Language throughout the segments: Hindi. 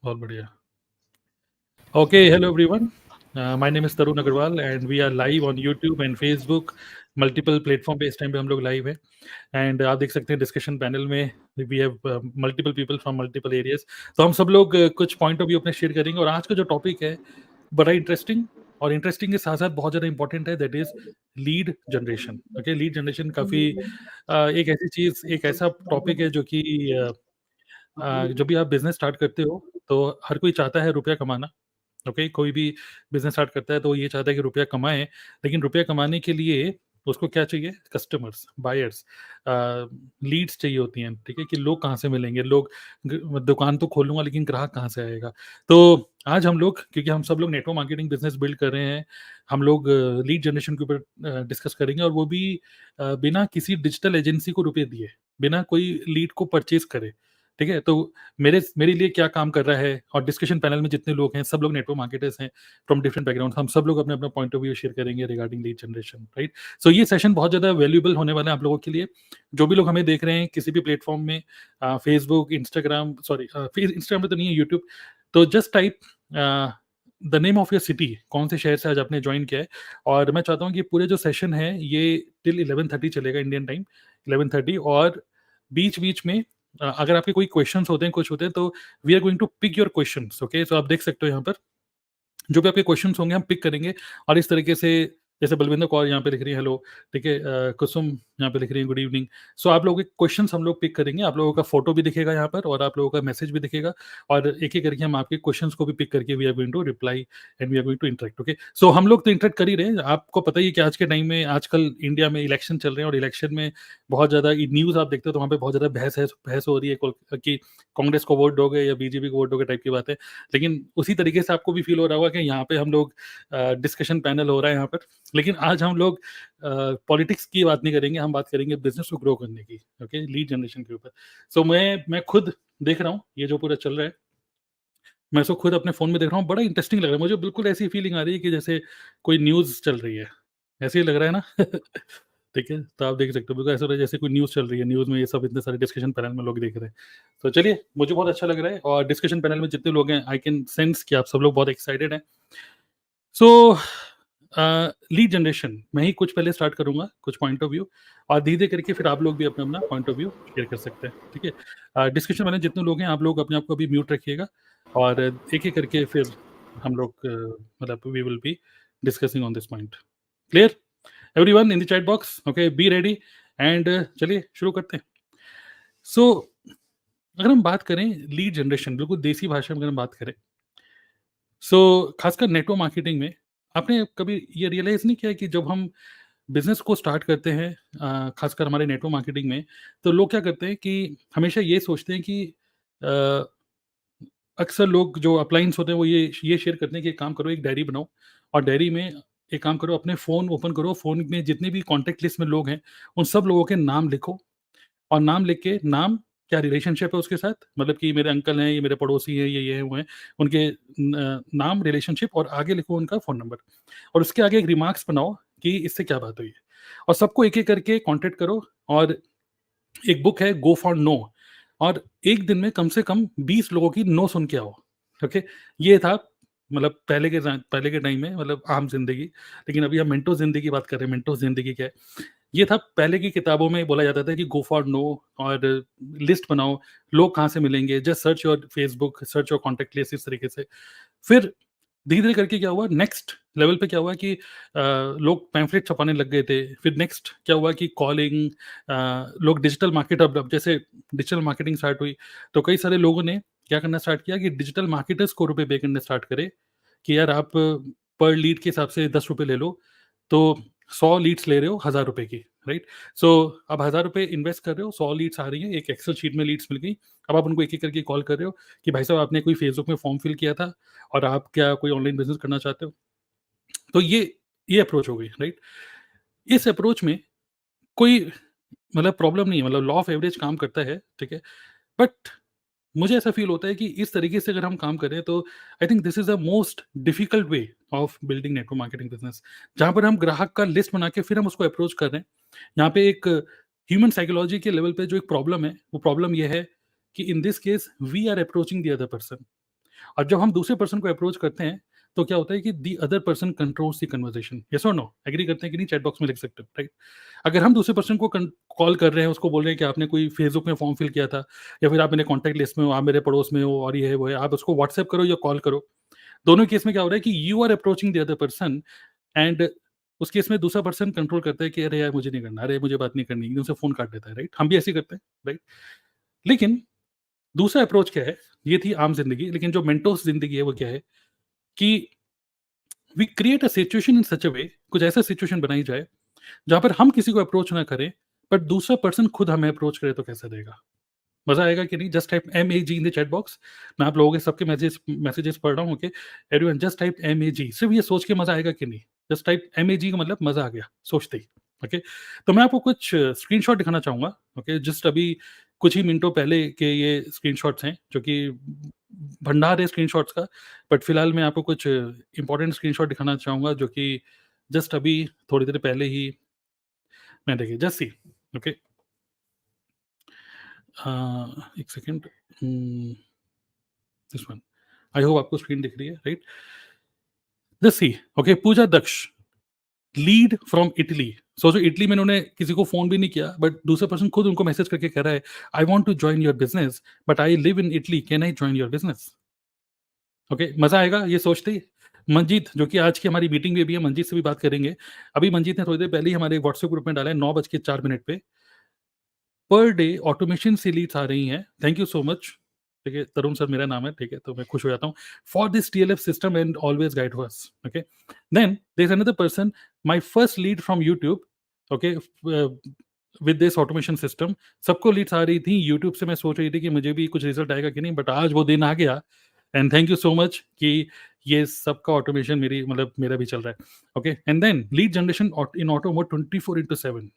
बहुत बढ़िया। Okay, hello everyone. My name is Tarun Agarwal and we are live on YouTube and Facebook, multiple platform पे इस टाइम पे हम लोग लाइव हैं। एंड आप देख सकते हैं डिस्कशन पैनल में we have multiple people from multiple areas. तो हम सब लोग कुछ पॉइंट ऑफ व्यू अपने शेयर करेंगे और आज का जो टॉपिक है, बड़ा इंटरेस्टिंग और इंटरेस्टिंग के साथ-साथ बहुत ज़्यादा इम्पोर्टेंट है, that is lead generation. Okay, lead generation काफ़ी एक ऐसी चीज़, एक ऐसा टॉपिक है जो कि जब भी आप बिज़नेस स्टार्ट करते हो, तो हर कोई चाहता है रुपया कमाना। ओके, कोई भी बिज़नेस स्टार्ट करता है तो ये चाहता है कि रुपया कमाएँ, लेकिन रुपया कमाने के लिए उसको क्या चाहिए? कस्टमर्स, बायर्स, लीड्स चाहिए होती हैं, ठीक है? कि लोग कहाँ से मिलेंगे? लोग दुकान तो खोलूँगा लेकिन ग्राहक कहाँ से आएगा? तो आज हम लोग, क्योंकि हम सब लोग नेटवर्क मार्केटिंग बिज़नेस बिल्ड कर रहे हैं, हम लोग लीड जनरेशन के ऊपर डिस्कस करेंगे और वो भी बिना किसी डिजिटल एजेंसी को रुपए दिए, बिना कोई लीड को परचेज़ करे, ठीक है? तो मेरे लिए क्या काम कर रहा है और डिस्कशन पैनल में जितने लोग हैं, सब लोग नेटवर्क मार्केटर्स हैं फ्रॉम डिफरेंट बैकग्राउंड। हम सब लोग अपना-अपना पॉइंट ऑफ व्यू शेयर करेंगे regarding lead generation, right? So ये सेशन बहुत ज़्यादा वैल्यूएबल होने वाला है आप लोगों के लिए। जो भी लोग हमें देख रहे हैं किसी भी प्लेटफ़ॉर्म में, फेसबुक, इंस्टाग्राम, सॉरी, इंस्टाग्राम पे तो नहीं है, यूट्यूब। तो just type the name of your city, कौन से शहर से आज आपने जॉइन किया है। और मैं चाहता हूँ कि पूरे जो सेशन है ये टिल 11:30 चलेगा इंडियन टाइम, 11:30। और बीच-बीच में अगर आपके कोई क्वेश्चंस होते हैं, कुछ होते हैं, तो we are going to pick your questions. Okay, so आप देख सकते हो यहाँ पर जो भी आपके क्वेश्चंस होंगे हम पिक करेंगे। और इस तरीके से, जैसे बलविंदर कौर यहाँ पे लिख रही है हेलो, ठीक है, कुसुम यहाँ पे लिख रही है गुड इवनिंग। सो आप लोगों के क्वेश्चंस हम लोग पिक करेंगे, आप लोगों का फोटो भी दिखेगा यहाँ पर और आप लोगों का मैसेज भी दिखेगा। और एक एक करके हम आपके क्वेश्चंस को भी पिक करके we are going to reply and we are going to interact. Okay, so हम लोग तो इंटरेक्ट कर ही रहे हैं। आपको पता ही है कि आज के टाइम में, आजकल इंडिया में इलेक्शन चल रहे हैं और इलेक्शन में बहुत ज़्यादा न्यूज़ आप देखते हो तो वहाँ पे बहुत ज़्यादा बहस हो रही है कि कांग्रेस को वोट दोगे या बीजेपी को वोट दोगे टाइप की बात है। लेकिन उसी तरीके से आपको भी फ़ील हो रहा होगा कि यहाँ पे हम लोग डिस्कशन पैनल हो रहा है यहाँ पर। लेकिन आज हम लोग पॉलिटिक्स की बात नहीं करेंगे, हम बात करेंगे बिज़नेस को ग्रो करने की, ओके? लीड जनरेशन के ऊपर। सो मैं खुद देख रहा हूँ, ये जो पूरा चल रहा है, मैं इसको खुद अपने फ़ोन में देख रहा हूँ, बड़ा इंटरेस्टिंग लग रहा है। मुझे बिल्कुल ऐसी फीलिंग आ रही है कि जैसे कोई न्यूज़ चल रही है। ऐसे ही लग रहा है ना? ठीक है? तो आप देख सकते हो, बिल्कुल ऐसा लग रहा है जैसे कोई न्यूज़ चल रही है, न्यूज़ में ये सब इतने सारे डिस्कशन पैनल में लोग देख रहे हैं। तो चलिए, मुझे बहुत अच्छा लग रहा है और डिस्कशन पैनल में जितने लोग हैं, आई कैन सेंस कि आप सब लोग बहुत एक्साइटेड हैं। सो लीड जनरेशन मैं ही कुछ पहले स्टार्ट करूँगा, कुछ पॉइंट ऑफ व्यू, और धीरे करके फिर आप लोग भी अपना-अपना पॉइंट ऑफ व्यू शेयर कर सकते हैं, ठीक है? डिस्कशन वाले जितने लोग हैं, आप लोग अपने आप को अभी म्यूट रखिएगा और एक-एक करके फिर हम लोग मतलब we will be discussing on this point. Clear? Everyone in the chat box, okay, be ready and चलिए शुरू करते हैं। सो अगर हम बात करें लीड जनरेशन, बिल्कुल देसी भाषा में अगर हम बात करें, सो खासकर नेटवर्क मार्केटिंग में आपने कभी ये रियलाइज़ नहीं किया कि जब हम बिज़नेस को स्टार्ट करते हैं, खासकर हमारे नेटवर्क मार्केटिंग में, तो लोग क्या करते हैं कि हमेशा ये सोचते हैं कि अ, अक्सर लोग जो अपलायंस होते हैं वो ये शेयर करते हैं कि एक काम करो, एक डायरी बनाओ और डायरी में एक काम करो, अपने फ़ोन ओपन करो, फ़ोन में जितने भी कॉन्टैक्ट लिस्ट में लोग हैं, उन सब लोगों के नाम लिखो और नाम लिख के, नाम, क्या रिलेशनशिप है उसके साथ, मतलब कि मेरे अंकल हैं, ये मेरे पड़ोसी हैं, ये हैं, वो हैं, उनके नाम, रिलेशनशिप और आगे लिखो उनका फ़ोन नंबर और उसके आगे एक रिमार्क्स बनाओ कि इससे क्या बात हुई है और सबको एक-एक करके कॉन्टैक्ट करो। और एक बुक है गो फॉर नो, और एक दिन में कम से कम 20 लोगों की नो सुन के आओ। ओके, ये था मतलब पहले के टाइम में, मतलब आम ज़िंदगी। लेकिन अभी हम मिंटो ज़िंदगी की बात कर रहे हैं। मिंटो ज़िंदगी क्या है? ये था पहले की किताबों में बोला जाता था कि गो फॉर नो और लिस्ट बनाओ, लोग कहाँ से मिलेंगे, just search your Facebook, search your contact list, इस तरीके से। फिर धीरे-धीरे करके क्या हुआ, नेक्स्ट लेवल पे क्या हुआ कि लोग पैम्फलेट छपाने लग गए थे। फिर नेक्स्ट क्या हुआ कि कॉलिंग, लोग डिजिटल मार्केट, अब जैसे डिजिटल मार्केटिंग स्टार्ट हुई, तो कई सारे लोगों ने क्या करना स्टार्ट किया कि डिजिटल मार्केटर्स को रुपए पे करने स्टार्ट करे कि यार आप पर लीड के हिसाब से ₹10 ले लो, तो 100 लीड्स ले रहे हो ₹1000 की, राइट? सो अब ₹1000 इन्वेस्ट कर रहे हो, 100 लीड्स आ रही हैं, एक एक्सेल शीट में लीड्स मिल गई। अब आप उनको एक-एक करके कॉल कर रहे हो कि भाई साहब आपने कोई फेसबुक में फॉर्म फिल किया था और आप क्या कोई ऑनलाइन बिज़नेस करना चाहते हो? तो ये अप्रोच हो गई, राइट? इस अप्रोच में कोई मतलब प्रॉब्लम नहीं है, मतलब लॉ ऑफ एवरेज काम करता है, ठीक है? बट मुझे ऐसा फ़ील होता है कि इस तरीके से अगर हम काम करें तो I think this is the most difficult way of building network marketing business, जहाँ पर हम ग्राहक का लिस्ट बना के फिर हम उसको अप्रोच कर रहे हैं। यहाँ पे एक ह्यूमन साइकोलॉजी के लेवल पे जो एक प्रॉब्लम है, वो प्रॉब्लम ये है कि in this case we are approaching the other person. और जब हम दूसरे पर्सन को अप्रोच करते हैं, तो क्या होता है कि the other person controls the conversation. Yes और नो? एग्री करते हैं कि नहीं? चैट बॉक्स में लिख सकते हो, राइट? अगर हम दूसरे पर्सन को कॉल कर रहे हैं, उसको बोल रहे हैं कि आपने कोई फेसबुक में फॉर्म फिल किया था, या फिर आप मेरे कॉन्टैक्ट लिस्ट में हो, आप मेरे पड़ोस में हो, और ये है वो है, आप उसको व्हाट्सएप करो या कॉल करो। दोनों केस में क्या हो रहा है कि you are approaching the other person, and उस केस में दूसरा पर्सन कंट्रोल करता है कि अरे यार मुझे नहीं करना, अरे मुझे बात नहीं करनी, एकदम से फोन काट देता है, राइट? हम भी ऐसे ही करते हैं, राइट? लेकिन दूसरा अप्रोच क्या है? ये थी आम जिंदगी, लेकिन जो मेंटोस जिंदगी है वो क्या है कि we create a situation in such a way, कुछ ऐसा सिचुएशन बनाई जाए जहां पर हम किसी को अप्रोच ना करें, बट दूसरा पर्सन खुद हमें अप्रोच करे, तो कैसा रहेगा? मजा आएगा कि नहीं? Just type MAG in the chat box. मैं आप लोगों के सबके मैसेजेस पढ़ रहा हूँ, okay? Everyone just type MAG। सिर्फ ये सोच के मजा आएगा कि नहीं? जस्ट टाइप MAG का मतलब मजा आ गया सोचते ही, ओके? तो मैं आपको कुछ स्क्रीनशॉट दिखाना चाहूंगा, ओके? जस्ट अभी कुछ ही मिनटों पहले के ये स्क्रीनशॉट्स हैं, जो कि भंडार है स्क्रीनशॉट्स का। बट फिलहाल मैं आपको कुछ इंपॉर्टेंट स्क्रीनशॉट दिखाना चाहूंगा, जो कि जस्ट अभी थोड़ी देर पहले ही मैं देखिए, जस्ट सी, ओके? एक second, this one. I hope आपको स्क्रीन दिख रही है, right? Just see, okay? Pooja Daksh, lead from Italy. सोचो, इटली में इन्होंने किसी को फोन भी नहीं किया, बट दूसरा पर्सन खुद उनको मैसेज करके कह रहा है, I want to join your business, but I live in Italy, can I join your business? Okay, मजा आएगा ये सोचते ही। मंजीत, जो कि आज की हमारी मीटिंग में भी है, मंजीत से भी बात करेंगे। अभी मंजीत ने थोड़ी देर पहले ही हमारे व्हाट्सएप ग्रुप में डाला है, 9:04 पे। पर डे ऑटोमेशन से लीड्स आ रही हैं, थैंक यू सो मच। ठीक है, तरुण सर मेरा नाम है, ठीक है? तो मैं खुश हो जाता हूँ for this TLF system and always guide us, okay? Then there is another person, my first lead from YouTube, okay? With this automation system, सबको लीड्स आ रही थी यूट्यूब से। मैं सोच रही थी कि मुझे भी कुछ रिजल्ट आएगा कि नहीं, बट आज वो दिन आ गया। And thank you so much कि ये सबका ऑटोमेशन मेरी मतलब मेरा भी चल रहा है, okay? And then lead generation in auto mode 24/7।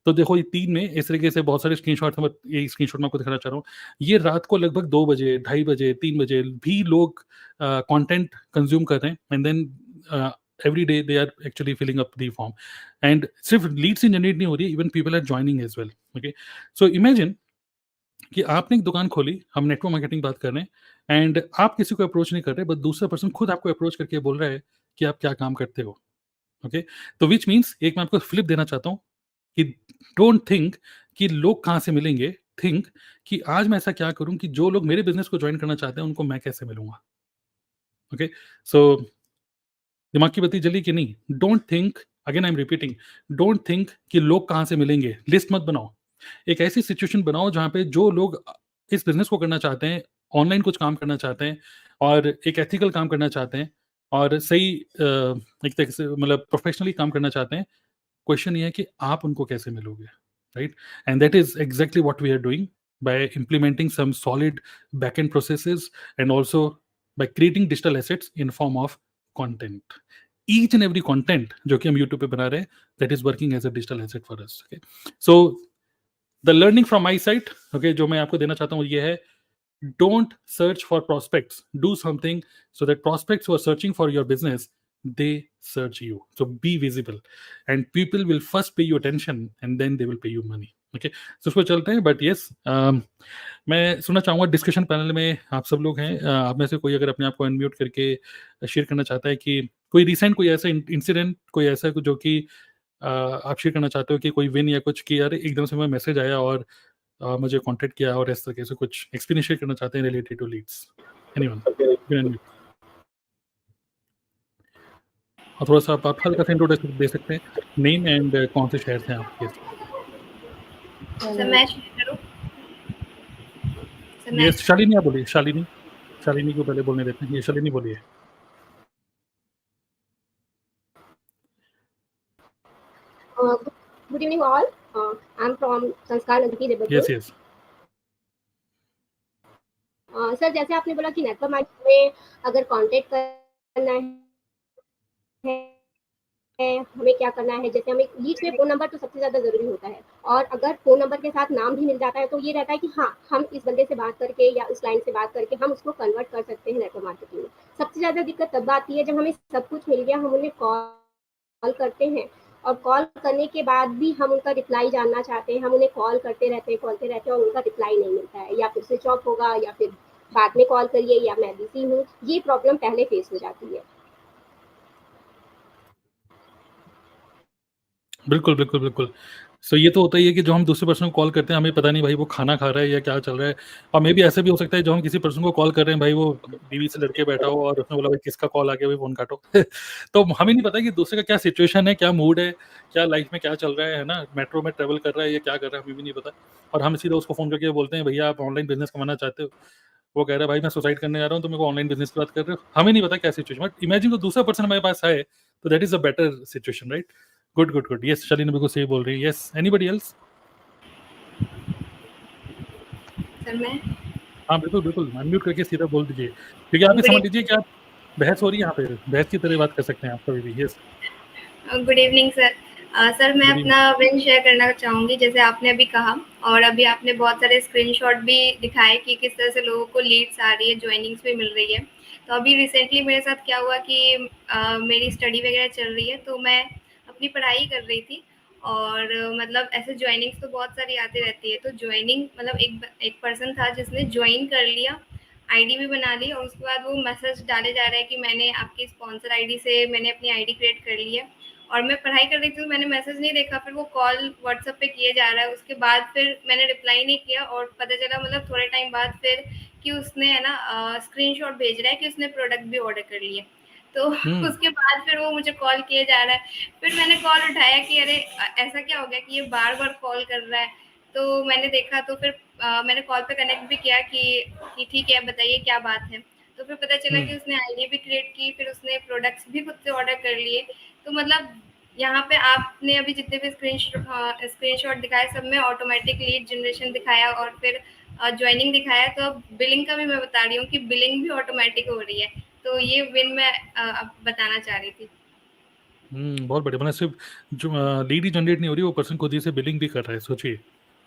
तो देखो, ये 3 में इस तरीके से बहुत सारे स्क्रीनशॉट्स हैं, बट ये स्क्रीनशॉट मैं आपको दिखाना चाह रहा हूँ। ये रात को लगभग 2 बजे, ढाई बजे, 3 बजे भी लोग कंटेंट कंज्यूम कर रहे हैं, and then every day they are actually filling up the form. And सिर्फ लीड्स ही जनरेट नहीं हो रही है, even people are joining as well, okay? So imagine कि आपने एक दुकान खोली, हम नेटवर्क मार्केटिंग बात कर रहे हैं, एंड आप किसी को अप्रोच नहीं कर रहे, बट दूसरा पर्सन खुद आपको अप्रोच करके बोल रहा है कि आप क्या काम करते हो, ओके? तो विच मीन्स, एक मैं आपको फ्लिप देना चाहता हूँ कि डोंट थिंक कि लोग कहाँ से मिलेंगे, थिंक कि आज मैं ऐसा क्या करूँ कि जो लोग मेरे बिज़नेस को जॉइन करना चाहते हैं, उनको मैं कैसे मिलूँगा, ओके? सो दिमाग की बत्ती जली कि नहीं? Don't think, again I am repeating, don't think कि लोग कहाँ से मिलेंगे, लिस्ट मत बनाओ। एक ऐसी सिचुएशन बनाओ जहाँ पे जो लोग इस बिज़नेस को करना चाहते हैं, ऑनलाइन कुछ काम करना चाहते हैं, और एक एथिकल काम करना चाहते हैं, और सही एक तरीके से मतलब प्रोफेशनली काम करना चाहते हैं। क्वेश्चन ये है कि आप उनको कैसे मिलोगे, right? And that is exactly what we are doing by implementing some solid backend processes, and also by creating digital assets in form of content. Each and every content जो कि हम यूट्यूब पे बना रहे हैं, that is working as a digital asset for us, okay? So the learning from my side, okay, जो मैं आपको देना चाहता हूँ ये है, don't search for prospects, do something so that prospects who are searching for your business, they search you. So be visible, and people will first pay you attention and then they will pay you money, okay? So उसको चलते हैं, but yes, मैं सुनना चाहूंगा डिस्कशन पैनल में आप सब लोग हैं, आप में से कोई अगर अपने आप को अनम्यूट करके शेयर करना चाहता है कि कोई रिसेंट कोई ऐसा इंसिडेंट, कोई ऐसा जो कि आप शेयर करना चाहते हो कि कोई विन या कुछ कि यार एकदम से मैं मैसेज आया और मुझे कांटेक्ट किया, और इस तरीके से कुछ एक्सपीरियंस शेयर करना चाहते हैं रिलेटेड टू लीड्स। एनीवन? और थोड़ा-सा आप हल्का सा इंट्रोडक्शन दे सकते हैं, नेम एंड कौन से शहर से हैं आप? यस। सर मैं शेयर करूँ? सर मैं यस, शालिनी आप बोलिए, शालिनी। शालिनी को पहले बोलने देते हैं। ये शालिनी बोलिए। Good evening all. I am from संस्कार नगरी जबलपुर। Yes, yes. सर जैसे आपने बोला कि नेटवर्क मार्केटिंग में अगर कांटेक्ट करना है, हमें क्या करना है, जैसे हमें लीड्स में फ़ोन नंबर तो सबसे ज़्यादा ज़रूरी होता है, और अगर फ़ोन नंबर के साथ नाम भी मिल जाता है तो ये रहता है कि हाँ, हम इस बंदे से बात करके या उस क्लाइंट से बात करके हम उसको कन्वर्ट कर सकते हैं नेटवर्क मार्केटिंग में। सबसे ज़्यादा दिक्कत तब आती है जब हमें सब कुछ मिल गया, हम उन्हें कॉल करते हैं, और कॉल करने के बाद भी हम उनका रिप्लाई जानना चाहते हैं, हम उन्हें कॉल करते रहते हैं और उनका रिप्लाई नहीं मिलता है, या फिर स्विच ऑफ होगा या फिर बाद में कॉल करिए या मैं बिज़ी हूँ, ये प्रॉब्लम पहले फेस हो जाती है। बिल्कुल, बिल्कुल, बिल्कुल। सो ये तो होता ही है कि जो हम दूसरे पर्सन को कॉल करते हैं, हमें पता नहीं भाई वो खाना खा रहा है या क्या चल रहा है। और मेबी ऐसा भी हो सकता है जो हम किसी पर्सन को कॉल कर रहे हैं भाई वो बीवी से लड़ के बैठा हो और उसने बोला भाई किसका कॉल आ गया भाई फ़ोन काटो। तो हमें नहीं पता कि दूसरे का क्या सिचुएशन है, क्या मूड है, क्या लाइफ़ में क्या चल रहा है ना? मेट्रो में ट्रैवल कर रहा है या क्या कर रहा है हमें भी नहीं पता। और हम सीधा उसको फ़ोन करके बोलते हैं भैया आप ऑनलाइन बिज़नेस कमाना चाहते हो? वो कह रहा है भाई मैं सुसाइड करने जा रहा हूँ, तुम मेरे को ऑनलाइन बिज़नेस की बात कर रहे हो? हमें नहीं पता क्या सिचुएशन बट इमेजिन कोई दूसरा पर्सन हमारे पास है, तो that is a better situation right? Good, good, good. Yes, Shaleen बिल्कुल सही बोल रही है। Yes, anybody else? सर मैं हाँ, बिल्कुल, बिल्कुल, अनम्यूट करके सीधा बोल दीजिए। क्योंकि आप ये गुड समझ लीजिए कि आप बहस हो रही है यहाँ पे, बहस की तरह बात कर सकते हैं आप कभी भी। Yes, good evening sir. Sir मैं गुड अपना इवनिंग। विन शेयर करना चाहूँगी जैसे आपने अभी कहा और अभी आपने बहुत सारे स्क्रीनशॉट भी दिखाए कि किस तरह से लोगों को लीड्स आ रही है, जॉइनिंग्स भी मिल रही है। तो अभी रिसेंटली मेरे साथ क्या हुआ कि मेरी स्टडी वगैरह चल रही है तो मैं अपनी पढ़ाई कर रही थी और मतलब ऐसे जॉइनिंग्स तो बहुत सारी आती रहती है। तो जॉइनिंग मतलब एक पर्सन था जिसने ज्वाइन कर लिया, आईडी भी बना ली और उसके बाद वो मैसेज डाले जा रहा है कि मैंने आपकी स्पॉन्सर आईडी से मैंने अपनी आईडी क्रिएट कर ली है और मैं पढ़ाई कर रही थी तो मैंने मैसेज नहीं देखा, फिर वो कॉल व्हाट्सएप पे किए जा रहा है। उसके बाद फिर मैंने रिप्लाई नहीं किया और पता चला मतलब थोड़े टाइम बाद फिर कि उसने है ना स्क्रीनशॉट भेज रहा है कि उसने प्रोडक्ट भी ऑर्डर कर लिए। तो हुँ, उसके बाद फिर वो मुझे कॉल किए जा रहा है। फिर मैंने कॉल उठाया कि अरे ऐसा क्या हो गया कि ये बार-बार कॉल कर रहा है। तो मैंने देखा तो फिर मैंने कॉल पे कनेक्ट भी किया कि ठीक है बताइए क्या बात है। तो फिर पता चला हुँ, कि उसने आईडी भी क्रिएट की, फिर उसने प्रोडक्ट्स भी खुद से ऑर्डर कर लिए। तो मतलब यहाँ पे आपने अभी जितने भी स्क्रीनशॉट दिखाए सब में ऑटोमेटिक लीड जनरेशन दिखाया और फिर ज्वाइनिंग दिखाया। तो अब बिलिंग का भी मैं बता रही हूँ कि बिलिंग भी ऑटोमेटिक हो रही है। तो ये विन मैं अब बताना चाह रही थी। बहुत बढ़िया मतलब सिर्फ़ जो लीड ही जनरेट नहीं हो रही, वो पर्सन खुद ही से बिलिंग भी कर रहा है, सोचिए।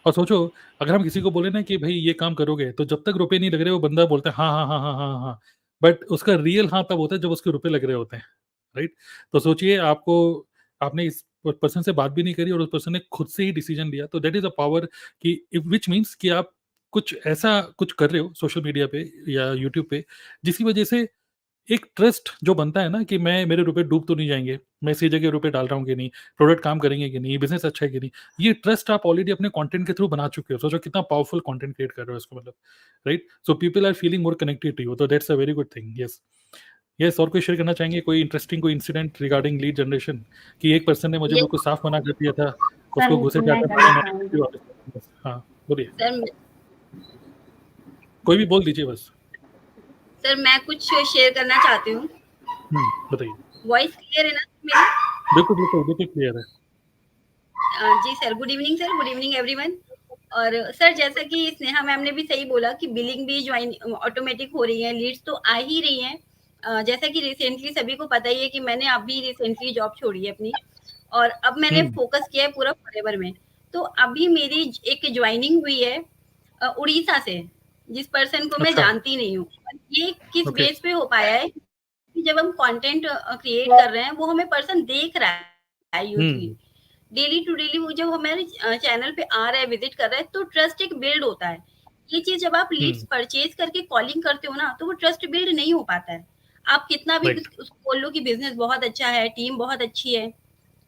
और सोचो अगर हम किसी को बोले ना कि भई ये काम करोगे, तो जब तक रुपए नहीं लग रहे वो बंदा बोलता है हाँ, हाँ, हाँ, हाँ, हाँ, हाँ। बट उसका रियल हाँ तब होता है जब उसके रुपए लग रहे होते हैं, राइट? तो सोचिए आपने इस पर्सन से बात भी नहीं करी और उस पर्सन ने खुद से ही डिसीजन लिया, तो दैट इज़ अ पावर कि व्हिच मीन्स कि आप कुछ ऐसा कुछ कर रहे हो सोशल मीडिया पे या यूट्यूब पे, जिसकी वजह से एक ट्रस्ट जो बनता है ना कि मैं मेरे रुपए डूब तो नहीं जाएँगे, मैं सही जगह रुपए डाल रहा हूँ कि नहीं, प्रोडक्ट काम करेंगे कि नहीं, बिज़नेस अच्छा है कि नहीं। ये ट्रस्ट आप ऑलरेडी अपने कंटेंट के थ्रू बना चुके हो। सोचो कितना पावरफुल कंटेंट क्रिएट कर रहे हो इसका मतलब, right? So people are feeling more connected to you, तो that's a very good thing. Yes, yes और कोई शेयर करना चाहेंगे कोई इंटरेस्टिंग कोई इंसिडेंट रिगार्डिंग लीड जनरेशन कि एक पर्सन ने मुझे ये बिल्कुल साफ मना कर दिया था, सर उसको घुसे मैं चाहता था, करना तो मैंने फिर भी चाहूँगी। वापस कर दिया। हाँ, बोलिए। सर कोई भी बोल दीजिए बस। सर मैं कुछ शेयर करना चाहती हूँ। बताइए। वॉइस क्लियर है ना मेरी? बिल्कुल, बिल्कुल, बिल्कुल क्लियर है। जी sir, good evening sir, good evening everyone. और सर जैसा कि स्नेहा मैम ने भी सही बोला कि बिलिंग भी ज्वाइन ऑटोमेटिक हो रही है, लीड्स तो आ ही रही हैं। जैसा कि रिसेंटली सभी को पता ही है कि मैंने अभी रिसेंटली जॉब छोड़ी है अपनी और अब मैंने हुँ, फोकस किया है पूरा फॉरएवर में। तो अभी मेरी एक ज्वाइनिंग हुई है उड़ीसा से, जिस पर्सन को मैं अच्छा, जानती नहीं हूँ। और ये किस ओके। बेस पे हो पाया है कि जब हम कंटेंट क्रिएट कर रहे हैं, वो हमें पर्सन देख रहा है usually. Hmm, daily to daily वो जब हमारे चैनल पे आ रहा है, विजिट कर रहा है, तो ट्रस्ट एक बिल्ड होता है। ये चीज़ जब आप लीड्स हुँ, परचेज़ करके कॉलिंग करते हो ना, तो वो ट्रस्ट बिल्ड नहीं हो पाता है। आप कितना भी राइट। उसको बोल लो कि बिज़नेस बहुत अच्छा है, टीम बहुत अच्छी है,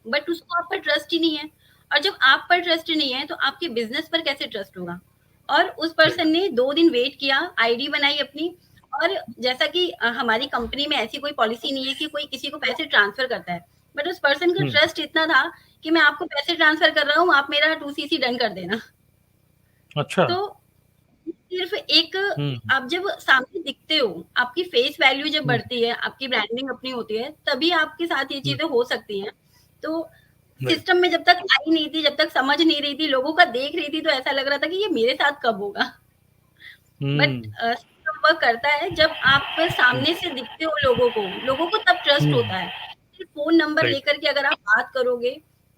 बट उसको आप पर ट्रस्ट ही नहीं है। और जब आप पर ट्रस्ट नहीं है, तो आपके बिज़नेस पर कैसे ट्रस्ट होगा? और उस राइट। पर्सन ने 2 दिन वेट किया, आईडी बनाई अपनी और जैसा कि हमारी कंपनी में ऐसी कोई पॉलिसी नहीं है कि कोई किसी को पैसे ट्रांसफ़र करता है। बट उस पर्सन का हुँ, ट्रस्ट इतना था कि मैं आपको पैसे ट्रांसफ़र कर रहा हूँ, आप मेरा 2सीसी डन कर देना। अच्छा। तो सिर्फ़ एक हुँ, आप जब सामने दिखते हो, आपकी फेस वैल्यू जब हुँ, बढ़ती है, आपकी ब्रांडिंग अपनी होती है, तभी आपके साथ ये हुँ, चीज़ें हो सकती हैं। तो राइट। सिस्टम में जब तक आई नहीं थी, जब तक समझ नहीं रही थी, लोगों का देख रही थी, तो ऐसा लग रहा था कि ये मेरे साथ कब होगा? बट हुँ, सिस्टम वर्क करता है जब आप हुँ, सामने से दिखते हो लोगों को तब ट्रस्ट हुँ, होता है। सिर्फ़ फ़ोन नंबर राइट। लेकर के अगर आप बात करोगे,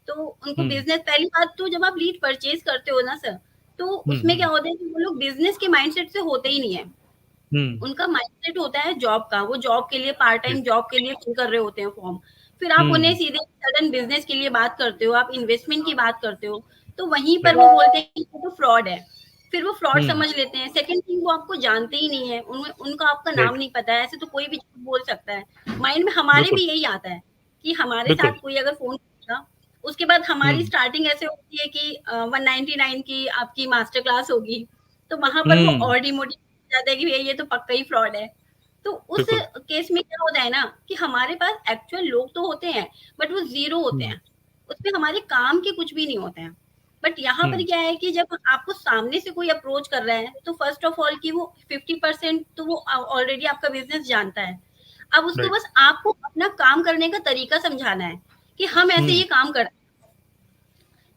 तो उनको हुँ, बिज़नेस पहली बात तो जब आप लीड परचेज़ करते हो ना सर, तो हुँ, उसमें क्या हुँ, होता है कि वो लोग बिज़नेस के माइंडसेट से होते ही नहीं है। हुँ, उनका माइंडसेट होता है जॉब का, वो जॉब के लिए पार्ट टाइम राइट। जॉब के लिए फिल कर रहे होते हैं फॉर्म। फिर आप उन्हें हुँ, सीधे सडन बिज़नेस के लिए बात करते हो, आप इन्वेस्टमेंट की बात करते हो, तो वहीं पर राइट। वो बोलते हैं कि ये तो फ्रॉड है। फिर वो फ्रॉड हम्म। समझ लेते हैं। सेकंड थिंग, वो आपको जानते ही नहीं है, उनका आपका नाम राइट। नहीं पता है। ऐसे तो कोई भी झूठ बोल सकता है। माइंड में हमारे बिल्कुल भी यही आता है कि हमारे बिल्कुल। साथ कोई अगर फोन करेगा, उसके बाद हमारी हम्म स्टार्टिंग ऐसे होती है कि 199 की आपकी मास्टर क्लास होगी, तो वहां पर वो हम्म। और डिमोटिवेट हो जाता है कि भैया ये तो पक्का ही फ्रॉड है। तो उस बिल्कुल। केस में क्या होता है ना कि हमारे पास एक्चुअल लोग तो होते हैं, बट वो जीरो होते हम्म हैं, उसमें हमारे काम के कुछ भी नहीं होते हैं। बट यहाँ पर हम्म। क्या है कि जब आपको सामने से कोई अप्रोच कर रहा है, तो फर्स्ट ऑफ ऑल कि वो 50% तो वो ऑलरेडी आपका बिजनेस जानता है। अब उसको राइट। बस आपको अपना काम करने का तरीका समझाना है कि हम ऐसे हम्म। ये काम करते हैं।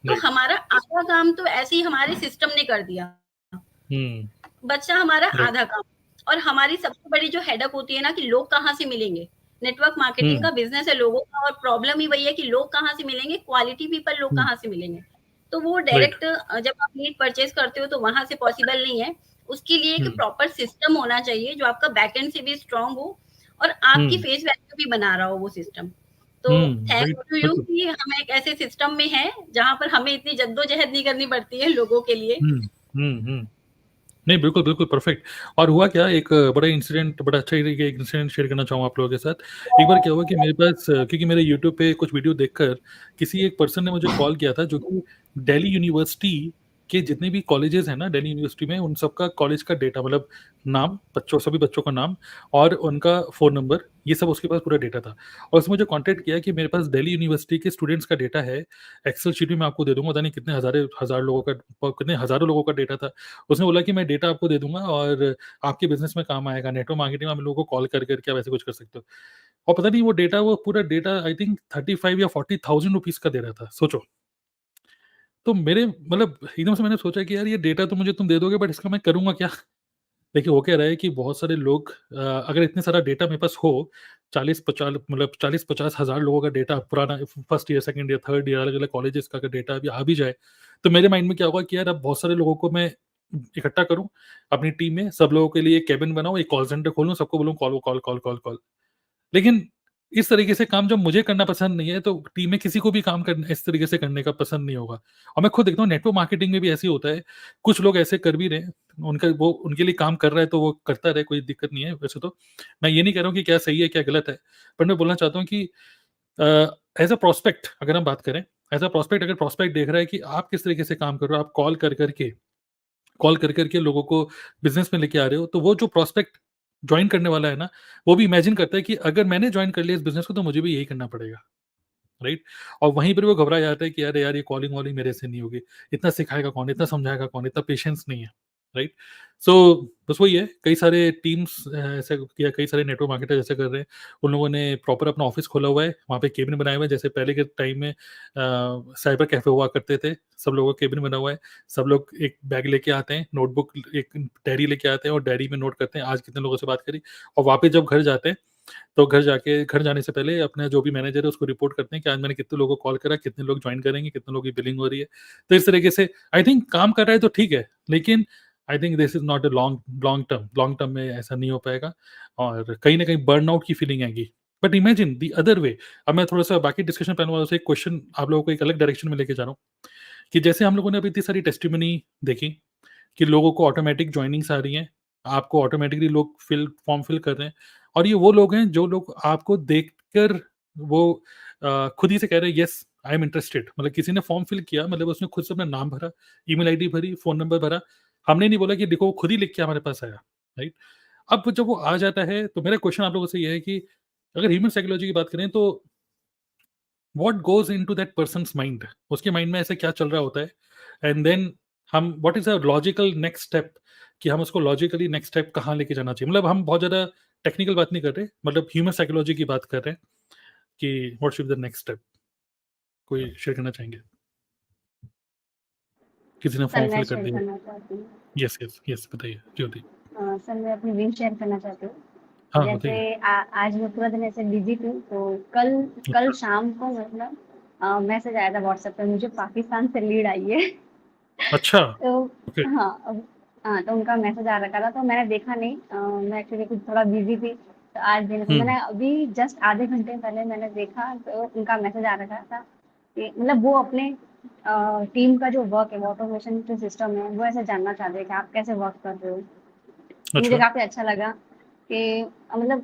तो राइट। हमारा आधा काम तो ऐसे ही हमारे सिस्टम ने कर दिया, हम्म। बच्चा हमारा राइट। आधा काम। और हमारी सबसे बड़ी जो हेडक होती है ना कि लोग कहाँ से मिलेंगे। नेटवर्क मार्केटिंग हम्म। का बिजनेस है लोगों का, और प्रॉब्लम ही वही है कि लोग कहाँ से मिलेंगे, क्वालिटी पीपल लोग हम्म। कहाँ से मिलेंगे। तो वो राइट। डायरेक्ट जब आप लीड परचेज करते हो तो वहां से पॉसिबल नहीं है। उसके लिए एक हम्म। प्रॉपर सिस्टम होना चाहिए जो आपका बैकएंड से भी स्ट्रांग हो और आपकी हम्म। फेस वैल्यू भी बना रहा हो वो सिस्टम। तो थैंक्स राइट। टू यू बिल्कुल। कि हम एक ऐसे सिस्टम में हैं जहां पर हमें इतनी जद्दोजहद नहीं करनी पड़ती है लोगों के लिए। हम्म। हम्म। नहीं, बिल्कुल, बिल्कुल, परफेक्ट। और हुआ क्या, एक बड़ा इंसिडेंट, बड़ा अच्छा एक इंसिडेंट शेयर करना चाहूँगा आप लोगों के साथ। एक बार क्या हुआ कि मेरे पास क्योंकि मेरे यूट्यूब पे कुछ वीडियो देखकर किसी एक पर्सन ने मुझे कॉल किया था, जो कि दिल्ली यूनिवर्सिटी के जितने भी कॉलेजेस हैं ना, दिल्ली यूनिवर्सिटी में, उन सबका कॉलेज का डेटा, मतलब नाम, बच्चों, सभी बच्चों का नाम और उनका फ़ोन नंबर, ये सब उसके पास पूरा डेटा था। और उसने मुझे कॉन्टैक्ट किया कि मेरे पास दिल्ली यूनिवर्सिटी के स्टूडेंट्स का डेटा है, एक्सेल शीट में मैं आपको दे दूँगा, पता नहीं कितने हज़ार लोगों का, कितने हज़ारों लोगों का डेटा था। उसने बोला कि मैं डेटा आपको दे दूँगा और आपके बिज़नेस में काम आएगा। नेटवर्क मार्केटिंग में आप लोगों को कॉल कर के आप ऐसे कुछ कर सकते हो। और पता नहीं वो डेटा, वो पूरा डेटा आई थिंक 35 या 40,000 रुपीज़ का दे रहा था, सोचो। तो मेरे मतलब एकदम से मैंने सोचा कि यार ये डेटा तो मुझे तुम दे दोगे, बट इसका मैं करूँगा क्या? देखिए, हो क्या रहा है कि बहुत सारे लोग अगर इतने सारा डेटा मेरे पास हो, 40-50 मतलब 40-50 हज़ार लोगों का डेटा पुराना, first year, second year, third year, अलग-अलग कॉलेजेस का अगर डेटा अभी आ भी जाए, तो मेरे माइंड में क्या होगा कि यार अब बहुत सारे लोगों को मैं इकट्ठा करूँ, अपनी टीम में सब लोगों के लिए एक केबिन बनाऊँ, एक कॉल सेंटर खोलूँ, सबको बोलूँ call, call, call, call, call. लेकिन इस तरीके से काम जब मुझे करना पसंद नहीं है, तो टीम में किसी को भी काम करना इस तरीके से करने का पसंद नहीं होगा। और मैं खुद देखता हूँ नेटवर्क मार्केटिंग में भी ऐसे ही होता है। कुछ लोग ऐसे कर भी रहे हैं, उनका वो उनके लिए काम कर रहा है तो वो करता रहे, कोई दिक्कत नहीं है वैसे तो। मैं ये नहीं कह रहा हूँ कि क्या सही है, क्या गलत है। पर मैं बोलना चाहता हूँ कि एज़ अ प्रोस्पेक्ट अगर हम बात करें, एज़ अ प्रोस्पेक्ट, अगर प्रोस्पेक्ट देख रहा है कि आप किस तरीके से काम कर रहे हो, आप कॉल कर के लोगों को बिज़नेस में लेके आ रहे हो, तो वो जो प्रोस्पेक्ट जॉइन करने वाला है ना, वो भी इमेजिन करता है कि अगर मैंने जॉइन कर लिया इस बिज़नेस को तो मुझे भी यही करना पड़ेगा, राइट? और वहीं पर वो घबरा जाता है कि अरे यार, ये कॉलिंग-वॉलिंग मेरे से नहीं होगी, इतना सिखाएगा कौन, इतना समझाएगा कौन, इतना पेशेंस नहीं है, राइट? सो बस वही है, कई सारे टीम्स ऐसे या कई सारे नेटवर्क मार्केटर ऐसे कर रहे हैं। उन लोगों ने प्रॉपर अपना ऑफ़िस खोला हुआ है, वहाँ पे केबिन बनाए हुए हैं, जैसे पहले के टाइम में साइबर कैफ़े हुआ करते थे, सब लोगों का केबिन बना हुआ है। सब लोग एक बैग लेके आते हैं, नोटबुक, एक डायरी लेके आते हैं और डायरी में नोट करते हैं, आज कितने लोगों से बात करी। और वापस जब घर जाते हैं, तो घर जाने से पहले अपना जो भी मैनेजर है उसको रिपोर्ट करते हैं कि आज मैंने कितने लोगों को कॉल करा, कितने लोग जॉइन करेंगे, कितने लोगों की बिलिंग हो रही है। तो इस तरीके से आई थिंक काम कर रहा है तो ठीक है, लेकिन I think this is not a long term में ऐसा नहीं हो पाएगा और कहीं न कहीं बर्नआउट की फीलिंग आएगी। But imagine the other way. अब मैं थोड़ा-सा बाकी डिस्कशन प्लान वालों से एक क्वेश्चन आप लोगों को एक अलग डायरेक्शन में लेके जा रहा हूँ, कि जैसे हम लोगों ने अभी इतनी सारी टेस्टिमनी देखी कि लोगों को ऑटोमेटिक जॉइनिंग्स आ रही हैं, आपको ऑटोमेटिकली लोग फॉर्म फिल कर रहे हैं और ये वो लोग हैं जो लोग आपको देखकर वो खुद ही से कह रहे हैं यस आई एम इंटरेस्टेड, मतलब किसी ने फॉर्म फिल किया, मतलब उसने खुद से अपना नाम भरा, ईमेल आईडी भरी, फ़ोन नंबर भरा, हमने नहीं बोला कि देखो वो खुद ही लिख के हमारे पास आया, राइट? अब जब वो आ जाता है तो मेरा क्वेश्चन आप लोगों से ये है कि अगर ह्यूमन साइकोलॉजी की बात करें तो what goes into that persons mind, उसके माइंड में ऐसा क्या चल रहा होता है? एंड देन हम what is a logical next step, कि हम उसको लॉजिकली नेक्स्ट स्टेप कहाँ लेके जाना चाहिए? मतलब हम बहुत ज़्यादा टेक्निकल बात नहीं कर रहे, मतलब ह्यूमन साइकोलॉजी की बात कर रहे हैं कि what should be the next step? कोई शेयर करना चाहेंगे? किसी ने सर फॉर्म मैं फिल कर शेयर दिया। करना चाहती हूँ। यस, यस, यस, बताइए ज्योति। सर मैं अपनी विन शेयर करना चाहती हूँ। हाँ, जैसे बताइए। आज मैं पूरा दिन ऐसे बिजी थी, तो कल कल अच्छा, शाम को मतलब मैसेज आया था व्हाट्सएप पे, मुझे पाकिस्तान से लीड आई है। अच्छा, तो ओके। हाँ हाँ, तो उनका मैसेज आ रखा था, तो मैंने देखा नहीं। मैं एक्चुअली कुछ थोड़ा बिजी थी, तो आज दिन को हुँ, मैंने अभी जस्ट आधे घंटे पहले मैंने देखा, तो उनका मैसेज आ रखा था कि मतलब वो अपने टीम का जो वर्क है, वो ऑटोमेशन जो सिस्टम है, वो ऐसे जानना चाहते हैं कि आप कैसे वर्क कर रहे हो। तो मुझे अच्छा। काफ़ी अच्छा लगा कि मतलब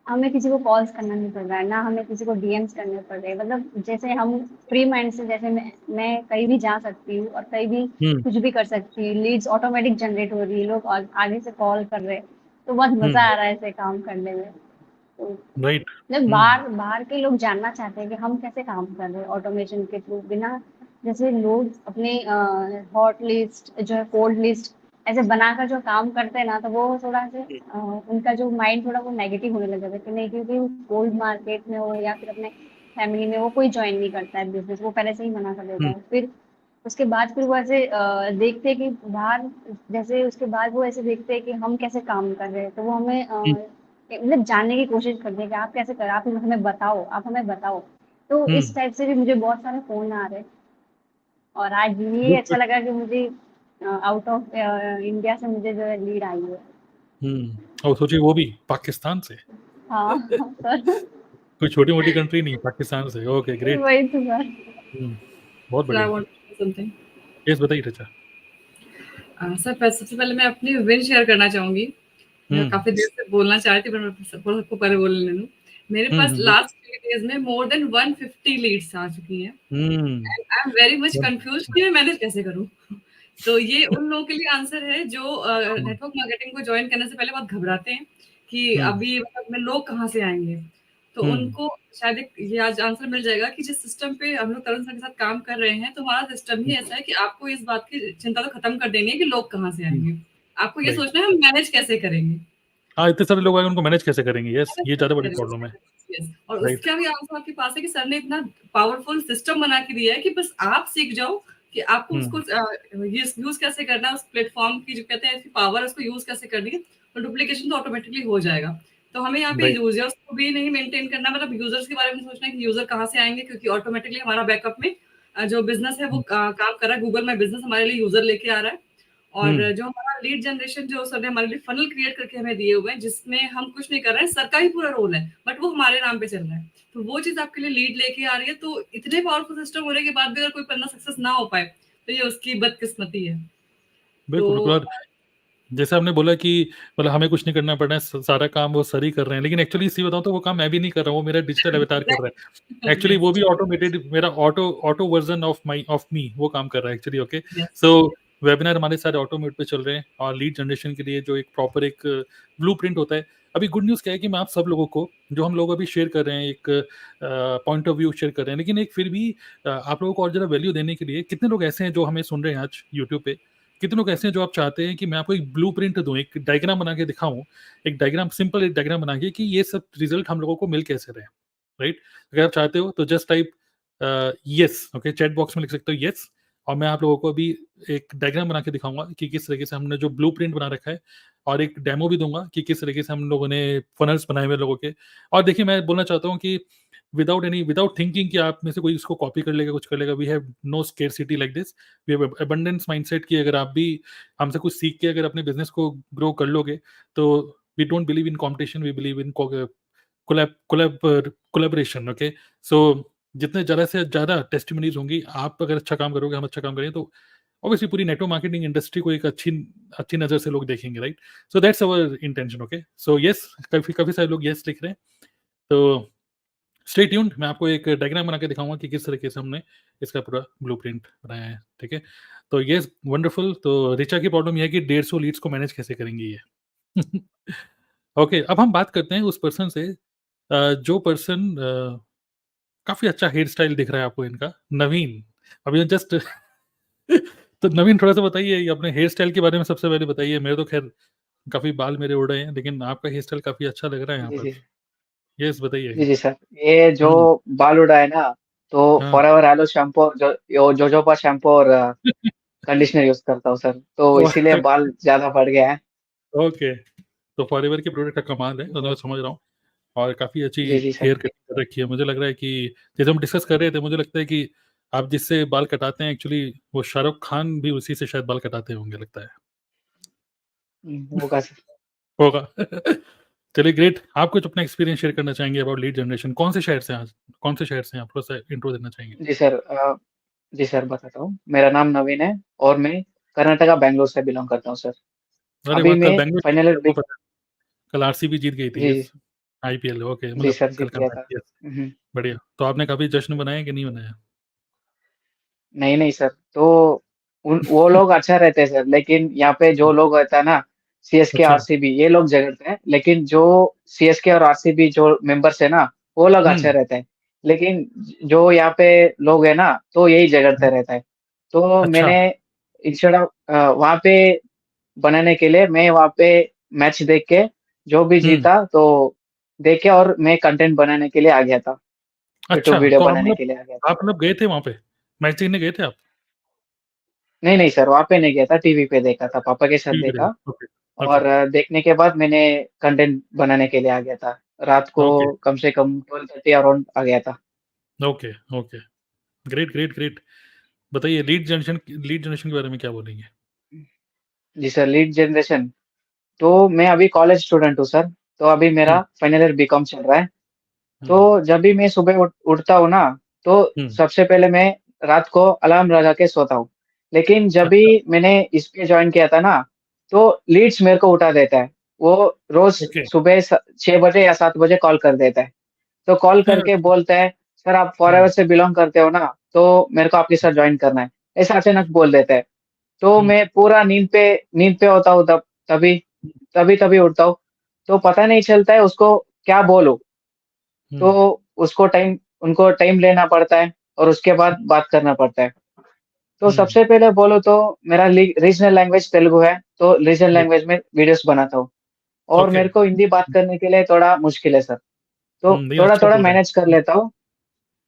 हमें किसी को कॉल्स करना नहीं पड़ रहा है, ना हमें किसी को डीएम्स करने पड़ रहे हैं। मतलब जैसे हम फ्री माइंड से, जैसे मैं कहीं भी जा सकती हूँ और कहीं भी हुँ, कुछ भी कर सकती हूँ। लीड्स ऑटोमेटिक जनरेट हो रही है, लोग आगे से कॉल कर रहे हैं, तो बहुत हुँ, मज़ा आ रहा है ऐसे काम करने में। तो राइट। मतलब हुँ, बाहर बाहर के लोग जानना चाहते हैं कि हम कैसे काम कर रहे हैं ऑटोमेशन के थ्रू, बिना जैसे लोग अपने हॉट लिस्ट जो है, कोल्ड लिस्ट ऐसे बनाकर जो काम करते हैं ना, तो वो थोड़ा से हुँ, उनका जो माइंड थोड़ा वो नेगेटिव होने लग जाता है कि नहीं, क्योंकि कोल्ड मार्केट में हो या फिर अपने फैमिली में वो कोई ज्वाइन नहीं करता है बिजनेस, वो पहले से ही मना कर देता हुँ, है। फिर उसके बाद फिर वो ऐसे देखते हैं कि बाहर, जैसे उसके बाद वो ऐसे देखते हैं कि हम कैसे काम कर रहे हैं, तो वो हमें हुँ, मतलब जानने की कोशिश करते हैं कि आप कैसे कर, आप हमें बताओ, आप हमें बताओ। तो हुँ, इस टाइप से भी मुझे बहुत सारे फ़ोन आ रहे हैं। और आज ये गुड, अच्छा गुड। लगा कि मुझे आउट ऑफ इंडिया से मुझे जो है लीड आई है। हुँ, और सोचिए वो भी पाकिस्तान से, हाँ, सर कोई छोटी-मोटी कंट्री नहीं, पाकिस्तान से। Okay, great. वही तो सर। हुँ, बहुत सर आई बढ़िया। Want to say something. Yes, बताइए ऋचा। सर सबसे पहले मैं अपनी विन शेयर करना चाहूंगी। मैं हुँ, काफी देर से बोलना चाह रही थी, पर मैं सबको पहले बोल लेने दूं। मेरे हुँ, पास हुँ, बिल्कुल। लास्ट 3 डेज में मोर देन 150 लीड्स आ चुकी हैं हुँ, and I am very much confused अच्छा। कि मैं मैनेज कैसे करूं। तो ये उन लोगों के लिए आंसर है जो हुँ, नेटवर्क मार्केटिंग को ज्वाइन करने से पहले बहुत घबराते हैं कि हुँ, अभी मतलब में लोग कहाँ से आएंगे। तो हुँ, उनको शायद ये आज आंसर मिल जाएगा कि जिस सिस्टम पे हम लोग तरुण सर के साथ काम कर रहे हैं, तो हमारा सिस्टम ही हुँ, ऐसा है कि आपको इस बात की चिंता तो खत्म कर देनी है कि लोग कहाँ से हुँ, आएंगे। आपको ये राइट। सोचना है हम मैनेज कैसे करेंगे। हाँ, इतने सारे लोग आए उनको मैनेज कैसे करेंगे? यस, मैनेज ये ज़्यादा कैसे बड़ी करेंगे। प्रॉब्लम है। यस, और राइट। उसका भी आंसर आपके पास है कि सर ने इतना पावरफुल सिस्टम बना के दिया है कि बस आप सीख जाओ कि आपको हुँ, उसको यूज कैसे करना है, उस प्लेटफॉर्म की जो कहते हैं पावर उसको यूज कैसे करनी है, तो डुप्लीकेशन तो ऑटोमेटिकली हो जाएगा। तो हमें यहाँ पे राइट। यूजर्स को भी नहीं मेंटेन करना, मतलब यूजर्स के बारे में सोचना है कि यूजर कहाँ से आएंगे, क्योंकि ऑटोमेटिकली हमारा बैकअप में जो बिजनेस है वो हुँ, काम कर रहा है। गूगल माई बिजनेस हमारे लिए यूजर लेके आ रहा है। और हुँ, जो हमारा लीड जनरेशन जो सर ने हमारे लिए फनल क्रिएट करके हमें दिए हुए हैं, जिसमें हम कुछ नहीं कर रहे हैं, सर का ही पूरा रोल है, बट वो हमारे नाम पे चल रहा है। तो वो चीज आपके लिए लीड लेके आ रही है। तो इतने पावरफुल सिस्टम होने के बाद भी अगर कोई बंदा सक्सेस ना हो पाए, तो ये उसकी बदकिस्मती है। तो बिल्कुल, बिल्कुल। और जैसे आपने बोला कि मतलब हमें कुछ नहीं करना पड़ रहा है, सारा काम वो सर ही कर रहे हैं। लेकिन एक्चुअली सही बताऊँ तो वो काम मैं भी नहीं कर रहा हूँ, वो मेरा डिजिटल अवतार कर रहा है। एक्चुअली यस वो भी ऑटोमेटेड, मेरा ऑटो वर्ज़न ऑफ मी वो काम कर रहा है actually. Okay. Yes so webinar हमारे सारे ऑटो मोड पे चल रहे हैं और लीड जनरेशन के लिए जो एक प्रॉपर एक ब्लूप्रिंट होता है। अभी गुड न्यूज़ क्या है कि मैं आप सब लोगों को, जो हम लोग अभी शेयर कर रहे हैं, एक पॉइंट ऑफ व्यू शेयर कर रहे हैं, लेकिन एक फिर भी आप लोगों को और ज़रा वैल्यू देने के लिए कितने लोग ऐसे हैं जो हमें सुन रहे हैं आज यूट्यूब पे? कितने लोग ऐसे हैं जो आप चाहते हैं कि मैं आपको एक ब्लूप्रिंट दूँ, एक डायग्राम बना के दिखाऊँ, एक डायग्राम, सिंपल एक डायग्राम बना के कि ये सब रिजल्ट हम लोगों को मिल कैसे रहे हैं, राइट? अगर आप चाहते हो तो just type yes, okay, chat box में लिख सकते हो येस, और मैं आप लोगों को अभी एक डायग्राम बना के दिखाऊँगा कि किस तरीके से हमने जो ब्लूप्रिंट बना रखा है, और एक डेमो भी दूँगा कि किस तरीके से हम लोगों ने फनल्स बनाए हुए हैं लोगों के। और देखिए, मैं बोलना चाहता हूँ कि विदाउट थिंकिंग कि आप में से कोई इसको कॉपी कर लेगा, कुछ कर लेगा, we have no scarcity like this. We have abundance mindset कि अगर आप भी हमसे कुछ सीख के अगर अपने बिज़नेस को ग्रो कर लोगे, तो we don't believe in competition, we believe in collaboration. Okay. So जितने ज़्यादा से ज़्यादा टेस्टिमनीज होंगी, आप अगर अच्छा काम करोगे, हम अच्छा काम करें, तो ऑब्वियसली पूरी नेटवर्क मार्केटिंग इंडस्ट्री को एक अच्छी अच्छी नज़र से लोग देखेंगे, right? So that's our intention. Okay. So yes, काफ़ी काफ़ी सारे लोग यस लिख रहे हैं। तो स्टे ट्यून्ड, मैं आपको एक डायग्राम बना के दिखाऊंगा कि किस तरीके से हमने इसका पूरा ब्लूप्रिंट बनाया है। ठीक है। तो यस, वंडरफुल। तो रिचा की प्रॉब्लम यह है कि 150 लीड्स को मैनेज कैसे करेंगी ये। ओके, अब हम बात करते हैं उस पर्सन से, जो पर्सन काफ़ी अच्छा हेयर स्टाइल दिख रहा है आपको इनका, नवीन। अभी जस्ट तो नवीन, थोड़ा-सा बताइए ये अपने हेयर स्टाइल के बारे में सबसे पहले बताइए। मेरे तो ख़ैर काफ़ी बाल मेरे उड़ रहे हैं, लेकिन आपका हेयर स्टाइल काफ़ी अच्छा लग रहा है यहाँ जी, पर। जी। यस, बताइए। जी, जी सर। ये जो हुँ, बाल उड़ा है ना, तो हाँ। फॉरएवर एलो शैम्पू और जोजोबा शैम्पू और कंडीशनर यूज़ करता हूँ सर, तो ओह! इसीलिए बाल ज़्यादा बढ़ गया है। ओके। तो फॉरएवर के प्रोडक्ट का कमाल है, तो मैं समझ रहा हूँ, और काफ़ी अच्छी जी, जी सर। हेयर कटिंग कर रखी है। मुझे लग रहा है कि जैसे हम डिस्कस कर रहे थे, मुझे लगता है कि आप जिससे बाल कटाते हैं एक्चुअली वो शाहरुख खान भी उसी से शायद बाल कटाते होंगे, लगता है। होगा सर। होगा। चलिए, ग्रेट। आप कुछ अपना एक्सपीरियंस शेयर करना चाहेंगे अबाउट लीड जनरेशन? कौन से शहर से हैं आज? कौन से शहर से हैं आप? थोड़ा-सा इंट्रो देना चाहेंगे? जी सर। जी सर, बताता हूँ। मेरा नाम नवीन है और मैं कर्नाटका बैंगलोर से बिलॉन्ग करता हूँ सर। अरे अभी वाह! कल मैं बैंगलोर जीती फाइनल थी, ईयर हमको पता है। कल आरसीबी जीत गई थी, जी, यस। आईपीएल, ओके, जी मतलब सर कल जीत का गया मैच, था। यस। हुँ। बढ़िया। तो आपने कभी जश्न मनाया कि नहीं मनाया? नहीं, नहीं सर, तो वो लोग अच्छा रहते हैं सर, लेकिन यहाँ पे जो लोग रहता है ना, सीएसके, अच्छा। आरसीबी ये लोग झगड़ते हैं, लेकिन जो सीएसके और आरसीबी जो मेंबर्स है ना, वो लोग अच्छे हुँ, रहते हैं। लेकिन जो यहाँ पे लोग हैं ना, तो यही झगड़ते हुँ। रहता है। तो अच्छा। मैंने इंस्टेड ऑफ वहाँ पे बनाने के लिए मैं वहाँ पे मैच देख के जो भी हुँ। जीता तो देख के और मैं कंटेंट बनाने के लिए आ गया था। यूट्यूब अच्छा, वीडियो तो आप बनाने मतलब के लिए आ गया था। आप मतलब गए थे वहाँ पे? मैच देखने गए थे आप? नहीं, नहीं सर, वहाँ पे नहीं गया था, टीवी पे देखा था, पापा के साथ टीवी पे देखा देखा, ओके, ओके, और देखने के बाद मैंने कंटेंट बनाने के लिए आ गया था। रात को ओके, कम से कम 12:30 अराउंड आ गया था। Okay, okay. Great, great, great. बताइए लीड जनरेशन के बारे में क्या बोलेंगे? जी सर, लीड जनरेशन तो मैं अभी कॉलेज स्टूडेंट हूँ सर, तो अभी हुँ, मेरा फाइनल ईयर बीकॉम चल रहा है। हुँ, तो जब भी मैं सुबह उठता हूँ ना, तो हुँ। सबसे पहले मैं रात को अलार्म लगा के सोता हूँ। लेकिन जब भी अच्छा, मैंने इस पे जॉइन किया था ना, तो लीड्स मेरे को उठा देता है। वो रोज़ ओके। सुबह 6 बजे या 7 बजे कॉल कर देता है। तो कॉल करके बोलता है, "सर आप हुँ, फॉरएवर से बिलॉन्ग करते हो ना, तो मेरे को आपके साथ जॉइन करना है।" ऐसा अचानक बोल देता है। तो हुँ, मैं पूरा नींद पे होता हूँ तभी तभी उठता हूँ। तो पता नहीं चलता है उसको क्या बोलूँ? हुँ, तो उनको टाइम लेना पड़ता है और उसके बाद बात करना पड़ता है। तो हुँ, सबसे पहले बोलो तो मेरा रीजनल लैंग्वेज तेलुगु है, तो रीजनल गुड, लैंग्वेज में वीडियोज़ बनाता हूँ और ओके। मेरे को हिंदी बात करने के लिए थोड़ा मुश्किल है सर। तो नहीं, अच्छा थोड़ा-थोड़ा बोल रहे हैं। मैनेज कर लेता हूँ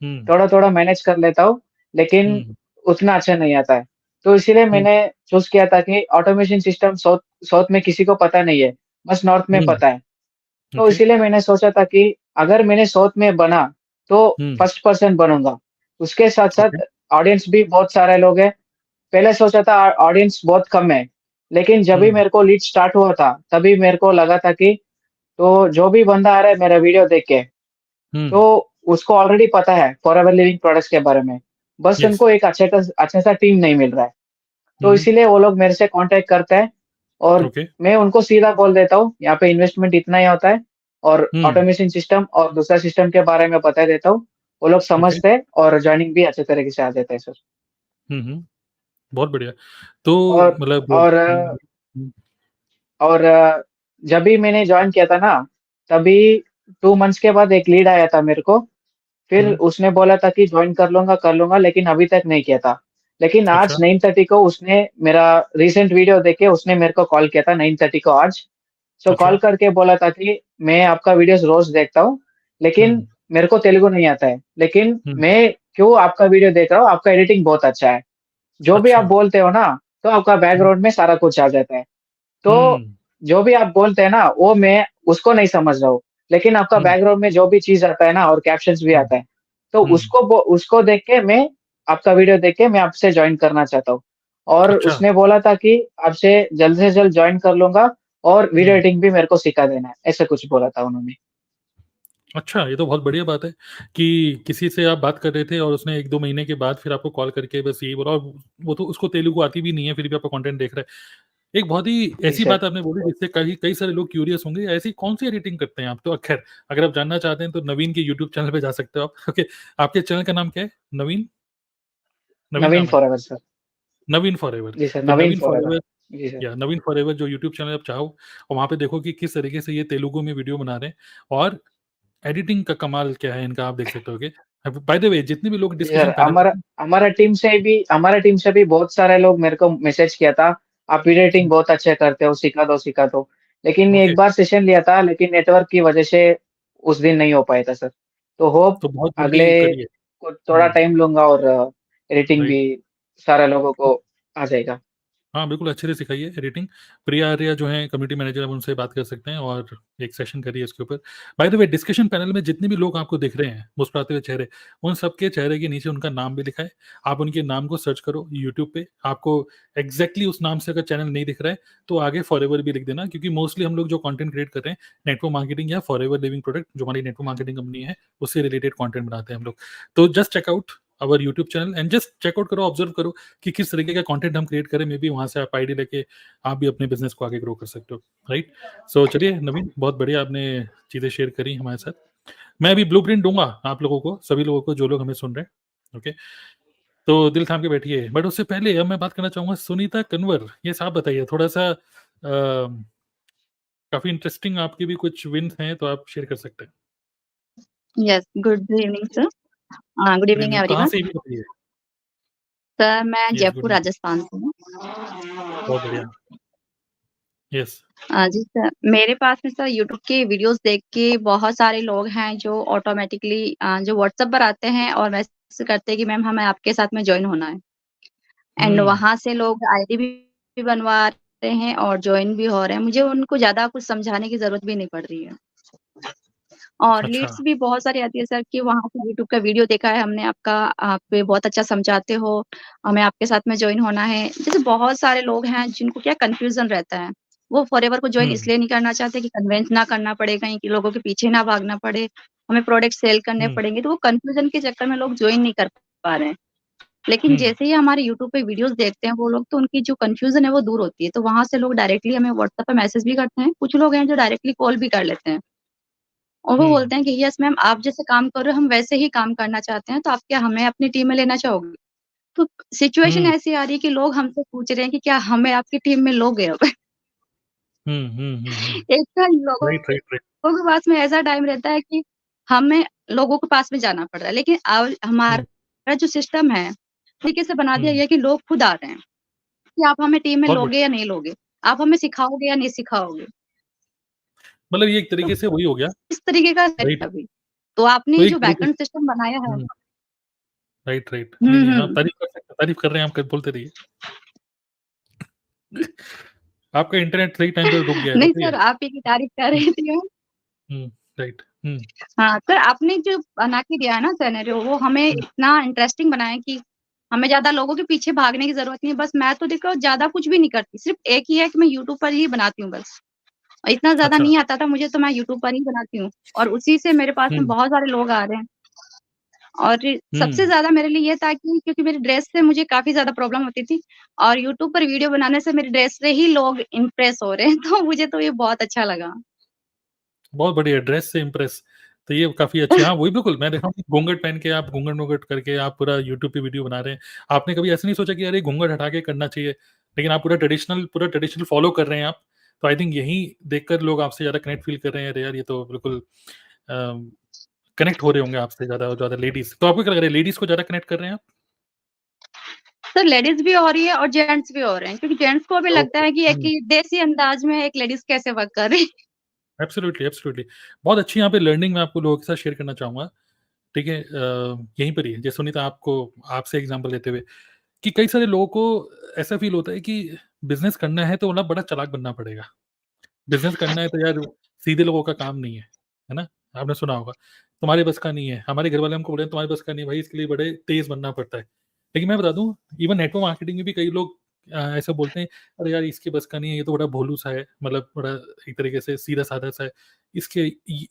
हुँ, थोड़ा-थोड़ा मैनेज कर लेता हूँ, लेकिन हुँ, उतना अच्छा नहीं आता है। तो इसीलिए हुँ, मैंने चूज़ किया था कि ऑटोमेशन सिस्टम साउथ साउथ में किसी को पता नहीं है, बस नॉर्थ में हुँ, पता है। तो ओके, इसीलिए मैंने सोचा था कि अगर मैंने साउथ में बना, तो हुँ, फर्स्ट पर्सन बनूँगा। उसके ओके, साथ-साथ ऑडियंस भी बहुत सारे लोग हैं। पहले सोचा था ऑडियंस बहुत कम है, लेकिन जब भी हुँ, मेरे को लीड स्टार्ट हुआ था, तभी मेरे को लगा था कि तो जो भी बंदा आ रहा है मेरा वीडियो देख के, हुँ, तो उसको ऑलरेडी पता है फॉरएवर लिविंग प्रोडक्ट्स के बारे में। बस यस, उनको एक अच्छा सा टीम नहीं मिल रहा है। तो हुँ, इसीलिए वो लोग मेरे से कॉन्टैक्ट करते हैं और ओके, मैं उनको सीधा बोल देता हूँ, यहाँ पे इन्वेस्टमेंट इतना ही होता है और हुँ, ऑटोमेशन सिस्टम और दूसरा सिस्टम के बारे में बता देता हूँ। वो लोग ओके, समझते हैं और जॉइनिंग भी अच्छे तरीके से आ जाता है सर। हुँ, हुँ, बहुत बढ़िया। तो और मतलब और हुँ, और जब भी मैंने जॉइन किया था ना, तभी 2 मंथ्स के बाद एक लीड आया था मेरे को। फिर हुँ, उसने बोला था कि जॉइन कर लूँगा, लेकिन अभी तक नहीं किया था। लेकिन आज अच्छा, 9:30 को उसने मेरा रीसेंट वीडियो देख के उसने मेरे को कॉल किया था 9:30 को आज। सो अच्छा, कॉल करके बोला था कि मैं आपका वीडियोज़ रोज़ देखता हूँ, लेकिन हुँ, मेरे को तेलुगु नहीं आता है। लेकिन हुँ, मैं क्यों आपका वीडियो देख रहा हूँ, आपका एडिटिंग बहुत अच्छा है। जो भी आप अच्छा, बोलते हो ना, तो आपका हुँ, बैकग्राउंड में सारा कुछ आ जाता है। तो हुँ, जो भी आप बोलते हैं ना, वो मैं उसको नहीं समझ रहा हूँ। लेकिन आपका हुँ, बैकग्राउंड में जो भी चीज़ आता है ना और कैप्शंस भी हुँ, आता है, तो हुँ, उसको देख के मैं आपका वीडियो देख के मैं आपसे जॉइन करना चाहता हूँ। और अच्छा, उसने बोला था कि आपसे जल्द से जल्द जॉइन कर लूँगा और वीडियो हुँ। एडिटिंग भी मेरे को सिखा देना है, ऐसा कुछ बोला था उन्होंने। अच्छा, ये तो बहुत बढ़िया बात है कि किसी से आप बात कर रहे थे और उसने 1-2 महीने के बाद फिर आपको कॉल करके बस यही बोला, और वो तो उसको तेलुगु आती भी नहीं है, फिर भी आपका कंटेंट देख रहा है। एक बहुत ही जी ऐसी सर। बात आपने बोली जिससे कई कई सारे लोग क्यूरियस होंगे, ऐसी कौन-सी एडिटिंग करते हैं आप? तो ख़ैर, अगर आप जानना चाहते हैं तो नवीन के यूट्यूब चैनल पे जा सकते हो आप। ओके, आपके चैनल का नाम क्या है? नवीन? नवीन नवीन नाम है? Forever sir. नवीन फॉरएवर। जी सर, तो नवीन नवीन फॉरएवर। फॉरएवर, जी सर। या नवीन फॉरएवर जो यूट्यूब चैनल आप चाहो और वहाँ पे देखो कि किस तरीके से ये तेलुगु में वीडियो बना रहे हैं, और एडिटिंग का कमाल क्या है इनका, आप देख सकते होगे। बाय द वे, जितने भी लोग जी सर, डिस्कशन पैनल हमारा में। हमारा टीम से भी बहुत सारे लोग मेरे को मैसेज किया था, आप एडिटिंग बहुत अच्छे करते हो, सिखा दो। लेकिन ओके, एक बार सेशन लिया था, लेकिन नेटवर्क की वजह से उस दिन नहीं हो पाया था सर। तो होप तो बहुत अगले जल्दी करिए। को थोड़ा हुँ, टाइम लूँगा और एडिटिंग राइट। भी सारे लोगों को आ जाएगा। हाँ, बिल्कुल अच्छे से सिखाइए एडिटिंग। प्रिया आर्या जो हैं कम्युनिटी मैनेजर, आप उनसे बात कर सकते हैं और एक सेशन करिए इसके ऊपर। By the way, discussion panel में जितने भी लोग आपको दिख रहे हैं, मुस्कुराते हुए चेहरे, उन सबके चेहरे के नीचे उनका नाम भी लिखा है। आप उनके नाम को सर्च करो यूट्यूब पे, आपको एग्ज़ैक्टली उस नाम से अगर चैनल नहीं दिख रहा है, तो आगे फॉरएवर भी लिख देना, क्योंकि मोस्टली हम लोग जो कंटेंट क्रिएट कर रहे हैं, नेटवर्क मार्केटिंग या फॉरएवर लिविंग प्रोडक्ट जो हमारी नेटवर्क मार्केटिंग कंपनी है, उससे रिलेटेड कंटेंट बनाते हैं हम लोग। तो just check out our YouTube channel and just check out करो, ऑब्जर्व करो कि किस तरीके का कंटेंट हम क्रिएट करें, मे बी वहाँ से आप आईडी लेके आप भी अपने बिजनेस को आगे ग्रो कर सकते हो, राइट? सो चलिए नवीन, बहुत बढ़िया आपने चीज़ें शेयर करी हमारे साथ। मैं अभी ब्लूप्रिंट दूंगा आप लोगों को, सभी लोगों को जो लोग हमें सुन रहे हैं, ओके? तो दिल थाम के बैठिए। बट उससे पहले अब मैं बात करना चाहूँगा सुनीता कन्वर, ये आप बताइए थोड़ा-सा, काफ़ी इंटरेस्टिंग आपकी भी कुछ विन्स हैं, तो आप शेयर कर सकते हैं। Yes, good evening sir. Good good evening evening, कहाँ एवरीवन। से ये भी बताइए? सर मैं yes, good Jaipur evening, Rajasthan से हूँ। बहुत बढ़िया। यस। जी सर, मेरे पास में सर यूट्यूब के वीडियोस देख के बहुत सारे लोग हैं जो ऑटोमेटिकली जो व्हाट्सएप पर आते हैं और मैसेज करते हैं कि मैम हमें आपके साथ में जॉइन होना है। एंड हुँ, वहाँ से लोग आईडी भी बनवा रहे हैं और जॉइन भी हो रहे हैं। मुझे उनको ज़्यादा कुछ समझाने की ज़रूरत भी नहीं पड़ रही है। और अच्छा। लीड्स भी बहुत सारी आती है सर कि वहाँ से यूट्यूब का वीडियो देखा है हमने आपका, आप बहुत अच्छा समझाते हो, हमें आपके साथ में जॉइन होना है। जैसे बहुत सारे लोग हैं जिनको क्या कन्फ्यूज़न रहता है, वो फॉरएवर को जॉइन हुँ, इसलिए नहीं करना चाहते कि कन्विंस ना करना पड़े, कहीं के लोगों के पीछे ना भागना पड़े, हमें प्रोडक्ट सेल करने हुँ, पड़ेंगे, तो वो कन्फ्यूज़न के चक्कर में लोग जॉइन नहीं कर पा रहे हैं। लेकिन हुँ, जैसे ही हमारे यूट्यूब पे वीडियोज़ देखते हैं वो लोग, तो उनकी जो कन्फ्यूज़न है वो दूर होती है। तो वहाँ से लोग डायरेक्टली हमें व्हाट्सएप पे मैसेज भी करते हैं, कुछ लोग हैं जो डायरेक्टली कॉल भी कर लेते हैं। और वो हुँ, बोलते हैं कि यस मैम, आप जैसे काम कर रहे हो हम वैसे ही काम करना चाहते हैं, तो आप क्या हमें अपनी टीम में लेना चाहोगे? तो सिचुएशन हुँ, ऐसी आ रही है कि लोग हमसे पूछ रहे हैं कि क्या हमें आपकी टीम में लोगे अब? हुँ, हुँ, हुँ, हुँ। एक तो लोगों राइट, राइट, राइट। के पास में ऐसा टाइम रहता है कि हमें लोगों के पास में जाना पड़ रहा है, लेकिन हुँ, हमारा जो सिस्टम है, तरीके से बना दिया हुँ, गया है कि लोग खुद आ रहे हैं, कि आप हमें टीम में बहुत लोगे बढ़िया। या नहीं लोगे? आप हमें सिखाओगे या नहीं सिखाओगे? मतलब ये एक तो तरीके से वही हो गया, इस तरीके का है राइट? अभी। तो आपने तो ये एक जो तरीके से बैकएंड सिस्टम बनाया है। हुँ, राइट, राइट। नहीं, हुँ, नहीं, हाँ, हुँ। तारीफ़ कर सकते हैं, तारीफ़ कर रहे हैं, आप क बोलते रहिए। आपका इंटरनेट सही टाइम पे रुक गया है, तो नहीं सही है। सर, आप ही की तारीफ़ कर हुँ, रही थी। हुँ, राइट। हुँ, हाँ, सर आपने जो बना के दिया है ना सिनेरियो, वो हमें हुँ, इतना इंटरेस्टिंग बनाया है कि हमें ज़्यादा लोगों के पीछे भागने की ज़रूरत नहीं है। बस मैं तो देखो ज़्यादा कुछ भी नहीं करती, सिर्फ़ एक ही है कि मैं यूट्यूब पर ही बनाती हूँ बस। और इतना ज़्यादा अच्छा। नहीं आता था मुझे, तो मैं यूट्यूब पर ही बनाती हूँ और उसी से मेरे पास में हुँ, बहुत सारे लोग आ रहे हैं। और सबसे हुँ, ज़्यादा मेरे लिए ये था कि क्योंकि मेरी ड्रेस से मुझे काफ़ी ज़्यादा प्रॉब्लम होती थी और यूट्यूब पर वीडियो बनाने से मेरी ड्रेस से ही लोग इम्प्रेस हो रहे हैं, तो मुझे तो ये बहुत अच्छा लगा। बहुत बढ़िया, ड्रेस से इम्प्रेस, तो ये काफ़ी अच्छी, हाँ, वही बिल्कुल, मैं देखा हूँ कि घूंघट पहन के आप घूंघट-वूंघट करके आप पूरा यूट्यूब पे वीडियो बना रहे हैं। आपने कभी ऐसा नहीं सोचा कि अरे घूंघट हटा के करना चाहिए, लेकिन आप पूरा ट्रेडिशनल फ़ॉलो कर रहे हैं आप। तो आई थिंक यही देखकर लोग आपसे ज़्यादा कनेक्ट फ़ील कर रहे हैं, अरे यार ये तो बिल्कुल कनेक्ट हो रहे होंगे आपसे ज़्यादा और ज़्यादा लेडीज़। तो आपको क्या लग रहा है, लेडीज़ को ज़्यादा कनेक्ट कर रहे हैं आप? सर लेडीज़ भी हो रही है और जेंट्स भी हो रहे हैं, क्योंकि जेंट्स को भी लगता ओके। है कि एक हुँ। ही देसी अंदाज में एक लेडीज़ कैसे वर्क कर रही है। Absolutely, absolutely. बहुत अच्छी यहाँ पे लर्निंग मैं आपको लोगों के साथ शेयर करना चाहूँगा, ठीक है? यहीं पर ही जैसे सुनीता, आपको आपसे एग्ज़ाम्पल लेते हुए कि कई सारे लोगों को ऐसा फ़ील होता है कि बिज़नेस करना है तो ना बड़ा चालाक बनना पड़ेगा। बिज़नेस करना है तो यार सीधे लोगों का काम नहीं है ना? आपने सुना होगा, तुम्हारे बस का नहीं है। हमारे घर वाले हमको बोले तुम्हारे बस का नहीं है भाई, इसके लिए बड़े तेज़ बनना पड़ता है। लेकिन मैं बता दूँ, इवन नेटवर्क मार्केटिंग में भी कई लोग ऐसा बोलते हैं, अरे यार इसके बस का नहीं है, ये तो बड़ा भोलू-सा है, मतलब बड़ा एक तरीके से सीधा-साधा सा है,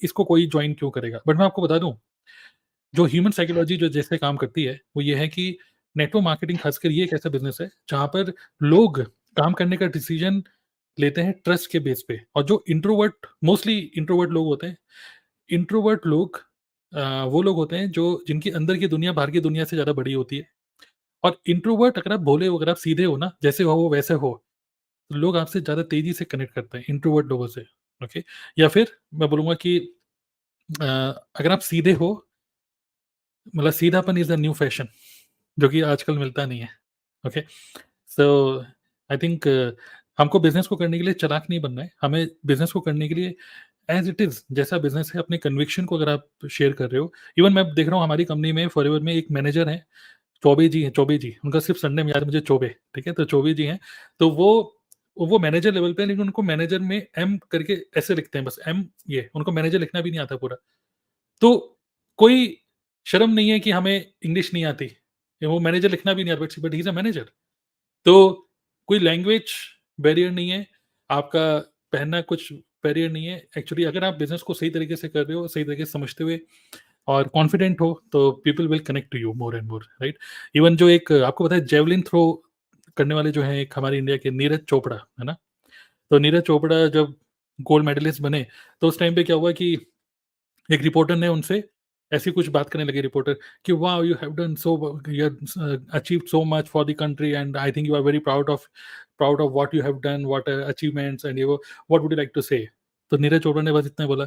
इसको कोई जॉइन क्यों करेगा? बट मैं आपको बता दूँ, जो ह्यूमन साइकोलॉजी जो जैसे काम करती है, वो ये है कि नेटवर्क मार्केटिंग खासकर ये एक ऐसा बिज़नेस है, जहाँ पर लोग काम करने का डिसीज़न लेते हैं ट्रस्ट के बेस पे, और जो मोस्टली इंट्रोवर्ट लोग होते हैं, इंट्रोवर्ट लोग वो लोग होते हैं जो जिनकी अंदर की दुनिया बाहर की दुनिया से ज़्यादा बड़ी होती है। और इंट्रोवर्ट, अगर आप भोले हो, अगर आप सीधे हो ना, जैसे हो वो वैसे हो, तो लोग आपसे ज़्यादा तेज़ी से कनेक्ट करते हैं इंट्रोवर्ट लोगों से, ओके? या फिर मैं बोलूँगा कि अगर आप सीधे हो, मतलब सीधापन इज़ द न्यू फैशन, जो कि आजकल मिलता नहीं है, ओके? सो आई थिंक हमको बिज़नेस को करने के लिए चालाक नहीं बनना है, हमें बिज़नेस को करने के लिए एज़ इट इज़, जैसा बिज़नेस है, अपने कन्विक्शन को अगर आप शेयर कर रहे हो। इवन मैं देख रहा हूँ हमारी कंपनी में फॉरएवर में एक मैनेजर हैं, चौबे जी, उनका सिर्फ़ सरनेम याद है मुझे, चौबे, ठीक है? तो चौबे जी हैं, तो वो मैनेजर लेवल पे हैं, लेकिन उनको मैनेजर में एम करके ऐसे लिखते हैं बस, एम, ये उनको मैनेजर लिखना भी नहीं आता पूरा। तो कोई शर्म नहीं है कि हमें इंग्लिश नहीं आती, वो मैनेजर लिखना भी नहीं आता, but he is a manager. तो कोई लैंग्वेज बैरियर नहीं है, आपका पहनना कुछ बैरियर नहीं है। एक्चुअली अगर आप बिज़नेस को सही तरीके से कर रहे हो, सही तरीके से समझते हुए और कॉन्फिडेंट हो तो people will connect to you more and more, right? Even जो एक आपको पता है जेवलिन थ्रो करने वाले जो हैं, एक हमारे इंडिया के नीरज चोपड़ा, है ना? तो नीरज चोपड़ा जब गोल्ड मेडलिस्ट बने तो उस टाइम पे क्या हुआ कि एक रिपोर्टर ने उनसे ऐसी कुछ बात करने लगे, रिपोर्टर, कि wow you have done so, you achieved so much for the country and I think you are very proud of what you have done, what achievements and ये वो, what would you like to say? तो नीरज चोपड़ा ने बस इतना बोला,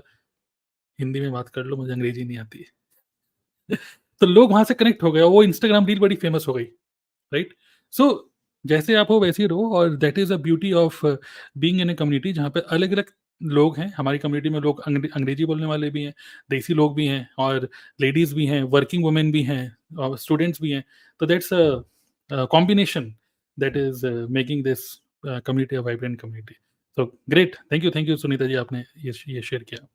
हिंदी में बात कर लो, मुझे अंग्रेजी नहीं आती। तो लोग वहां से कनेक्ट हो गए, वो इंस्टाग्राम रील बड़ी फेमस हो गई, राइट? सो जैसे आप हो वैसे ही रहो, और that is a beauty of being in a community जहाँ पे अलग अलग लोग हैं। हमारी कम्युनिटी में लोग अंग्रेजी बोलने वाले भी हैं, देसी लोग भी हैं, और लेडीज भी हैं, वर्किंग वुमेन भी हैं, और स्टूडेंट्स भी हैं। तो that's a combination that is making this community a vibrant community. So great, thank you Sunita ji, आपने ये शेयर किया।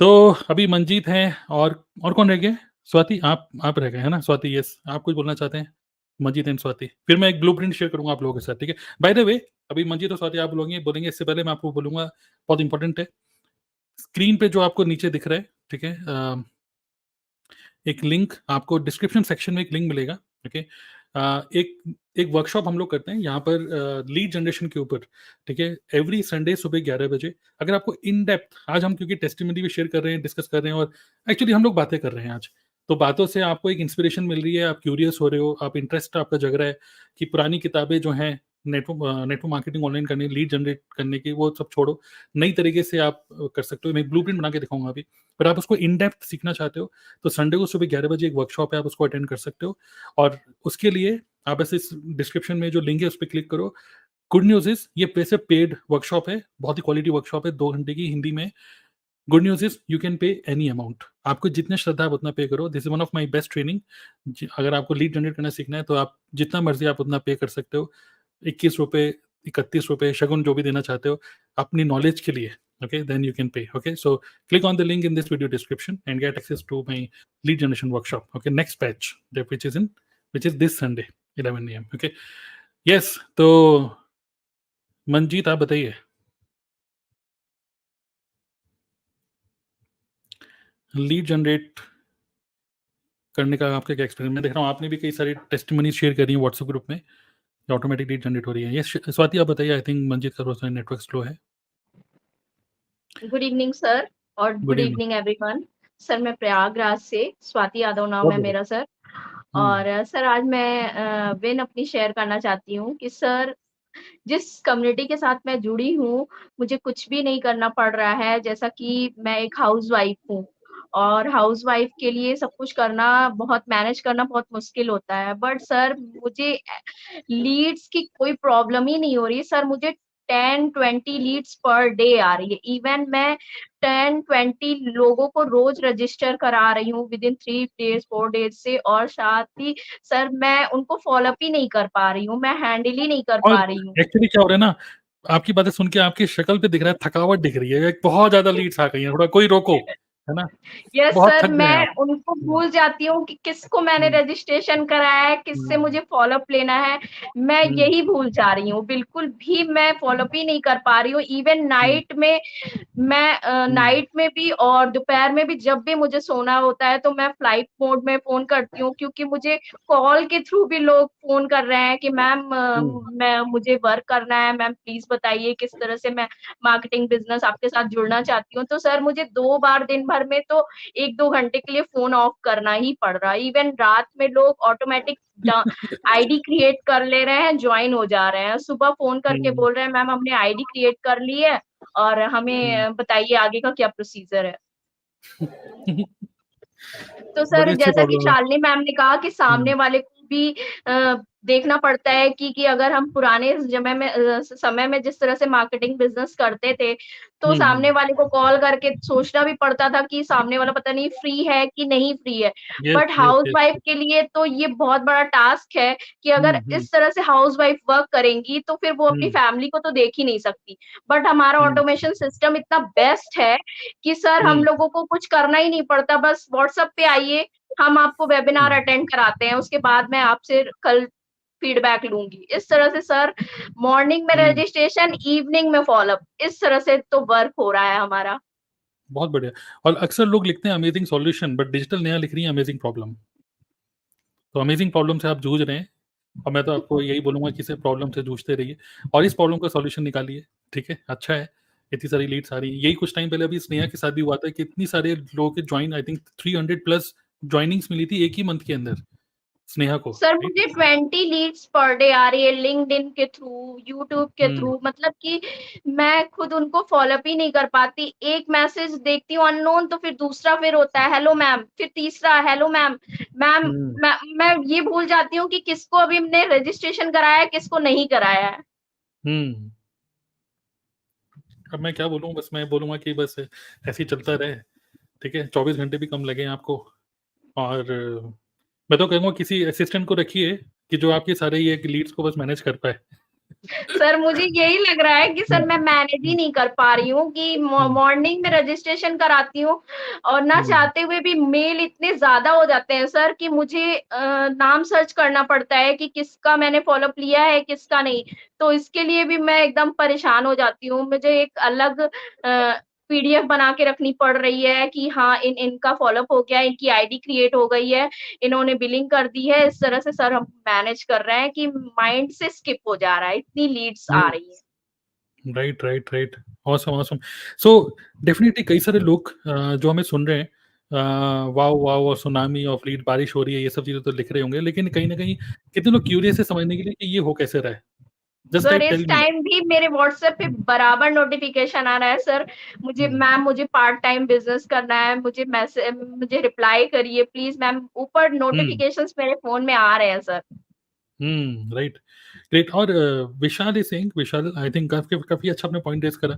तो अभी मंजीत हैं, और कौन रह गए? स्वाति, आप रह गए, है ना? स्वाति, यस, आप कुछ बोलना चाहते हैं? मंजीत एंड स्वाति, फिर मैं एक ब्लूप्रिंट शेयर करूंगा आप लोगों के साथ, ठीक है? बाय द वे, अभी मंजीत और स्वाति आप बोलेंगे, इससे पहले मैं आपको बोलूंगा, बहुत इंपॉर्टेंट है, स्क्रीन पे जो आपको नीचे दिख रहा है, ठीक है, एक लिंक आपको डिस्क्रिप्शन सेक्शन में एक लिंक मिलेगा, ओके? एक एक वर्कशॉप हम लोग करते हैं यहाँ पर लीड जनरेशन के ऊपर, ठीक है? एवरी संडे सुबह 11 बजे। अगर आपको इन डेप्थ, आज हम क्योंकि टेस्टिमनी भी शेयर कर रहे हैं, डिस्कस कर रहे हैं, और एक्चुअली हम लोग बातें कर रहे हैं आज, तो बातों से आपको एक इंस्पिरेशन मिल रही है, आप क्यूरियस हो रहे हो, आप इंटरेस्ट आपका जग रहा है कि पुरानी किताबें जो हैं नेटवर्क मार्केटिंग ऑनलाइन करने, लीड जनरेट करने की, वो सब छोड़ो, नई तरीके से आप कर सकते हो। मैं ब्लूप्रिंट बना के दिखाऊंगा अभी, पर आप उसको इन डेप्थ सीखना चाहते हो तो संडे को सुबह 11 बजे एक वर्कशॉप है, आप उसको अटेंड कर सकते हो। और उसके लिए आप ऐसे डिस्क्रिप्शन में जो लिंक है उस पर क्लिक करो। गुड न्यूज इज ये पैसे पेड वर्कशॉप है, बहुत ही क्वालिटी वर्कशॉप है, 2 घंटे की, हिंदी में। Good news is you can pay any amount, आपको जितने श्रद्धा आप उतना पे करो। This is one of my best training. अगर आपको लीड जनरेट करना सीखना है तो आप जितना मर्जी आप उतना पे कर सकते हो, 21 रुपये, 31 रुपये, शगुन जो भी देना चाहते हो अपनी नॉलेज के लिए, okay, then you can pay, okay? So click on the link in this video description and get access to my lead generation workshop, okay? Next batch, which is this Sunday 11 a.m. okay? Yes, तो मंजीत आप बताइए। लीड जनरेट करने का आपका क्या एक्सपीरियंस? मैं देख रहा हूँ आपने भी कई सारी टेस्टिमनी शेयर करी है व्हाट्सएप ग्रुप में, ऑटोमेटिक लीड जनरेट हो रही है। यस स्वाति, आप बताइए। आई थिंक मंजीत का थोड़ा सा नेटवर्क स्लो है। गुड इवनिंग सर, और गुड इवनिंग एवरीवन। सर मैं प्रयागराज से, स्वाति यादव नाम है मेरा सर। और सर आज मैं विन अपनी शेयर करना चाहती हूँ कि सर जिस कम्युनिटी के साथ मैं जुड़ी हूँ, मुझे कुछ भी नहीं करना पड़ रहा है। जैसा कि मैं एक हाउसवाइफ हूँ, और हाउसवाइफ के लिए सब कुछ करना, बहुत मैनेज करना बहुत मुश्किल होता है। बट सर मुझे लीड्स की कोई प्रॉब्लम ही नहीं हो रही सर। मुझे 10-20 लीड्स पर डे आ रही है। इवन मैं 10-20 लोगों को रोज रजिस्टर करा रही हूँ विद इन 3 डेज 4 डेज से, और साथ ही सर मैं उनको फॉलो अप ही नहीं कर पा रही हूँ, मैं हैंडल ही नहीं कर और पा रही हूँ। एक्चुअली क्या हो रहा है ना, आपकी बातें सुन के आपकी शक्ल पे दिख रहा है थकावट दिख रही है, बहुत ज्यादा लीड्स आ गई हैं, थोड़ा कोई रोको, है ना? यस बहुत सर, थक गए मैं आप। उनको भूल जाती हूँ कि किसको मैंने रजिस्ट्रेशन कराया है, किससे मुझे फॉलोअप लेना है। मैं यही भूल जा रही हूँ, बिल्कुल भी मैं फॉलोअप ही नहीं कर पा रही हूँ। इवन नाइट में मैं नाइट में भी और दोपहर में भी जब भी मुझे सोना होता है तो मैं फ्लाइट मोड में फोन करती हूँ, क्योंकि मुझे कॉल के थ्रू भी लोग फोन कर रहे हैं कि मैम मैं मुझे वर्क करना है, मैम प्लीज बताइए किस तरह से मैं मार्केटिंग बिजनेस आपके साथ जुड़ना चाहती हूँ। तो सर मुझे 2 बार दिन भर में तो 1-2 घंटे के लिए फोन ऑफ करना ही पड़ रहा है। इवन रात में लोग ऑटोमेटिक आईडी क्रिएट कर ले रहे हैं, ज्वाइन हो जा रहे हैं। सुबह फोन करके बोल रहे हैं मैम हमने आईडी क्रिएट कर ली है और हमें बताइए आगे का क्या प्रोसीजर है। तो सर बड़ी अच्छी जैसा कि प्रॉब्लम है। शालिनी मैम ने कहा कि सामने वाले को भी देखना पड़ता है कि अगर हम पुराने समय में जिस तरह से मार्केटिंग बिजनेस करते थे, तो सामने वाले को कॉल करके सोचना भी पड़ता था कि सामने वाला पता नहीं फ्री है कि नहीं फ्री है। Yes but yes yes. Housewife के लिए तो ये बहुत बड़ा टास्क है कि अगर इस तरह से हाउसवाइफ वर्क करेंगी तो फिर वो अपनी फैमिली को तो देख ही नहीं सकती। बट हमारा ऑटोमेशन सिस्टम इतना बेस्ट है कि सर हम लोगों को कुछ करना ही नहीं पड़ता, बस व्हाट्सएप पे आइए, हम आपको वेबिनार अटेंड कराते हैं, उसके बाद मैं आपसे कल फीडबैक लूंगी। इस तरह से सर मॉर्निंग में रजिस्ट्रेशन, इवनिंग में फॉलोअप, इस तरह से तो वर्क हो रहा है हमारा। बहुत बढ़िया। और अक्सर लोग लिखते हैं amazing solution, but digital Neha लिख रही है अमेजिंग प्रॉब्लम। तो अमेजिंग प्रॉब्लम से आप जूझ रहे हैं, और मैं तो आपको यही बोलूँगा कि इस प्रॉब्लम से जूझते रहिए और इस प्रॉब्लम का सॉल्यूशन निकालिए, ठीक है? अच्छा है, इतनी सारी लीड्स आ रही हैं। यही कुछ टाइम पहले अभी स्नेहा के साथ भी हुआ था कि इतनी सारे लोगों के जॉइन, आई थिंक 300 प्लस जॉइनिंग्स मिली थी एक ही मंथ के अंदर, स्नेहा को, सर राइट? मुझे 20 लीड्स पर डे आ रही है लिंक्डइन के थ्रू, यूट्यूब के थ्रू, मतलब कि मैं खुद उनको फॉलोअप ही नहीं कर पाती। एक मैसेज देखती हूँ अननोन, तो फिर दूसरा फिर होता है हेलो मैम, फिर तीसरा हेलो मैम। मैम मैं ये भूल जाती हूँ कि किसको अभी हमने रजिस्ट्रेशन कराया है, किसको नहीं कराया है। हुँ। अब मैं क्या बोलूँ, बस मैं बोलूँगा कि बस ऐसे ही चलता रहे, ठीक है? 24 घंटे भी कम लगे आपको, और मैं तो कहूँगा किसी असिस्टेंट को रखिए कि जो आपके सारे ये लीड्स को बस मैनेज कर पाए। सर मुझे यही लग रहा है कि सर मैं मैनेज ही नहीं कर पा रही हूँ कि मॉर्निंग में रजिस्ट्रेशन कराती हूँ और ना चाहते हुए भी मेल इतने ज़्यादा हो जाते हैं सर कि मुझे नाम सर्च करना पड़ता है कि किसका मैंने फ़ॉलोअप लिया है, किसका नहीं। तो इसके लिए भी मैं एकदम परेशान हो जाती हूँ। मुझे एक अलग पीडीएफ बना के रखनी पड़ रही है कि हाँ, इनका फ़ॉलोअप हो गया, इनकी आईडी क्रिएट हो गई है, इन्होंने बिलिंग कर दी है। इस तरह से सर हम मैनेज कर रहे हैं कि माइंड से स्किप हो जा रहा है, इतनी लीड्स आ रही है। Right, right, right. Awesome, awesome. So definitely कई सारे लोग जो हमें सुन रहे हैं, वाओ वाओ और सुनामी ऑफ लीड, बारिश हो रही है, ये सब चीज़ें तो लिख रहे होंगे, लेकिन कहीं न कहीं कितने लोग क्यूरियस है समझने के लिए कि ये हो कैसे रहा है? जस्ट सर लाइक इस टेल मी। टाइम भी मेरे व्हाट्सएप पे बराबर नोटिफिकेशन आ रहा है सर, मुझे मैम मुझे पार्ट टाइम बिज़नेस करना है, मुझे रिप्लाई करिए प्लीज़ मैम, ऊपर हुँ। नोटिफिकेशंस मेरे फ़ोन में आ रहे हैं सर। Right, great. और Vishal is saying, Vishal I think काफ़ी काफ़ी अच्छा आपने पॉइंट रेज़ करा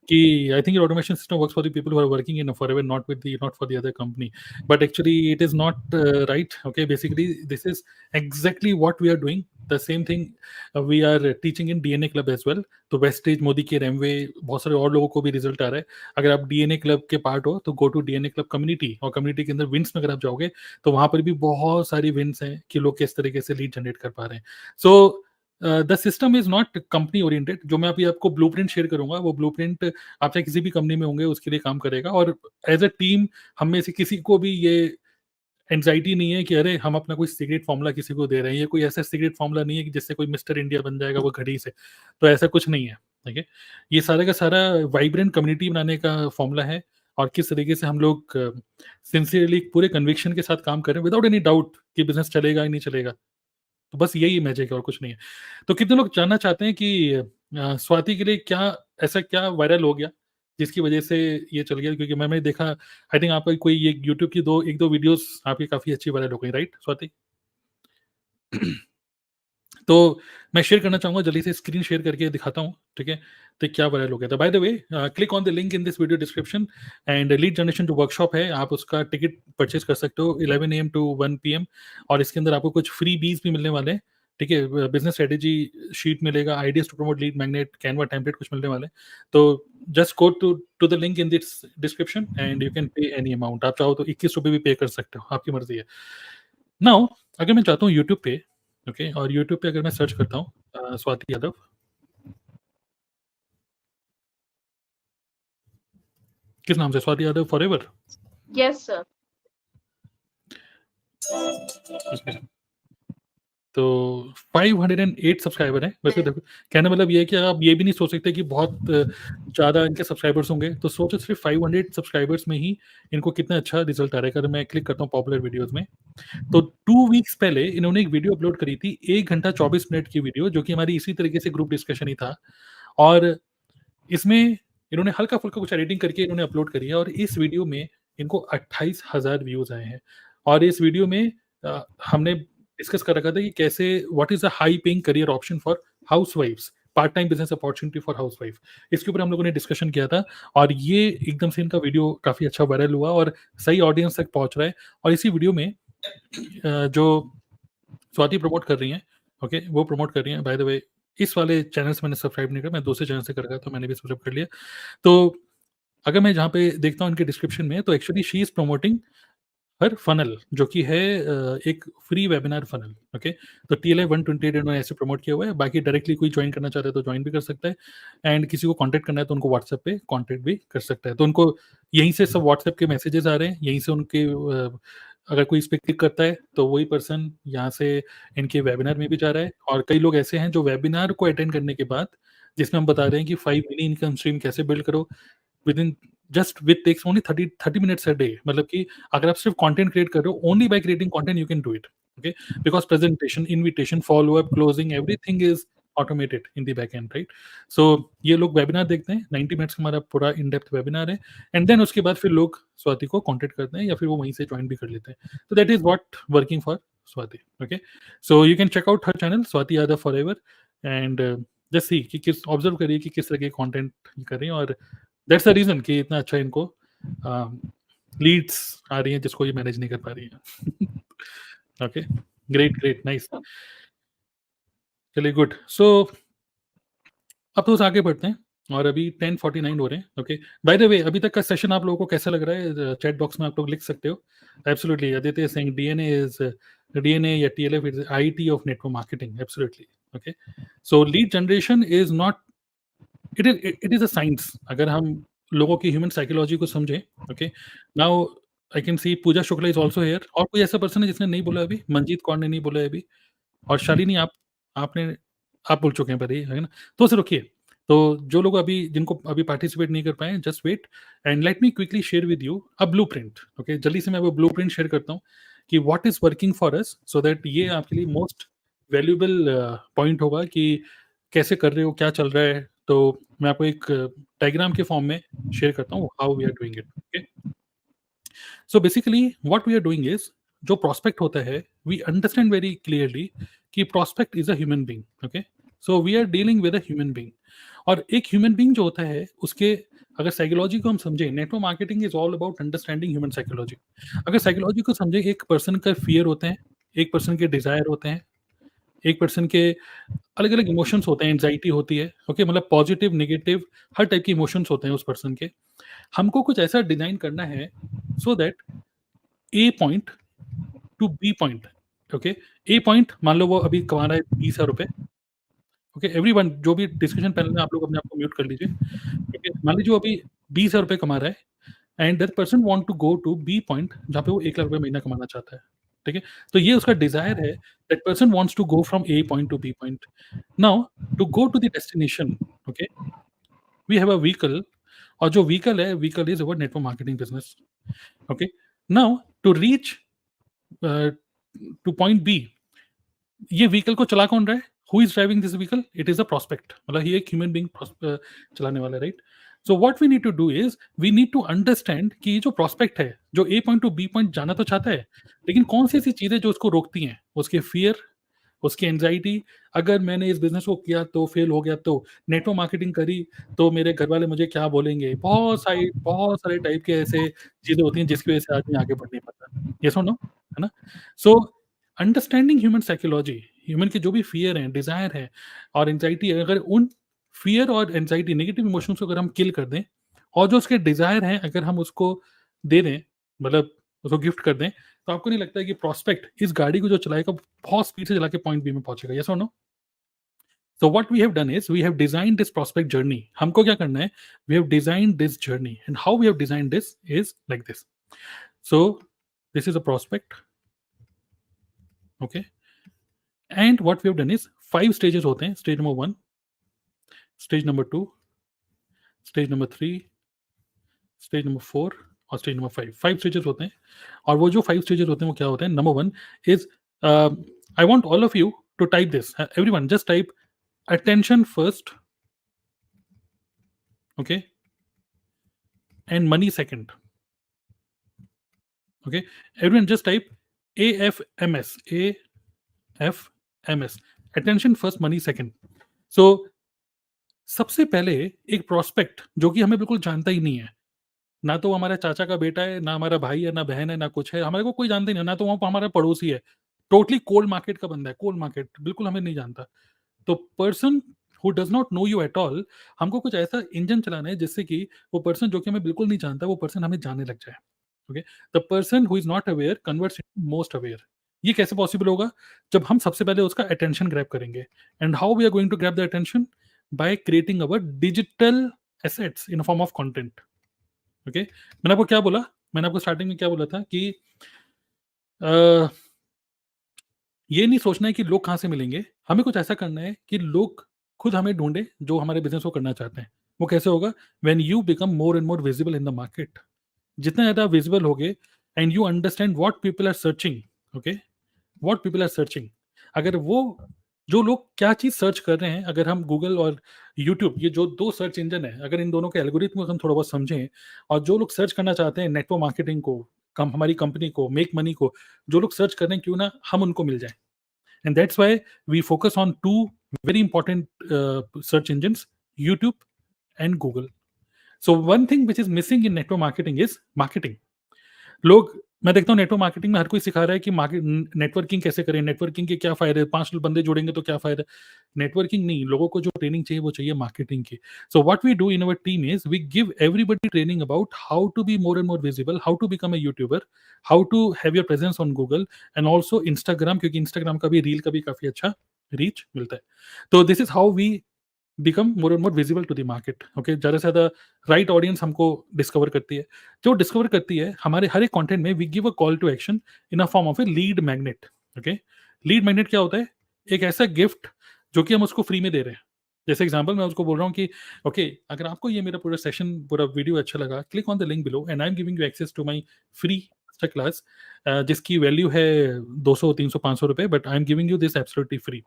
कि I think your automation system works for the people who are working in forever, not for the other company, but actually it is not right. Okay, basically this is exactly what we are doing, the same thing we are teaching in DNA club as well. तो वेस्टेज, मोदी केयर, एमवे, बहुत सारे और लोगों को भी रिजल्ट आ रहा है। अगर आप डीएनए क्लब के पार्ट हो तो go to DNA club community, और कम्युनिटी के अंदर विंस में अगर आप जाओगे तो वहां पर भी बहुत सारी विंस हैं कि लोग किस तरीके से लीड जनरेट कर पा रहे हैं। So the system is not company oriented. जो मैं अभी आपको ब्लूप्रिंट शेयर करूंगा, वो ब्लूप्रिंट आप चाहे किसी भी कंपनी में होंगे उसके लिए काम करेगा, और एज अ टीम हम में से किसी को भी ये एंजाइटी नहीं है कि अरे हम अपना कोई सीक्रेट फॉर्मूला किसी को दे रहे हैं। ये कोई ऐसा सीक्रेट फॉर्मूला नहीं है कि जिससे कोई मिस्टर इंडिया बन जाएगा वो घड़ी से। तो ऐसा कुछ नहीं है, ठीक है? ये सारा का सारा वाइब्रेंट कम्युनिटी बनाने का फॉर्मूला है, और किस तरीके से हम लोग सिंसियरली पूरे कन्विक्शन के साथ काम करें विदाउट एनी डाउट कि बिजनेस चलेगा ही नहीं चलेगा। तो बस यही मैजिक है और कुछ नहीं है। तो कितने लोग जानना चाहते हैं कि स्वाति के लिए ऐसा क्या वायरल हो गया जिसकी वजह से ये चल गया? क्योंकि मैंने देखा, आई थिंक आपका कोई ये यूट्यूब की 1-2 वीडियोस आपकी काफ़ी अच्छी वायरल हो गई, राइट स्वाति? तो मैं शेयर करना चाहूँगा, जल्दी से स्क्रीन शेयर करके दिखाता हूँ, ठीक है? तो क्या वायरल हो गया था। By the way, click on the link in this video description, and lead generation जो वर्कशॉप है आप उसका टिकट परचेज कर सकते हो 11 AM टू 1 PM, और इसके अंदर आपको कुछ फ्री बीज भी मिलने वाले हैं, ठीक है? बिजनेस स्ट्रेटेजी शीट मिलेगा, ideas to promote lead magnet, Canva template कुछ मिलने वाले हैं। तो just go to the link in this description and you can pay any amount. आप चाहो तो 21 रुपये भी पे कर सकते हो, आपकी मर्जी है। नाउ अगर मैं चाहता हूँ यूट्यूब पे, ओके, और यूट्यूब पे अगर मैं सर्च करता हूँ स्वाति यादव, किस नाम से? Swati Yadav forever. Yes sir. तो 508 सब्सक्राइबर हैं। वैसे देखो, कहने मतलब ये है कि आप ये भी नहीं सोच सकते कि बहुत ज़्यादा इनके सब्सक्राइबर्स होंगे। तो सोचो सिर्फ 500 सब्सक्राइबर्स में ही इनको कितना अच्छा रिजल्ट आ रहा है। अगर मैं क्लिक करता हूँ पॉपुलर वीडियोज़ में, तो 2 वीक्स पहले इन्होंने एक वीडियो अपलोड करी थी, 1 घंटा 24 मिनट की वीडियो, जो कि हमारी इसी तरीके से ग्रुप डिस्कशन ही था। और इसमें इन्होंने हल्का-फुल्का कुछ एडिटिंग करके इन्होंने अपलोड करी है, और इस वीडियो में इनको 28,000 व्यूज़ आए हैं। और इस वीडियो में हमने डिस्कस कर रखा था कि कैसे, what is the high paying career option for हाउसवाइफ्स, part time business opportunity for housewife. इसके ऊपर हम लोगों ने डिस्कशन किया था, और ये एकदम से इनका वीडियो काफ़ी अच्छा वायरल हुआ और सही ऑडियंस तक पहुँच रहा है। और इसी वीडियो में जो स्वाति प्रमोट कर रही हैं, ओके, वो प्रमोट कर रही हैं। बाय द वे, इस वाले चैनल से मैंने सब्सक्राइब नहीं करा, मैं दूसरे चैनल से कर रखा था, तो मैंने भी सब्सक्राइब कर लिया। तो अगर मैं जहाँ पे देखता हूँ इनके डिस्क्रिप्शन में, तो एक्चुअली शी इज़ प्रमोटिंग पर फनल जो कि है एक फ्री वेबिनार फनल। ओके, तो TLI 128 इन्होंने ऐसे प्रमोट किया हुआ है। बाकी डायरेक्टली कोई ज्वाइन करना चाहता है तो ज्वाइन भी कर सकता है, एंड किसी को कांटेक्ट करना है तो उनको व्हाट्सएप पे कांटेक्ट भी कर सकता है। तो उनको यहीं से सब व्हाट्सएप के मैसेजेस आ रहे हैं, यहीं से उनके अगर कोई इस पे क्लिक करता है तो वही पर्सन यहाँ से इनके वेबिनार में भी जा रहा है। और कई लोग ऐसे हैं जो वेबिनार को अटेंड करने के बाद, जिसमें हम बता रहे हैं कि 5 मिनी इनकम स्ट्रीम कैसे बिल्ड करो within just with takes only 30 minutes a day. मतलब कि अगर आप सिर्फ कंटेंट क्रिएट कर रहे हो, only by creating content you can do it. Okay, because presentation, invitation, follow up, closing, everything is automated in the back end, right. So ये लोग वेबिनार देखते हैं, 90 मिनट्स का हमारा पूरा इन डेप्थ वेबिनार है, एंड देन उसके बाद फिर लोग स्वाति को कॉन्टेक्ट करते हैं या फिर वो वहीं से ज्वाइन भी कर लेते हैं। तो that is what working for Swati. Okay, so you can check out her channel Swati Yadav forever, and just see कि किस ऑब्जर्व करिए कि किस तरह के कंटेंट कर रही हैं, और दैट्स द रीजन कि इतना अच्छा इनको लीड्स आ रही हैं जिसको ये मैनेज नहीं कर पा रही हैं। ओके, ग्रेट ग्रेट, नाइस, चलिए गुड। सो अब तो आगे बढ़ते हैं, और अभी 10:49 हो रहे हैं। ओके, बाय द वे अभी तक का सेशन आप लोगों को कैसा लग रहा है? चैट बॉक्स में आप लोग लिख सकते हो। एब्सोल्युटली, आदित्य सिंह, डीएनए या TLF is IT of network marketing. Absolutely. Okay, so lead generation is not, it is a science. अगर हम लोगों की ह्यूमन साइकोलॉजी को समझें। ओके, now I can see Pooja Shukla is also here. और कोई ऐसा पर्सन है जिसने नहीं बोला अभी? मंजीत कौर ने नहीं बोला है अभी, और शालिनी आपने आप बोल चुके हैं पर, है ना? तो सर रुकिए, तो जो लोग अभी जिनको अभी पार्टिसिपेट नहीं कर पाए, just wait and let me quickly share with you a blueprint. Okay, जल्दी से मैं वो ब्लूप्रिंट शेयर करता हूँ कि what is working for us, so that ये आपके लिए मोस्ट वैल्यूएबल पॉइंट होगा कि कैसे कर रहे हो, क्या चल रहा है। तो मैं आपको एक डायग्राम के फॉर्म में शेयर करता हूँ how we are doing it. Okay, so basically what we are doing is, जो प्रोस्पेक्ट होता है, वी अंडरस्टैंड वेरी क्लियरली कि prospect is a human being. Okay, so we are dealing with a human being, और एक ह्यूमन बीइंग जो होता है उसके अगर साइकोलॉजी को हम समझें, network marketing is all about understanding human psychology. अगर साइकोलॉजी को समझें, एक पर्सन का फियर होते हैं, एक पर्सन के डिजायर होते हैं, एक पर्सन के अलग अलग इमोशंस होते हैं, एंजाइटी होती है। ओके, मतलब पॉजिटिव, नेगेटिव, हर टाइप के इमोशंस होते हैं उस पर्सन के। हमको कुछ ऐसा डिजाइन करना है so that A point to B point. Okay, A point मान लो वो अभी कमा रहा है 20,000 रुपए। ओके, एवरीवन जो भी डिस्कशन पैनल में, आप लोग अपने आप को म्यूट कर लीजिए। ठीक है, मान लीजिए वो अभी 20,000 रुपए कमा रहा है, and that person want to go to B point जहाँ पे वो 1 लाख रुपए महीना कमाना चाहता है। ठीक है, तो ये उसका डिजायर है, that person wants to go from A point to B point. Now to go to the destination, okay, we have a vehicle, और जो व्हीकल है, vehicle is our network marketing business. Okay, now to reach to point B, ये व्हीकल को चला कौन रहा है? Who is driving this vehicle? It is a prospect, मतलब ये एक ह्यूमन बीइंग चलाने वाला है, right. So what we need to do is, we need to understand कि ये जो प्रोस्पेक्ट है, जो A point to B point जाना तो चाहता है, लेकिन कौन सी ऐसी चीजें जो उसको रोकती हैं? उसके फियर, उसकी एंजाइटी, अगर मैंने इस बिजनेस को किया तो फेल हो गया, तो नेटवर्क मार्केटिंग करी तो मेरे घर वाले मुझे क्या बोलेंगे, बहुत सारे टाइप के ऐसे चीजें होती हैं जिसकी वजह से आदमी आगे बढ़ नहीं पाता। ये सुनो, है ना? So understanding human psychology, human के जो भी फियर हैं, डिजायर है और एंजाइटी है, अगर उन फियर और एंजाइटी, नेगेटिव इमोशंस को अगर हम किल कर दें, और जो उसके डिजायर हैं अगर हम उसको दे दें, मतलब उसको गिफ्ट कर दें, तो आपको नहीं लगता है कि प्रोस्पेक्ट इस गाड़ी को जो चलाएगा बहुत स्पीड से चला के पॉइंट बी में पहुंचेगा? यस और no? So what we have done is we have designed this prospect journey. हमको क्या करना है? We have designed this journey, and how we have designed this is like this. So this is a prospect, okay, and what we have done is 5 stages होते हैं. Stage number 1, stage number 2, stage number 3, stage number 4 और stage number 5. 5 stages होते हैं, और वो जो 5 stages होते हैं वो क्या होते हैं? Number 1 is I want all of you to type this. Everyone just type attention first, okay, and money second. Okay, everyone just type AFMS, AFMS, attention first, money second. So सबसे पहले एक प्रोस्पेक्ट जो कि हमें बिल्कुल जानता ही नहीं है, ना तो वो हमारे चाचा का बेटा है, ना हमारा भाई है, ना बहन है, ना कुछ है, हमारे को कोई जानता ही नहीं, ना तो वो हमारा पड़ोसी है, टोटली कोल्ड मार्केट का बंदा है, कोल्ड मार्केट, बिल्कुल हमें नहीं जानता। तो person who does not know you at all, हमको कुछ ऐसा इंजन चलाना है जिससे कि वो पर्सन जो कि हमें बिल्कुल नहीं जानता, वो पर्सन हमें जानने लग जाए। Okay, the person who is not aware converts into most aware. ये कैसे पॉसिबल होगा? जब हम सबसे पहले उसका अटेंशन ग्रैब करेंगे। And how we are going to grab the attention? By creating our digital assets in form of content. Okay, मैंने आपको क्या बोला? मैंने आपको स्टार्टिंग में क्या बोला था कि ये नहीं सोचना है कि लोग कहाँ से मिलेंगे, हमें कुछ ऐसा करना है कि लोग खुद हमें ढूंढे जो हमारे बिजनेस को करना चाहते हैं। वो कैसे होगा? When you become more and more visible in the market. जितना ज़्यादा विजिबल होगे and you understand what people are searching, okay, what people are searching. अगर वो जो लोग क्या चीज़ सर्च कर रहे हैं, अगर हम गूगल और यूट्यूब, ये जो दो सर्च इंजन है, अगर इन दोनों के एल्गोरिथम को हम थोड़ा बहुत समझें, और जो लोग सर्च करना चाहते हैं नेटवर्क मार्केटिंग को, हमारी कंपनी को, मेक मनी को, जो लोग सर्च कर रहे हैं, क्यों ना हम उनको मिल जाए। And that's why we focus on two very important search engines, YouTube and Google. So one thing which is missing in network marketing is marketing. लोग, मैं देखता हूँ नेटवर्क मार्केटिंग में हर कोई सिखा रहा है कि नेटवर्किंग कैसे करें, नेटवर्किंग के क्या फायदे, 5 बंदे जोड़ेंगे तो क्या फायदा। नेटवर्किंग नहीं, लोगों को जो ट्रेनिंग चाहिए वो चाहिए मार्केटिंग की। So what we do in our team is we give everybody training about how to be more and more visible, how to become a YouTuber, how to have your presence on Google and also Instagram, क्योंकि इंस्टाग्राम का भी रील का भी काफी अच्छा रीच मिलता है। तो this is how we become more and more visible to the market. Okay, ज़्यादा से ज़्यादा राइट ऑडियंस हमको डिस्कवर करती है। जो डिस्कवर करती है, हमारे हर एक कंटेंट में we give a call to action in a form of a lead magnet. Okay, lead magnet क्या होता है? एक ऐसा गिफ्ट जो कि हम उसको फ्री में दे रहे हैं। जैसे एग्जांपल मैं उसको बोल रहा हूँ कि ओके, अगर आपको ये मेरा पूरा सेशन, पूरा वीडियो अच्छा लगा, click on the link below and I am giving you access to my free master class, जिसकी वैल्यू है 200, 300, 500 रुपए, but I am giving you this absolutely free.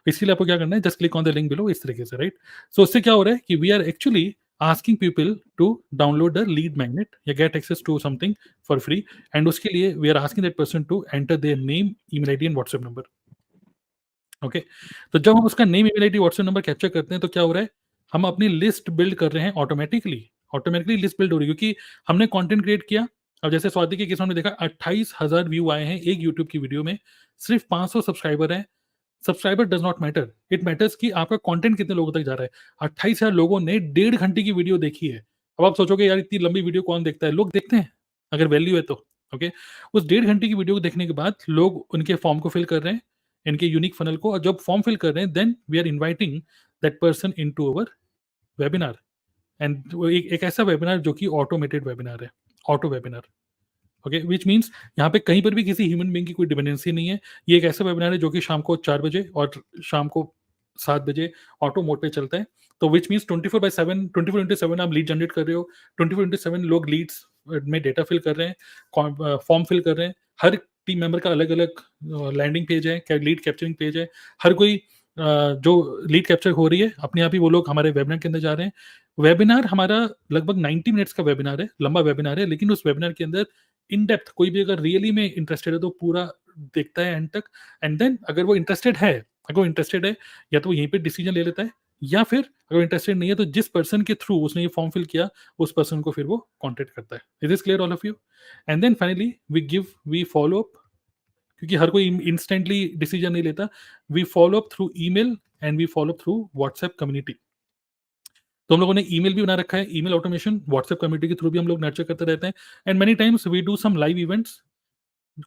इसके लिए आपको क्या करना है? Just click on the link below, इस तरीके से, राइट। सो इससे क्या हो रहा है कि we are actually asking people to download the lead magnet या get access to something for free, and उसके लिए we are asking that person to enter their name, email ID and WhatsApp number. Okay, तो जब हम उसका name, email ID, WhatsApp number capture करते हैं तो क्या हो रहा है? हम अपनी लिस्ट बिल्ड कर रहे हैं ऑटोमेटिकली लिस्ट बिल्ड हो रही है, क्योंकि हमने कंटेंट क्रिएट किया। अब जैसे स्वाति के केस में हमने देखा 28,000 व्यू आए हैं एक यूट्यूब की वीडियो में, सिर्फ 500 सब्सक्राइबर हैं। Subscriber does not matter, it matters कि आपका कंटेंट कितने लोगों तक जा रहा है। 28,000 लोगों ने 1.5 घंटे की वीडियो देखी है। अब आप सोचोगे यार इतनी लंबी वीडियो कौन देखता है? लोग देखते हैं अगर वैल्यू है तो। ओके, उस 1.5 घंटे की वीडियो को देखने के बाद लोग उनके फॉर्म को फिल कर रहे हैं, इनके यूनिक फनल को, और जब फॉर्म फिल कर रहे हैं then we are inviting that person into our webinar. And एक ऐसा वेबिनार जो कि ऑटोमेटेड वेबिनार है, auto webinar. Okay, which means यहाँ पे कहीं पर भी किसी ह्यूमन बीइंग की कोई डिपेंडेंसी नहीं है। ये एक ऐसा वेबिनार है जो कि शाम को 4 बजे और शाम को 7 बजे ऑटो मोड पे चलता है। तो विच मीन्स 24/7, 24/7 आप लीड जनरेट कर रहे हो, 24/7 लोग लीड्स में डेटा फिल कर रहे हैं, फॉर्म फिल कर रहे हैं। हर टीम मेंबर का अलग अलग लैंडिंग पेज है, लीड कैप्चरिंग पेज है। हर कोई जो लीड कैप्चर हो रही है, अपने आप ही वो लोग हमारे वेबिनार के अंदर जा रहे हैं। वेबिनार हमारा लगभग 90 मिनट्स का वेबिनार है, लंबा वेबिनार है, लेकिन उस वेबिनार के अंदर इन डेप्थ कोई भी अगर रियली में इंटरेस्टेड है तो पूरा देखता है एंड तक। एंड देन अगर वो इंटरेस्टेड है, या तो वो यहीं पे डिसीजन ले लेता है, या फिर अगर इंटरेस्टेड नहीं है तो जिस पर्सन के थ्रू उसने ये फॉर्म फिल किया उस पर्सन को फिर वो कॉन्टेक्ट करता है। Is this clear all of you? And then finally we follow up, क्योंकि हर कोई इंस्टेंटली डिसीजन नहीं लेता। We follow up through email and we follow up through WhatsApp community. तो हम लोगों ने ईमेल भी बना रखा है, ईमेल ऑटोमेशन, व्हाट्सएप कम्युनिटी के थ्रू भी हम लोग नर्चर करते रहते हैं। And many times we do some live events.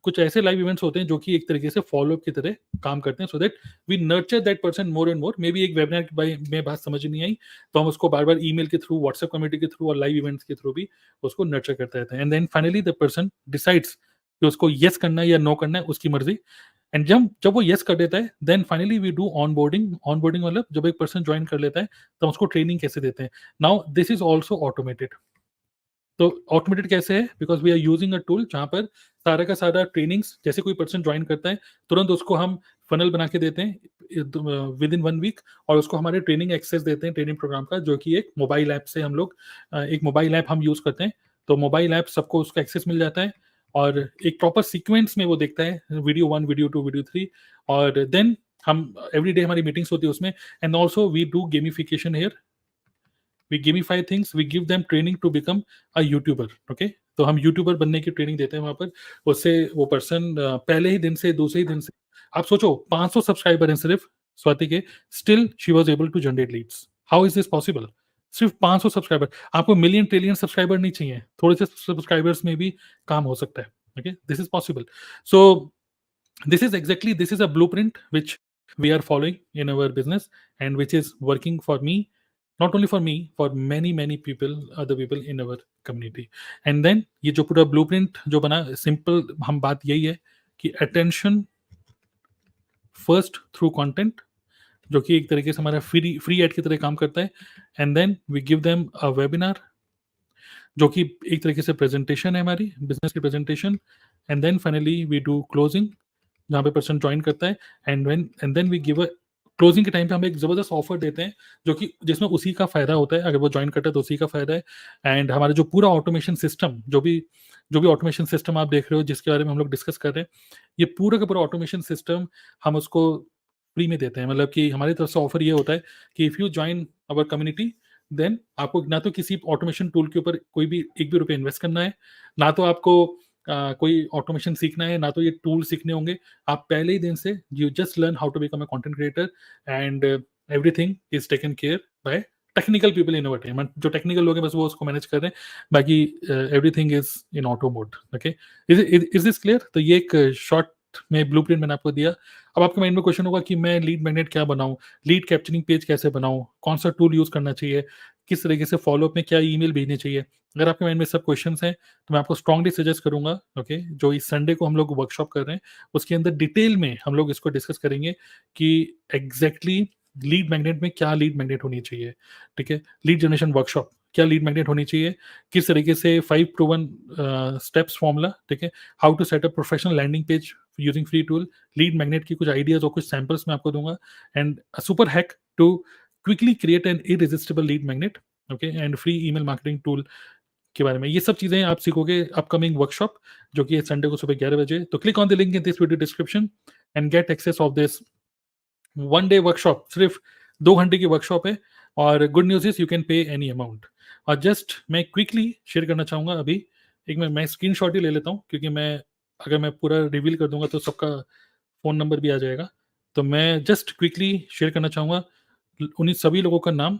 कुछ ऐसे लाइव इवेंट्स होते हैं जो कि एक तरीके से फॉलोअप की तरह काम करते हैं, so that we nurture that person more and more. Maybe एक वेबिनार में बात समझ नहीं आई तो हम उसको बार बार ईमेल के थ्रू, व्हाट्सएप कम्युनिटी के थ्रू और लाइव इवेंट्स के थ्रू भी उसको नर्चर करते रहते हैं। And then finally the person decides कि उसको येस करना है या नो करना है, उसकी मर्जी। एंड जब वो येस कर देता है then finally we do onboarding. Onboarding मतलब जब एक पर्सन ज्वाइन कर लेता है तो उसको ट्रेनिंग कैसे देते हैं। Now this is also automated. तो ऑटोमेटेड कैसे है? Because we are using a tool जहाँ पर सारा का सारा ट्रेनिंग्स, जैसे कोई पर्सन ज्वाइन करता है तुरंत उसको हम फनल बना के देते हैं विद इन 1 वीक, और उसको हमारे ट्रेनिंग एक्सेस देते हैं ट्रेनिंग प्रोग्राम का, जो कि एक मोबाइल ऐप से हम लोग, एक मोबाइल ऐप हम यूज करते हैं। तो मोबाइल ऐप सबको उसका एक्सेस मिल जाता है और एक प्रॉपर सीक्वेंस में वो देखता है वीडियो 1, वीडियो 2, वीडियो 3, और देन हम एवरी डे हमारी मीटिंग्स होती है उसमें। And also we do gamification here, we gamify things, we give them training to become a YouTuber. Okay, तो हम यूट्यूबर बनने की ट्रेनिंग देते हैं वहां पर। उससे वो पर्सन पहले ही दिन से, दूसरे ही दिन से, आप सोचो 500 सब्सक्राइबर हैं सिर्फ स्वाति के, still she was able to generate leads. How is this possible? सिर्फ 500 सब्सक्राइबर, आपको मिलियन ट्रिलियन सब्सक्राइबर नहीं चाहिए, थोड़े से सब्सक्राइबर्स में भी काम हो सकता है. Okay, this is possible. So this is a blueprint which we are following in our business and which is working for me, not only for me, for many people, other people in our community. And then ये जो पूरा blueprint जो बना, simple हम बात यही है कि attention first through content, जो कि एक तरीके से हमारा फ्री एड की तरह काम करता है. And then we give them a webinar, जो कि एक तरीके से प्रेजेंटेशन है हमारी बिजनेस की presentation. And then finally we do closing, जहाँ पे पर्सन ज्वाइन करता है. And then we give a closing के टाइम पे हम एक ज़बरदस्त ऑफर देते हैं, जो कि जिसमें उसी का फ़ायदा होता है. अगर वो ज्वाइन करता है तो उसी का फ़ायदा है. एंड हमारा जो पूरा ऑटोमेशन सिस्टम, जो भी ऑटोमेशन सिस्टम आप देख रहे हो, जिसके बारे में हम लोग डिस्कस कर रहे हैं, ये पूरा का पूरा ऑटोमेशन सिस्टम हम उसको फ्री में देते हैं. मतलब कि हमारी तरफ से ऑफर ये होता है कि if you join our community, then आपको ना तो किसी ऑटोमेशन टूल के ऊपर कोई भी एक भी रुपये इन्वेस्ट करना है, ना तो आपको कोई ऑटोमेशन सीखना है, ना तो ये टूल सीखने होंगे. आप पहले ही दिन से you just learn how to become a content creator and everything is taken care by technical people in our team. जो टेक्निकल लोग हैं बस वो उसको मैनेज कर रहे हैं, बाकी everything is in auto mode. Okay, is this clear? तो ये एक शॉर्ट में ब्लूप्रिंट मैंने आपको दिया. अब आपके माइंड में क्वेश्चन होगा कि मैं लीड मैग्नेट क्या बनाऊं, लीड कैप्चरिंग पेज कैसे बनाऊं, कौन सा टूल यूज करना चाहिए, किस तरीके से फॉलोअप में क्या ईमेल भेजने चाहिए. अगर आपके माइंड में सब क्वेश्चंस हैं तो मैं आपको स्ट्रांगली सजेस्ट करूंगा, ओके, जो इस संडे को हम लोग वर्कशॉप कर रहे हैं उसके अंदर डिटेल में हम लोग इसको डिस्कस करेंगे कि एग्जैक्टली लीड मैग्नेट में क्या लीड मैग्नेट होनी चाहिए. ठीक है, लीड जनरेशन वर्कशॉप, क्या लीड मैग्नेट होनी चाहिए, किस तरीके से 5 proven स्टेप्स फॉर्मूला. ठीक है, how to set up professional landing page using free tool. Lead magnet की कुछ आइडियाज और कुछ सैंपल्स मैं आपको दूंगा. And a super hack to quickly create an irresistible lead magnet. Okay, and free email marketing tool के बारे में. ये सब चीजें आप सीखोगे अपकमिंग वर्कशॉप, जो कि संडे को सुबह 11 बजे. तो click on the link in this video description and get access of this 1 day workshop. सिर्फ 2 घंटे की वर्कशॉप है और good news is you can pay any amount. और जस्ट मैं क्विकली शेयर करना चाहूँगा अभी, एक मैं स्क्रीनशॉट ही ले लेता हूँ, क्योंकि अगर मैं पूरा रिवील कर दूंगा तो सबका फ़ोन नंबर भी आ जाएगा. तो मैं जस्ट क्विकली शेयर करना चाहूँगा उन्हीं सभी लोगों का नाम.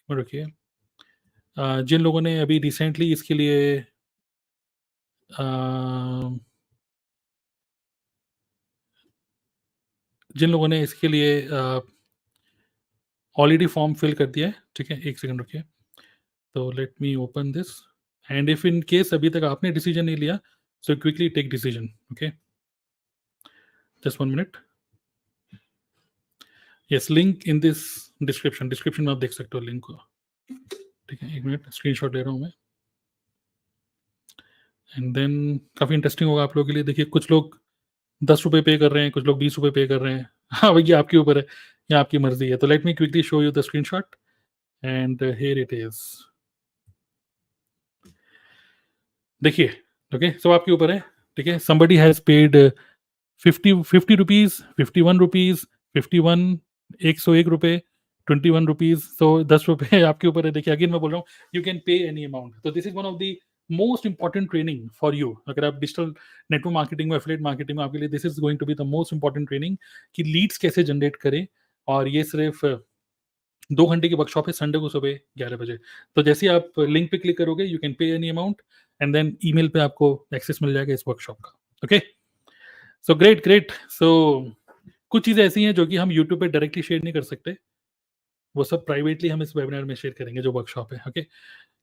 रखिए, जिन लोगों ने अभी रिसेंटली इसके लिए ऑलरेडी फॉर्म फिल कर दिया है. ठीक है, एक सेकंड रुकिए. तो let me open this, and if in case अभी तक आपने डिसीजन नहीं लिया, so quickly take decision. Okay, just 1 minute. Yes, link in this description में आप देख सकते हो लिंक को. ठीक है, 1 मिनट, स्क्रीनशॉट ले रहा हूँ मैं. एंड देन काफ़ी इंटरेस्टिंग होगा आप लोगों के लिए. देखिए, कुछ लोग 10 रुपये पे कर रहे हैं, कुछ लोग 20 रुपये पे कर रहे हैं. हाँ भैया, आपके ऊपर है, ये आपकी मर्जी है. तो let me quickly show you the screenshot and here it is. देखिए, ओके, सब आपके ऊपर है. ठीक है, somebody has paid 50 rupees, 51 rupees, 51, 101 रुपये, 21 रुपीज. तो 10 रुपये आपके ऊपर है. देखिए, अगेन मैं बोल रहा हूँ, you can pay any amount. तो this is one of the most important training for you. अगर आप डिजिटल नेटवर्क मार्केटिंग में, एफिलिएट मार्केटिंग में, आपके लिए this is going to be the most important training कि लीड्स कैसे जनरेट करें. और ये सिर्फ 2 घंटे की वर्कशॉप है, संडे को सुबह 11 बजे. तो जैसे ही आप लिंक पे क्लिक करोगे, you can pay any amount and then email पे आपको एक्सेस मिल जाएगा इस वर्कशॉप का. ओके, सो ग्रेट. सो कुछ चीज़ें ऐसी हैं जो कि हम यूट्यूब पे डायरेक्टली शेयर नहीं कर सकते, वो सब प्राइवेटली हम इस वेबिनार में शेयर करेंगे जो वर्कशॉप है. Okay,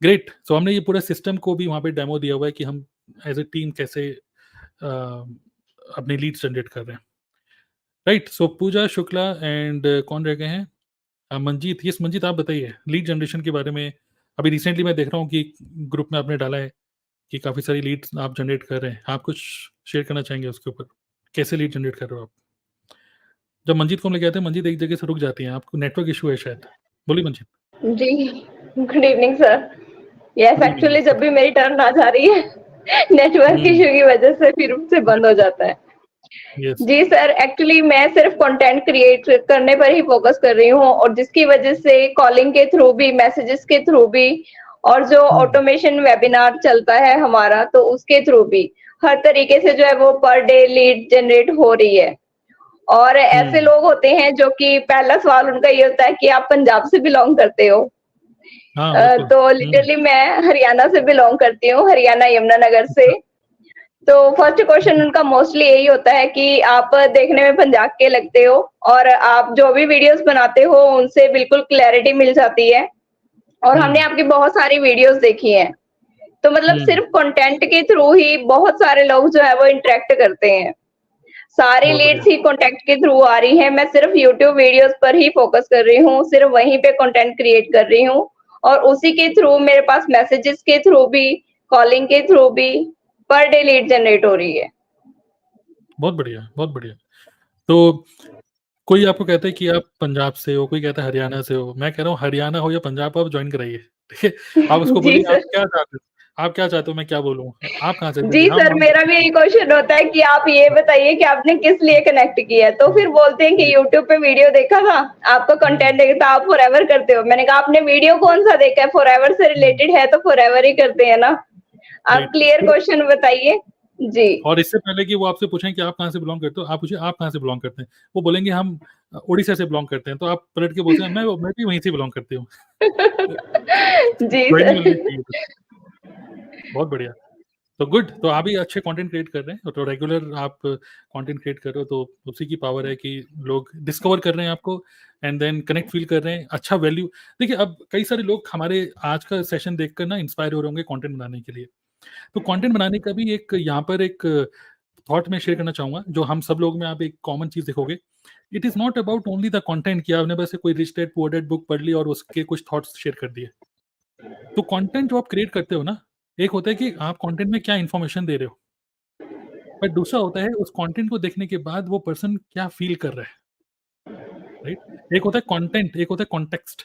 great. सो हमने ये पूरा सिस्टम को भी वहाँ पे डेमो दिया हुआ है कि हम एज ए टीम कैसे अपने लीड्स जनरेट कर रहे हैं. Right. So Pooja Shukla and कौन रह गए हैं? मंजीत. यस मंजीत, आप बताइए लीड जनरेशन के बारे में. अभी रिसेंटली मैं देख रहा हूँ कि ग्रुप में आपने डाला है कि काफ़ी सारी लीड्स आप जनरेट कर रहे हैं. आप कुछ शेयर करना चाहेंगे उसके ऊपर, कैसे लीड जनरेट कर रहे हो आप? जब मंजीत को हम लेके आते हैं, मंजीत एक जगह से रुक जाती हैं, आपको नेटवर्क इशू है शायद. बोलिए मंजीत. जी, good evening sir. Yes, actually जब भी मेरी टर्न आ जा रही है नेटवर्क इशू की वजह से फिर से बंद हो जाता है. Yes. जी सर, एक्चुअली मैं सिर्फ कंटेंट क्रिएट करने पर ही फोकस कर रही हूँ, और जिसकी वजह से कॉलिंग के थ्रू भी, मैसेजेस के थ्रू भी, और जो ऑटोमेशन वेबिनार चलता है हमारा, तो उसके थ्रू भी हर तरीके से जो है वो पर डे लीड जनरेट हो रही है. और ऐसे लोग होते हैं जो कि पहला सवाल उनका ये होता है कि आप पंजाब से बिलोंग करते हो, हाँ बिल्कुल। तो लिटरली मैं हरियाणा से बिलोंग करती हूँ, हरियाणा यमुनानगर से। तो फर्स्ट क्वेश्चन उनका मोस्टली यही होता है कि आप देखने में पंजाब के लगते हो और आप जो भी वीडियोस बनाते हो उनसे बिल्कुल क्लैरिटी मिल जाती है और हमने आपकी बहुत सारी वीडियोस देखी हैं। तो मतलब सिर्फ कंटेंट के थ्रू ही बहुत सारे लोग जो है वो इंटरेक्ट करते हैं। सारी बहुत लीड्स बढ़िया। ही कॉन्टैक्ट के थ्रू आ रही हैं। मैं सिर्फ यूट्यूब वीडियोस पर ही फोकस कर रही हूँ, सिर्फ वहीं पे कंटेंट क्रिएट कर रही हूँ और उसी के थ्रू मेरे पास मैसेजेस के थ्रू भी, कॉलिंग के थ्रू भी पर डे लीड जनरेट हो रही है। बहुत बढ़िया, बहुत बढ़िया। तो कोई आपको कहता है कि आप पंजाब से हो, कोई कहता है हरियाणा से हो। मैं कह रहा हूँ हरियाणा हो या पंजाब आप जॉइन कराइए, ठीक है? आप उसको जी बोलिए आप सर। क्या चाहते हो? आप क्या चाहते हो मैं क्या बोलूँ? आप कहाँ से जी बोलिए? सर, मेरा भी यही क्वेश्चन होता है कि आप ये बताइए कि आपने किस लिए कनेक्ट किया है? तो फिर बोलते हैं कि यूट्यूब पे वीडियो देखा था, आपका कंटेंट देखा था, आप फॉरएवर करते हो। मैंने कहा आपने वीडियो कौन-सा देखा है? फॉरएवर से रिलेटेड है तो फॉरएवर ही करते हैं ना। आप राइट। क्लियर क्वेश्चन बताइए। जी। और इससे पहले कि वो आपसे पूछें कि आप कहाँ से बिलॉन्ग करते हो, आप पूछिए आप कहाँ से बिलॉन्ग करते हैं? वो बोलेंगे हम उड़ीसा से बिलॉन्ग करते हैं, तो आप पलट के बोलते हैं मैं भी वहीं से बिलॉन्ग करती हूँ। जी जॉइनिंग मिलनी सर। चाहिए बस। बहुत बढ़िया। तो गुड, तो आप भी अच्छे कंटेंट क्रिएट कर रहे हैं, तो रेगुलर आप कंटेंट क्रिएट कर रहे हो, तो उसी की पावर है कि लोग डिस्कवर कर रहे हैं आपको एंड देन कनेक्ट फील कर रहे हैं, अच्छा वैल्यू। देखिए अब कई सारे लोग हमारे आज का सेशन देखकर ना इंस्पायर हो रहे होंगे कंटेंट बनाने के लिए। तो कंटेंट बनाने का भी एक यहाँ पर एक थॉट मैं शेयर करना चाहूँगा, जो हम सब लोग में आप एक कॉमन चीज़ देखोगे। It is not about only the content कि आपने बस कोई rich dad poor dad book पढ़ ली और उसके कुछ थॉट्स शेयर कर दिए। तो कंटेंट जो आप क्रिएट करते हो ना, एक होता है कि आप कंटेंट में क्या इन्फॉर्मेशन दे रहे हो, बट दूसरा होता है उस कंटेंट को देखने के बाद वो पर्सन क्या फील कर रहा है, राइट? एक होता है कंटेंट, एक होता है कॉन्टेक्स्ट।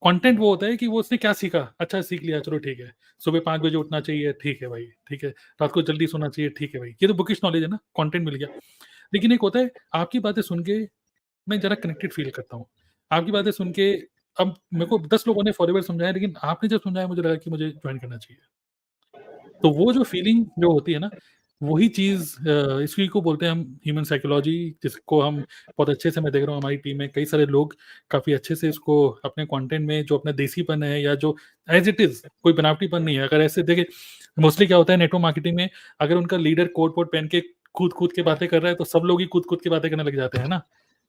कंटेंट वो होता है कि वो उसने क्या सीखा, अच्छा सीख लिया, चलो ठीक है। सुबह 5 बजे उठना चाहिए, ठीक है भाई, ठीक है। रात को जल्दी सोना चाहिए, ठीक है भाई। ये तो बुकिश नॉलेज है ना, कंटेंट मिल गया। लेकिन एक होता है आपकी बातें सुन के मैं ज़रा कनेक्टेड फ़ील करता हूँ। आपकी बातें सुन के अब मेरे को 10 लोगों ने फॉरएवर समझाया, लेकिन आपने जब समझाया मुझे लगा कि मुझे जॉइन करना चाहिए। तो वो जो फीलिंग जो होती है ना, वही चीज़ इसी को बोलते हैं हम ह्यूमन साइकोलॉजी, जिसको हम बहुत अच्छे से मैं देख रहा हूँ हमारी टीम में कई सारे लोग काफ़ी अच्छे से इसको अपने कंटेंट में जो अपना देसीपन है या जो एज़ इट इज़ कोई बनावटीपन नहीं है। अगर ऐसे देखिए मोस्टली क्या होता है नेटवर्क मार्केटिंग में, अगर उनका लीडर कोट-वोट पहन के कूद-कूद के बातें कर रहा है, तो सब लोग ही कूद-कूद के बातें करने लग जाते हैं ना,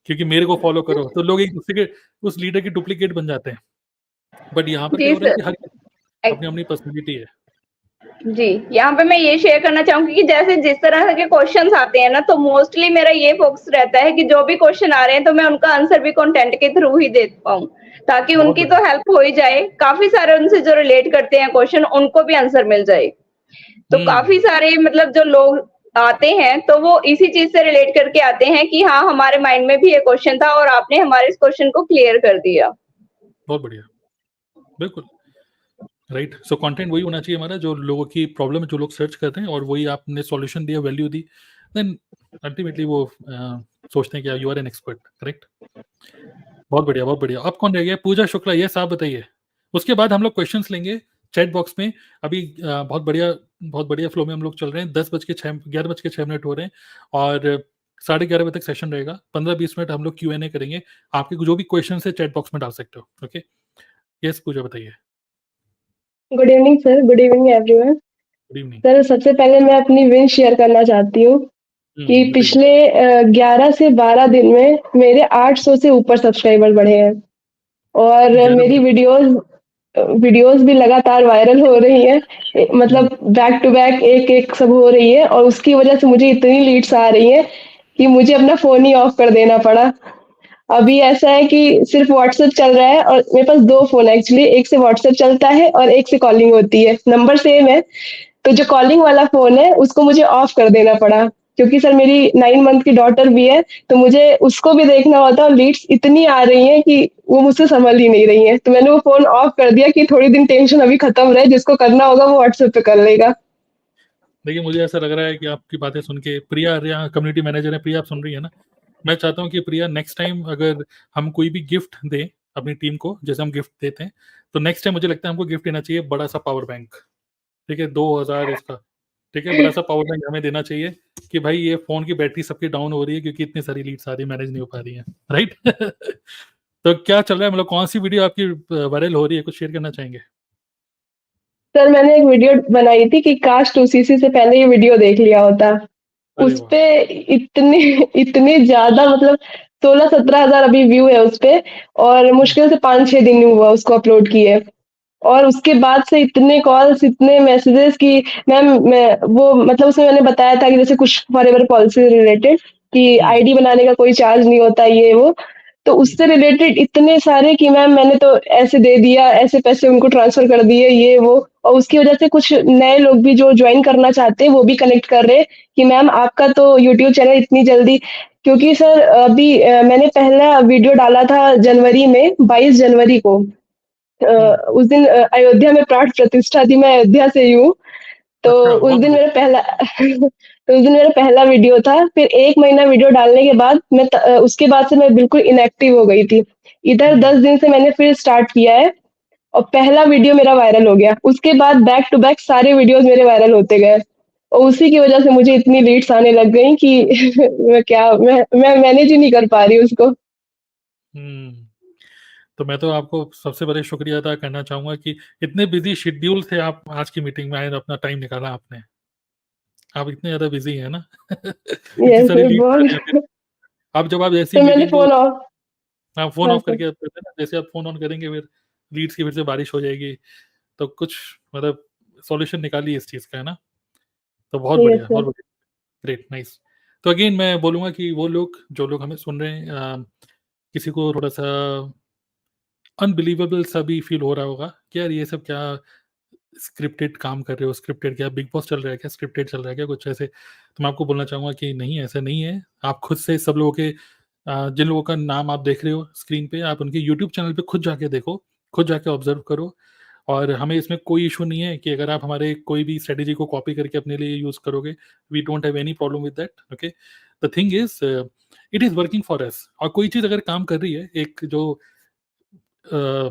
क्योंकि मेरे को फॉलो करो, तो लोग एक-दूसरे के उस लीडर के डुप्लीकेट बन जाते हैं। बट यहाँ पर क्या जी हो रहा है सर। कि हर एक अपनी-अपनी पर्सनैलिटी है। जी, यहाँ पे मैं ये शेयर करना चाहूँगी कि जैसे जिस तरह के क्वेश्चन्स आते हैं ना, तो मोस्टली मेरा ये फोकस रहता है कि जो भी क्वेश्चन आ रहे हैं, तो मैं उनका आंसर भी कंटेंट के थ्रू ही दे पाऊँ, ताकि बहुत उनकी बढ़िया। तो हेल्प हो ही जाए। काफ़ी सारे उनसे जो रिलेट करते हैं क्वेश्चन, उनको भी आंसर मिल जाए। तो काफ़ी हुँ। सारे मतलब जो लोग आते हैं, तो वो इसी चीज़ से रिलेट करके आते हैं कि हाँ, हमारे माइंड में भी ये क्वेश्चन था और आपने हमारे इस क्वेश्चन को क्लियर कर दिया। बहुत बढ़िया। बिल्कुल, राइट। सो कंटेंट वही होना चाहिए हमारा जो लोगों की प्रॉब्लम है, जो लोग सर्च करते हैं और वही आपने सॉल्यूशन दिया, वैल्यू दी, देन अल्टीमेटली वो सोचते हैं कि you are an expert, correct? बहुत बढ़िया, बहुत बढ़िया। अब कौन रह गया? पूजा शुक्ला, यस आप बताइए। उसके बाद हम लोग क्वेश्चंस लेंगे चैट बॉक्स में। अभी बहुत बढ़िया फ्लो में हम लोग चल रहे हैं। 11 बज के 6 मिनट हो रहे हैं और 11:30 बजे तक सेशन रहेगा। 15-20 मिनट हम लोग Q&A करेंगे। आपके जो भी क्वेश्चंस है चैट बॉक्स में डाल सकते हो, ओके? यस पूजा बताइए। Good evening sir, good evening everyone. Good evening. Sir सबसे पहले मैं अपनी विन शेयर करना चाहती हूँ कि बताइए। पिछले 11 से 12 दिन में मेरे 800 से ऊपर सब्सक्राइबर बढ़े हैं और 11 मेरी बजे वीडियोस भी लगातार वायरल हो रही हैं। मतलब बैक टू बैक एक सब हो रही है और उसकी वजह से मुझे इतनी लीड्स आ रही हैं कि मुझे अपना फ़ोन ही ऑफ कर देना पड़ा। अभी ऐसा है कि सिर्फ व्हाट्सएप चल रहा है और मेरे पास 2 फ़ोन है एक्चुअली, एक से व्हाट्सएप चलता है और एक से कॉलिंग होती है। नंबर सेम है, तो जो कॉलिंग वाला फ़ोन है उसको मुझे ऑफ कर देना पड़ा क्योंकि सर मेरी 9 मंथ की डॉटर भी है, तो मुझे उसको भी देखना होता है और लीड्स इतनी आ रही हैं कि वो मुझसे संभल ही नहीं रही हैं। तो मैंने वो फ़ोन ऑफ कर दिया कि थोड़ी दिन टेंशन अभी खत्म रहे, जिसको करना होगा वो व्हाट्सएप पे कर लेगा। देखिए मुझे ऐसा लग रहा है कि आपकी बातें सुन के प्रिया यहाँ कम्युनिटी मैनेजर है, प्रिया आप सुन रही है ना? मैं चाहता हूँ कि प्रिया नेक्स्ट टाइम अगर हम कोई भी गिफ्ट दें अपनी टीम को, जैसे हम गिफ्ट देते हैं, तो नेक्स्ट टाइम मुझे लगता है हमको गिफ्ट देना चाहिए बड़ा सा पावर बैंक, ठीक है? 2000 उसका, ठीक है? बड़ा सा पावर बैंक हमें देना चाहिए कि भाई ये फ़ोन की बैटरी सबकी डाउन हो रही है क्योंकि इतनी सारी लीड्स आ रही है, मैनेज नहीं हो पा रही हैं, राइट? तो क्या चल रहा है, मतलब कौन सी वीडियो आपकी वायरल हो रही है, कुछ शेयर करना चाहेंगे? सर मैंने एक वीडियो बनाई थी कि काश 2cc से पहले ये वीडियो देख लिया होता। अरे उस वाह! पे इतने इतने ज्यादा मतलब 16-17 हजार अभी व्यू है उस पे, और मुश्किल से 5-6 दिन हुआ उसको अपलोड किए। और उसके बाद से इतने कॉल्स, इतने मैसेजेस कि मैम मैं वो मतलब उसमें मैंने बताया था कि जैसे कुछ फॉरएवर पॉलिसी रिलेटेड कि आईडी बनाने का कोई चार्ज नहीं होता ये वो, तो उससे रिलेटेड इतने सारे कि मैम मैंने तो ऐसे दे दिया, ऐसे पैसे उनको ट्रांसफर कर दिए ये वो। और उसकी वजह से कुछ नए लोग भी जो ज्वाइन करना चाहते हैं वो भी कनेक्ट कर रहे हैं कि मैम आपका तो यूट्यूब चैनल इतनी जल्दी, क्योंकि सर अभी मैंने पहला वीडियो डाला था जनवरी में, 22 जनवरी को। उस दिन अयोध्या में प्राण प्रतिष्ठा थी, मैं अयोध्या से ही हूँ। तो अच्छा, उस बहुत दिन बढ़िया। मेरा पहला तो उस दिन मेरा पहला वीडियो था। फिर 1 महीना वीडियो डालने के बाद उसके बाद से मैं बिल्कुल इनएक्टिव हो गई थी। इधर 10 दिन से मैंने फिर स्टार्ट किया है और पहला वीडियो मेरा वायरल हो गया। उसके बाद बैक टू बैक सारे वीडियोस मेरे वायरल होते गए और उसी की वजह से मुझे इतनी लीड्स आने लग गई कि मैं मैनेज ही नहीं कर पा रही उसको। तो मैं तो आपको सबसे बड़े शुक्रिया अदा करना चाहूँगा कि इतने बिज़ी शेड्यूल थे आप, आज की मीटिंग में आए और अपना टाइम निकाला आपने। आप इतने ज़्यादा बिज़ी हैं ना? इतनी यस सारी लीड्स आ रही हैं फिर। बहुत। अब जब आप ऐसी तो मैंने मीटिंग को फ़ोन ऑफ। फ़ोन हाँ ऑफ सर। करके आप करते हैं ना, जैसे आप फ़ोन ऑन करेंगे फिर लीड्स की फिर से बारिश हो जाएगी। तो कुछ मतलब सॉल्यूशन निकालिए इस चीज़ का, है ना? तो यस बहुत सर। बढ़िया, ग्रेट, नाइस। तो अगेन मैं बोलूँगा कि वो लोग, जो लोग हमें सुन रहे हैं, किसी को थोड़ा-सा अनबिलीवेबल सा भी फ़ील हो रहा होगा कि यार ये सब क्या स्क्रिप्टेड काम कर रहे हो, स्क्रिप्टेड क्या बिग बॉस चल रहा है क्या, स्क्रिप्टेड चल रहा है क्या, कुछ ऐसे। तो मैं आपको बोलना चाहूँगा कि नहीं, ऐसा नहीं है। आप खुद से सब लोगों के जिन लोगों का नाम आप देख रहे हो स्क्रीन पे, आप उनके यूट्यूब चैनल पे खुद जाके देखो, खुद जाके ऑब्ज़र्व करो। और हमें इसमें कोई इश्यू नहीं है कि अगर आप हमारे कोई भी स्ट्रैटेजी को कॉपी करके अपने लिए यूज़ करोगे, we don't have any problem with that, okay. The thing is it is working for us. और कोई चीज़ अगर काम कर रही है, एक जो अ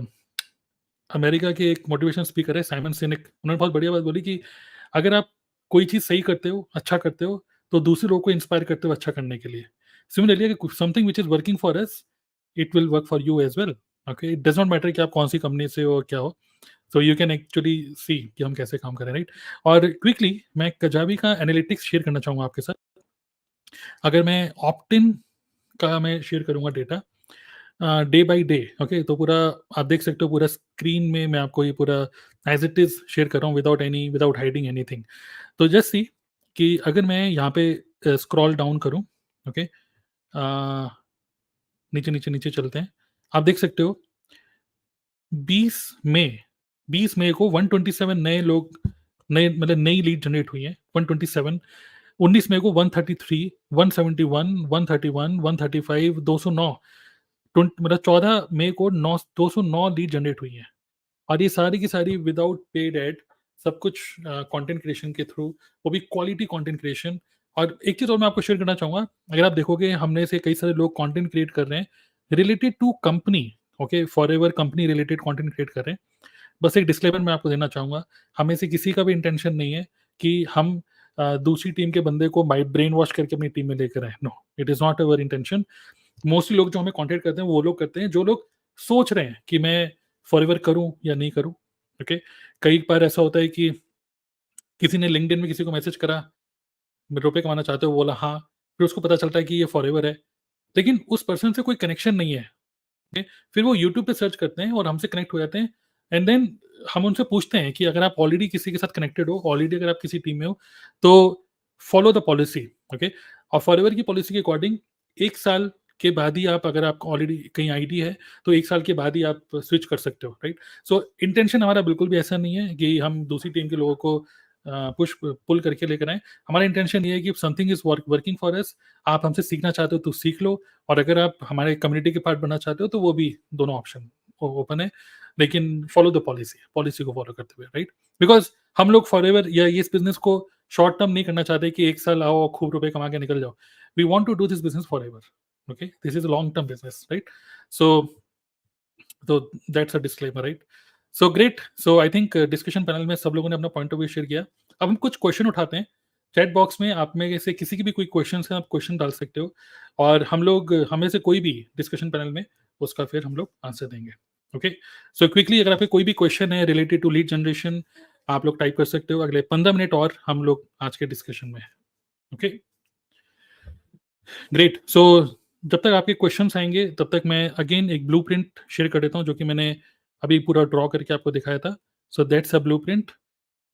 अमेरिका के एक मोटिवेशन स्पीकर है साइमन सिनेक, उन्होंने बहुत बढ़िया बात बोली कि अगर आप कोई चीज़ सही करते हो, अच्छा करते हो, तो दूसरे लोगों को इंस्पायर करते हो अच्छा करने के लिए। सिमिलरली अगर something which is working for us, it will work for you as well, okay. It does not matter कि आप कौन-सी कंपनी से हो और क्या हो। सो यू कैन एक्चुअली सी कि हम कैसे काम कर रहे हैं, राइट? और क्विकली मैं कजाबी का एनालिटिक्स शेयर करना चाहूँगा आपके साथ। अगर मैं ऑप्ट इन का मैं शेयर करूँगा data day by day, okay. तो पूरा आप देख सकते हो, पूरा स्क्रीन में मैं आपको ये पूरा एज इट इज शेयर कर रहा हूँ विदाउट हाइडिंग एनीथिंग। तो जस्ट सी कि अगर मैं यहाँ पे स्क्रॉल डाउन करूँ, ओके, नीचे नीचे नीचे चलते हैं, आप देख सकते हो 20 मई 20 मई को 127 नए लोग, नए मतलब नई लीड जनरेट हुई है 127। 19 मई को 133, 171, 131, 135, 209, मतलब 14 मई को 209 लीड जनरेट हुई है। और ये सारी की सारी विदाउट पेड एड, सब कुछ कंटेंट क्रिएशन के थ्रू, वो भी क्वालिटी कंटेंट क्रिएशन। और एक चीज़ और मैं आपको शेयर करना चाहूँगा, अगर आप देखोगे हमने से कई सारे लोग कंटेंट क्रिएट कर रहे हैं related to company, okay, forever company related content create कर रहे हैं। बस एक डिस्क्लेमर मैं आपको देना चाहूँगा, हमें से किसी का भी इंटेंशन नहीं है कि हम दूसरी टीम के बंदे को ब्रेन वॉश करके अपनी टीम में लेकर आए। No, it is not our intention. Mostly लोग जो हमें कॉन्टेक्ट करते हैं वो लोग करते हैं जो लोग सोच रहे हैं कि मैं फॉरएवर करूं या नहीं करूं, ओके। कई बार ऐसा होता है कि किसी ने लिंक्डइन में किसी को मैसेज करा, रुपए कमाना चाहते हो, बोला हाँ, फिर उसको पता चलता है कि ये फॉरएवर है, लेकिन उस पर्सन से कोई कनेक्शन नहीं है, ओके। फिर वो यूट्यूब पे सर्च करते हैं और हमसे कनेक्ट हो जाते हैं। एंड देन हम उनसे पूछते हैं कि अगर आप ऑलरेडी किसी के साथ कनेक्टेड हो, ऑलरेडी अगर आप किसी टीम में हो, तो फॉलो द पॉलिसी, ओके। और फॉरएवर की पॉलिसी के अकॉर्डिंग 1 साल के बाद ही आप, अगर आपको ऑलरेडी कहीं आईडी है, तो 1 साल के बाद ही आप स्विच कर सकते हो, राइट? सो इंटेंशन हमारा बिल्कुल भी ऐसा नहीं है कि हम दूसरी टीम के लोगों को पुश पुल करके लेकर आएँ। हमारा इंटेंशन ये है कि समथिंग इज़ वर्किंग फॉर अस, आप हमसे सीखना चाहते हो तो सीख लो, और अगर आप हमारे कम्युनिटी के पार्ट बनना चाहते हो तो वो भी, दोनों ऑप्शन ओपन है। लेकिन फॉलो द पॉलिसी, पॉलिसी को फॉलो करते हुए, राइट? बिकॉज़ हम लोग फॉरएवर या इस बिज़नेस को शॉर्ट टर्म नहीं करना चाहते कि 1 साल आओ और खूब रुपए कमा के निकल जाओ। We want to do this business forever, okay? This is a long term business, right? So तो that's a disclaimer, right? So great. So I think discussion panel में सब लोगों ने अपना पॉइंट ऑफ व्यू शेयर किया। अब हम कुछ क्वेश्चन उठाते हैं। चैट बॉक्स में आप में से किसी की भी कोई क्वेश्चन है, आप क्वेश्चन डाल सकते हो, और हम लोग, हमें से कोई भी डिस्कशन पैनल में उसका फिर हम लोग आंसर देंगे। ओके, सो क्विकली अगर आपके कोई भी क्वेश्चन है रिलेटेड टू लीड जनरेशन आप लोग टाइप कर सकते हो। अगले 15 मिनट और हम लोग आज के डिस्कशन में। Okay, great. सो जब तक आपके क्वेश्चंस आएंगे तब तक मैं अगेन एक ब्लूप्रिंट शेयर कर देता हूं जो कि मैंने अभी पूरा ड्रॉ करके आपको दिखाया था। सो दैट्स अ ब्लूप्रिंट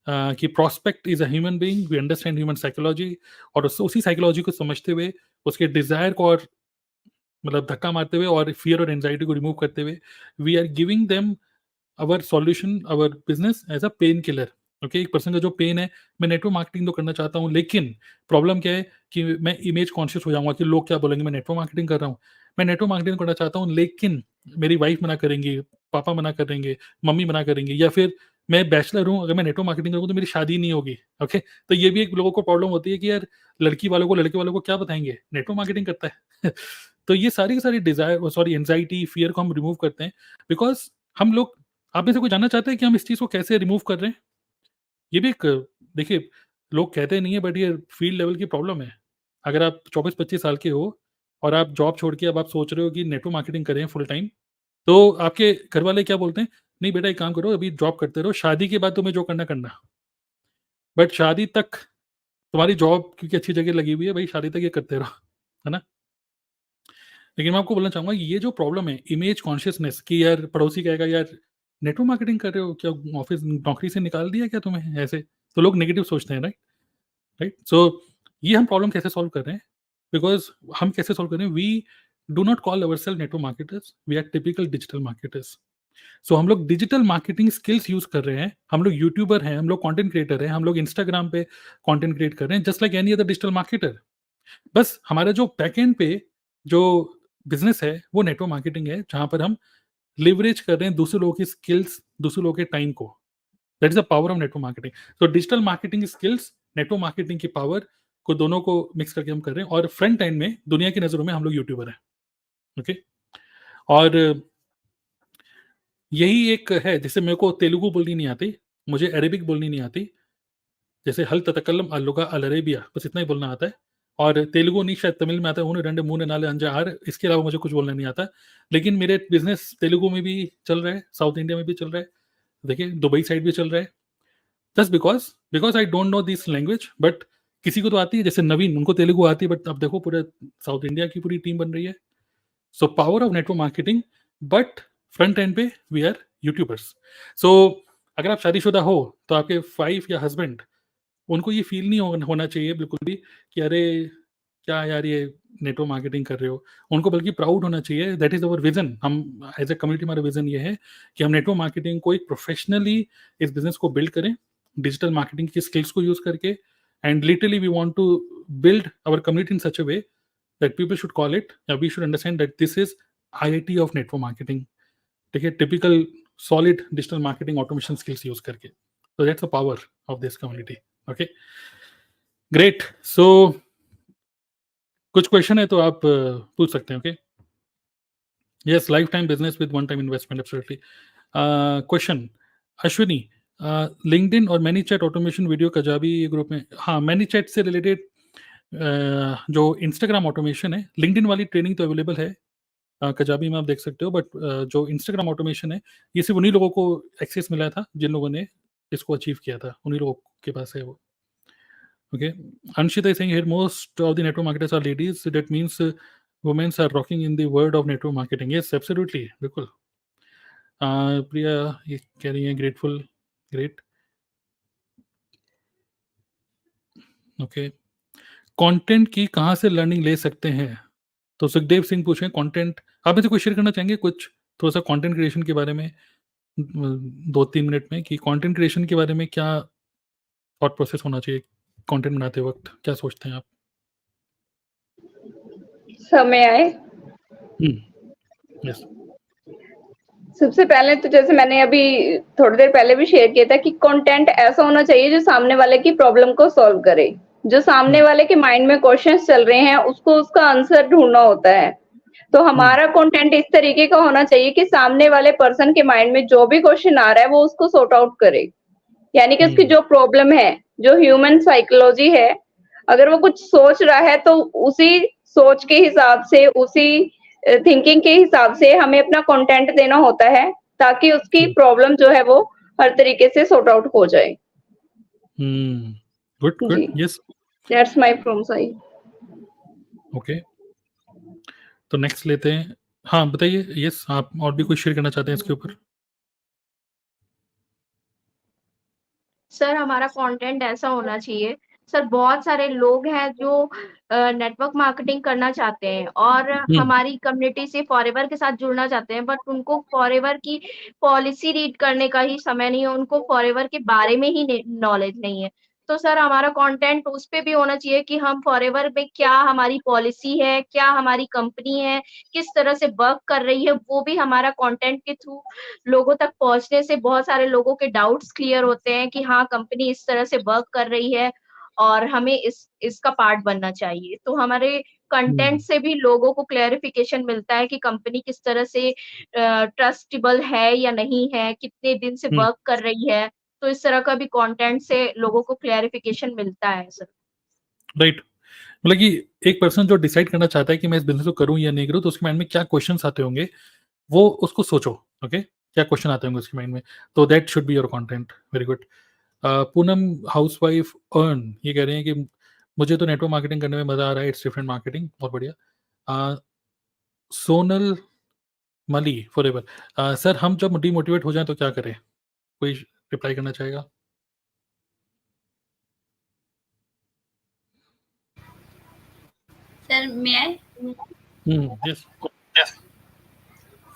कि prospect is a human being, we understand human psychology, और उसी साइकोलॉजी को समझते हुए उसके डिजायर को और मतलब धक्का मारते हुए और फियर और एंजाइटी को रिमूव करते हुए we are giving them our solution, our business as a pain killer. Okay, एक पर्सन का जो पेन है, मैं नेटवर्क मार्केटिंग तो करना चाहता हूँ, लेकिन प्रॉब्लम क्या है कि मैं इमेज कॉन्शियस हो जाऊंगा कि लोग क्या बोलेंगे, मैं नेटवर्क मार्केटिंग कर रहा हूँ, मैं नेटवर्क मार्केटिंग करना चाहता हूँ, लेकिन मेरी वाइफ मना करेंगी, पापा मना करेंगे, मम्मी मना करेंगी, या फिर मैं बैचलर हूँ, अगर मैं नेटवर्क मार्केटिंग करूँ तो मेरी शादी नहीं होगी। ओके, तो ये भी एक लोगों को प्रॉब्लम होती है कि यार लड़की वालों को लड़के वालों को क्या बताएंगे, नेटवर्क मार्केटिंग करता है। तो ये सारी की सारी डिजायर, सॉरी, एंजाइटी, फियर को हम रिमूव करते हैं, बिकॉज हम लोग, आप में से कोई जानना चाहते हैं कि हम इस चीज़ को कैसे रिमूव कर रहे हैं? ये भी एक, देखिए, लोग कहते नहीं है बट ये फील्ड लेवल की प्रॉब्लम है। अगर आप 24-25 साल के हो और आप जॉब छोड़ के अब आप सोच रहे हो कि नेटवर्क मार्केटिंग करें फुल टाइम, तो आपके घर वाले क्या बोलते हैं? नहीं बेटा, एक काम करो, अभी जॉब करते रहो, शादी के बाद तुम्हें जो करना करना, बट शादी तक तुम्हारी जॉब क्योंकि अच्छी जगह लगी हुई है भाई, शादी तक ये करते रहो, है ना? लेकिन मैं आपको बोलना चाहूँगा ये जो प्रॉब्लम है इमेज कॉन्शियसनेस की, यार पड़ोसी कहेगा यार नेटवर्क मार्केटिंग कर रहे हो क्या, ऑफिस नौकरी से निकाल दिया क्या तुम्हें, ऐसे तो लोग नेगेटिव सोचते हैं, राइट? राइट, सो ये हम प्रॉब्लम कैसे सॉल्व कर रहे हैं? बिकॉज हम कैसे सॉल्व कर रहे हैं, we do not call our self network marketers, we are typical digital marketers. So हम लोग डिजिटल मार्केटिंग स्किल्स यूज कर रहे हैं, हम लोग यूट्यूबर हैं, हम लोग कंटेंट क्रिएटर हैं, हम लोग इंस्टाग्राम पे कंटेंट क्रिएट कर रहे हैं just like any other digital marketer. बस हमारा जो बैकएंड पे जो बिजनेस है वो नेटवर्क मार्केटिंग है, जहां पर हम लिवरेज कर रहे हैं दूसरे लोगों की स्किल्स, दूसरे लोगों के टाइम को। That is the power of network marketing. तो digital marketing skills, network marketing की पावर को दोनों को मिक्स करके हम कर रहे हैं, और फ्रंट एंड में दुनिया की नजरों में हम लोग यूट्यूबर हैं। ओके, और यही एक है, जैसे मेरे को तेलुगु बोलनी नहीं आती, मुझे अरेबिक बोलनी नहीं आती, जैसे हल ततकल्लम अलुगा अल अरेबिया, बस इतना ही बोलना आता है। और तेलुगु नहीं, शायद तमिल में आता है, उन्हें रंडे मुंह नाले अंजार, इसके अलावा मुझे कुछ बोलना नहीं आता। लेकिन मेरे बिजनेस तेलुगु में भी चल रहा है, साउथ इंडिया में भी चल रहा है, देखिए दुबई साइड भी चल रहा है, just because I don't know this language. But किसी को तो आती है, जैसे नवीन, उनको तेलुगु आती है, बट अब देखो पूरे साउथ इंडिया की पूरी टीम बन रही है। So power of network marketing, but front end पे वी आर यूट्यूबर्स। सो अगर आप शादीशुदा हो तो आपके वाइफ या हस्बैंड, उनको ये फील नहीं होना चाहिए बिल्कुल भी कि अरे क्या यार ये नेटवर्क मार्केटिंग कर रहे हो, उनको बल्कि प्राउड होना चाहिए। That is our vision. हम एज ए कम्युनिटी, हमारा विजन ये है कि हम नेटवर्क मार्केटिंग को एक प्रोफेशनली इस बिजनेस को बिल्ड करें, डिजिटल मार्केटिंग की स्किल्स को यूज करके, and literally we want to build our community in such a way that people should call it, या we should understand that this is IIT of network marketing. ठीक है, typical solid digital marketing automation skills use करके। So that's the power of this community. Okay, great. So कुछ क्वेश्चन है तो आप पूछ सकते हैं। Okay, yes, lifetime business with one time investment, absolutely. Question Ashwini, LinkedIn और ManyChat automation video Kajabi group में, हाँ, मैनी चैट से रिलेटेड जो इंस्टाग्राम ऑटोमेशन है, लिंक्डइन वाली ट्रेनिंग तो अवेलेबल है कजाबी में, आप देख सकते हो, बट जो इंस्टाग्राम ऑटोमेशन है ये सिर्फ उन्हीं लोगों को एक्सेस मिला था जिन लोगों ने इसको अचीव किया था, उन्हीं लोगों के पास है वो। Okay, Anshita is saying here most of the network marketers are ladies, so that means women are rocking in the world of network marketing. Yes, absolutely, बिल्कुल। प्रिया ये कह रही है ग्रेटफुल, ग्रेट। ओके, कंटेंट की कहाँ से लर्निंग ले सकते हैं? तो सुखदेव सिंह पूछे कंटेंट, आप में से कोई शेयर करना चाहेंगे कुछ थोड़ा सा कंटेंट क्रिएशन के बारे में 2-3 मिनट में, कि कंटेंट क्रिएशन के बारे में क्या थॉट प्रोसेस होना चाहिए कंटेंट बनाते वक्त, क्या सोचते हैं आप? समय आए। यस, सबसे पहले तो जैसे मैंने अभी थोड़ी देर पहले भी शेयर किया था कि कंटेंट ऐसा होना चाहिए जो सामने वाले की प्रॉब्लम को सॉल्व करे, जो सामने वाले के माइंड में क्वेश्चंस चल रहे हैं उसको उसका आंसर ढूंढना होता है। तो हमारा कंटेंट इस तरीके का होना चाहिए कि सामने वाले पर्सन के माइंड में जो भी क्वेश्चन आ रहा है वो उसको सॉर्ट आउट करे, यानी कि उसकी जो प्रॉब्लम है, जो ह्यूमन साइकोलॉजी है, अगर वो कुछ सोच रहा है तो उसी सोच के हिसाब से, उसी थिंकिंग के हिसाब से हमें अपना कंटेंट देना होता है ताकि उसकी प्रॉब्लम जो है वो हर तरीके से सॉर्ट आउट हो जाए। Good ji, yes that's my from side. Okay तो नेक्स्ट लेते हैं। हाँ बताइए यस आप और भी कुछ शेयर करना चाहते हैं इसके ऊपर? सर हमारा कंटेंट ऐसा होना चाहिए। सर बहुत सारे लोग हैं जो नेटवर्क मार्केटिंग करना चाहते हैं और हमारी कम्युनिटी से फॉरएवर के साथ जुड़ना चाहते हैं, बट उनको फॉरएवर की पॉलिसी रीड करने का ही समय नहीं है, उनको फॉरएवर के बारे में ही नॉलेज नहीं है। तो सर हमारा कंटेंट उस पे भी होना चाहिए कि हम फॉरएवर में क्या हमारी पॉलिसी है, क्या हमारी कंपनी है, किस तरह से वर्क कर रही है, वो भी हमारा कंटेंट के थ्रू लोगों तक पहुँचने से बहुत सारे लोगों के डाउट्स क्लियर होते हैं कि हाँ, कंपनी इस तरह से वर्क कर रही है और हमें इसका पार्ट बनना चाहिए। तो हमारे कंटेंट से भी लोगों को क्लैरिफिकेशन मिलता है कि कंपनी किस तरह से ट्रस्टेबल है या नहीं है, कितने दिन से वर्क कर रही है। तो इस तरह का भी कंटेंट से लोगों को क्लैरिफिकेशन मिलता है सर। राइट मतलब कि एक पर्सन जो डिसाइड करना चाहता है कि मैं इस बिजनेस को करूं या नहीं करूं तो उसके माइंड में क्या क्वेश्चंस आते होंगे वो उसको सोचो। ओके क्या क्वेश्चन आते होंगे उसके माइंड में, तो that should be your content. Very good. Poonam housewife earn ये कह रहे हैं कि मुझे तो नेटवर्क मार्केटिंग करने में मजा आ रहा है, इट्स डिफरेंट मार्केटिंग, बहुत बढ़िया। सोनल मली फॉरएवर सर हम जब डिमोटिवेट हो जाएं तो क्या करें? कोई रिप्लाई करना चाहेगा? सर मैं यस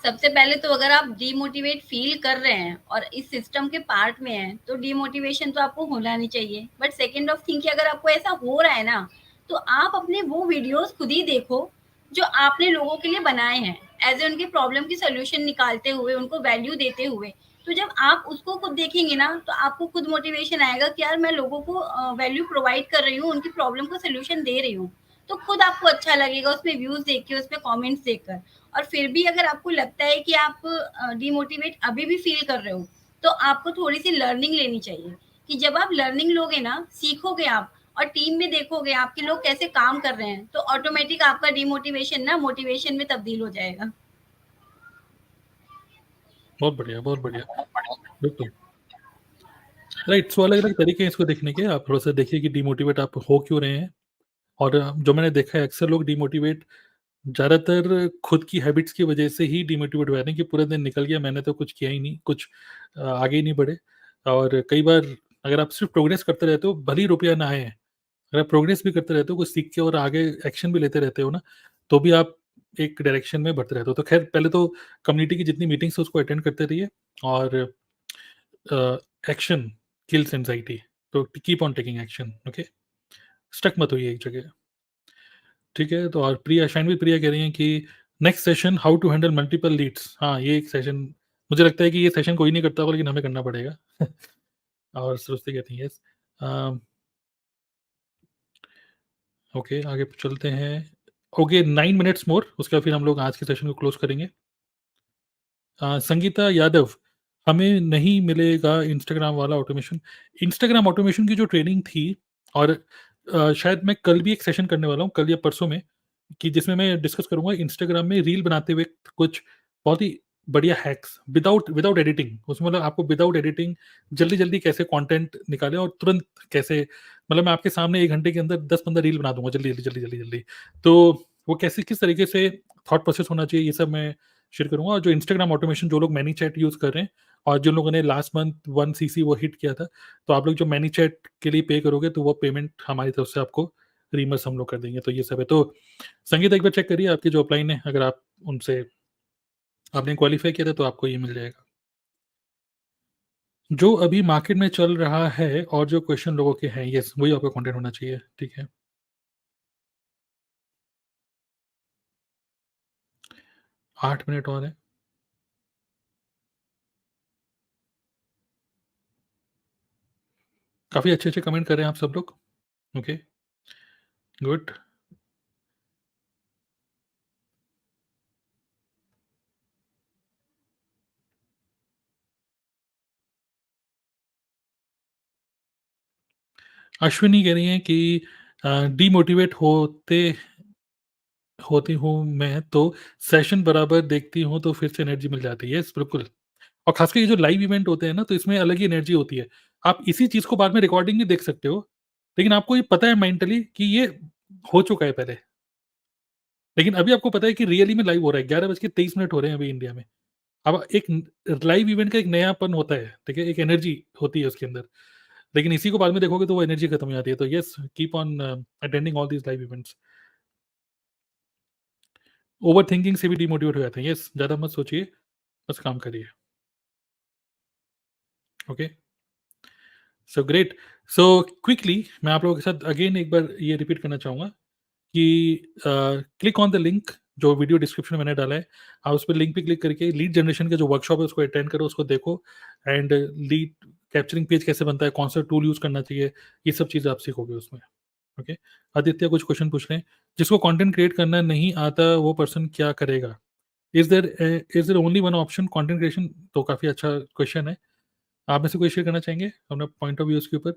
सबसे पहले तो अगर आप डीमोटिवेट फील कर रहे हैं और इस सिस्टम के पार्ट में हैं तो डीमोटिवेशन तो आपको होना नहीं चाहिए। बट सेकंड ऑफ थिंग कि अगर आपको ऐसा हो रहा है ना तो आप अपने वो वीडियोस खुद ही देखो जो आपने लोगों के लिए बनाए हैं, एज ए उनके प्रॉब्लम की सोल्यूशन निकालते हुए, उनको वैल्यू देते हुए। तो जब आप उसको खुद देखेंगे ना तो आपको खुद मोटिवेशन आएगा कि यार मैं लोगों को वैल्यू प्रोवाइड कर रही हूँ, उनकी प्रॉब्लम को सोल्यूशन दे रही हूँ। तो खुद आपको अच्छा लगेगा उसमें व्यूज देख के, उसमें कमेंट्स देखकर। और फिर भी अगर आपको लगता है कि आप डिमोटिवेट अभी भी फील कर रहे हो तो आपको थोड़ी सी लर्निंग लेनी चाहिए कि जब आप लर्निंग लोगे ना, सीखोगे आप और टीम में देखोगे आपके लोग कैसे काम कर रहे हैं तो ऑटोमेटिक आपका डिमोटिवेशन ना मोटिवेशन में तब्दील हो जाएगा। बहुत बढ़िया बहुत बढ़िया बिल्कुल राइट। सो अलग अलग तरीके हैं इसको देखने के, आप थोड़ा सा देखिए कि डिमोटिवेट आप हो क्यों रहे हैं। और जो मैंने देखा है अक्सर लोग डिमोटिवेट ज़्यादातर खुद की हैबिट्स की वजह से ही डिमोटिवेट हो जाते हैं कि पूरा दिन निकल गया, मैंने तो कुछ किया ही नहीं, कुछ आगे ही नहीं बढ़े। और कई बार अगर आप सिर्फ प्रोग्रेस करते रहते हो, भले ही रुपया ना आए, अगर आप प्रोग्रेस भी करते रहते हो, कुछ सीख के और आगे एक्शन भी लेते रहते हो ना, तो भी आप एक डायरेक्शन में बढ़ते रहते हो। तो खैर पहले तो कम्युनिटी की जितनी मीटिंग्स है उसको अटेंड करते रहिए और एक्शन किल्स एंजाइटी, तो keep on taking action. Okay stuck मत होइए एक जगह। ठीक है तो और प्रिया शाइनवी प्रिया कह रही हैं कि next session how to handle multiple leads. हाँ ये एक सेशन मुझे लगता है कि ये सेशन कोई नहीं करता होगा लेकिन हमें करना पड़ेगा और सृष्टि कहती है यस। ओके आगे चलते हैं। ओके 9 मिनट्स मोर, उसके बाद फिर हम लोग आज के सेशन को क्लोज करेंगे। संगीता यादव हमें नहीं मिलेगा इंस्टाग्राम वाला ऑटोमेशन। इंस्टाग्राम ऑटोमेशन की जो ट्रेनिंग थी और शायद मैं कल भी एक सेशन करने वाला हूँ, कल या परसों में, कि जिसमें मैं डिस्कस करूंगा इंस्टाग्राम में रील बनाते हुए कुछ बहुत ही बढ़िया हैक्स विदाउट विदाउट एडिटिंग। उसमें मतलब आपको विदाउट एडिटिंग जल्दी जल्दी कैसे कंटेंट निकाले और तुरंत कैसे, मतलब मैं आपके सामने 1 घंटे के अंदर 10-15 रील बना दूंगा जल्दी जल्दी जल्दी जल्दी जल्दी। तो वो कैसे किस तरीके से थॉट प्रोसेस होना चाहिए ये सब मैं शेयर करूंगा। और जो इंस्टाग्राम ऑटोमेशन जो लोग मैनी चैट यूज कर रहे हैं और जिन लोगों ने लास्ट मंथ 1 सीसी वो हिट किया था, तो आप लोग जो मैनी चैट के लिए पे करोगे तो वो पेमेंट हमारी तरफ से आपको रीमर्स हम लोग कर देंगे। तो ये सब है। तो संगीत एक बार चेक करिए आपकी जो अपलाइन है, अगर आप उनसे आपने क्वालिफाई किया था तो आपको ये मिल जाएगा। जो अभी मार्केट में चल रहा है और जो क्वेश्चन लोगों के हैं, यस वही आपका कंटेंट होना चाहिए। ठीक है 8 मिनट और है। काफी अच्छे अच्छे कमेंट कर रहे हैं आप सब लोग। Okay good. अश्विनी कह रही हैं कि डीमोटिवेट होते होती हूँ मैं तो सेशन बराबर देखती हूँ तो फिर से एनर्जी मिल जाती है। यस, बिल्कुल। और ख़ासकर ये जो लाइव इवेंट होते हैं ना, तो इसमें अलग ही एनर्जी होती है। आप इसी चीज़ को बाद में रिकॉर्डिंग भी देख सकते हो, लेकिन आपको ये पता है मेंटली कि ये हो चुका है पहले। लेकिन अभी आपको पता है कि रियली में लाइव हो रहा है, 11:23 हो रहे हैं अभी इंडिया में। अब एक लाइव इवेंट का एक नयापन होता है, ठीक है? एक एनर्जी होती है उसके अंदर। लेकिन इसी को बाद में देखोगे तो वो एनर्जी खत्म हो जाती है। तो yes, keep on attending all these live events. Overthinking से भी डिमोटिवेट हो जाते हैं। यस, ज़्यादा मत सोचिए, बस काम करिए। ओके? सो ग्रेट। सो क्विकली मैं आप लोगों के साथ अगेन एक बार ये रिपीट करना चाहूँगा कि क्लिक ऑन द लिंक जो वीडियो डिस्क्रिप्शन में मैंने डाला है। आप उस पे लिंक पे क्लिक करके लीड जनरेशन का जो वर्कशॉप है उसको अटेंड करो, उसको देखो एंड लीड कैप्चरिंग पेज कैसे बनता है, कौन सा टूल यूज़ करना चाहिए, ये सब चीज़ें आप सीखोगे उसमें। ओके? आदित्य कुछ क्वेश्चन पूछ रहे हैं, जिसको कंटेंट क्रिएट करना नहीं आता वो पर्सन क्या करेगा? Is there only one option content creation? तो काफ़ी अच्छा क्वेश्चन है। आप में से कोई शेयर करना चाहेंगे अपना पॉइंट ऑफ व्यू उसके ऊपर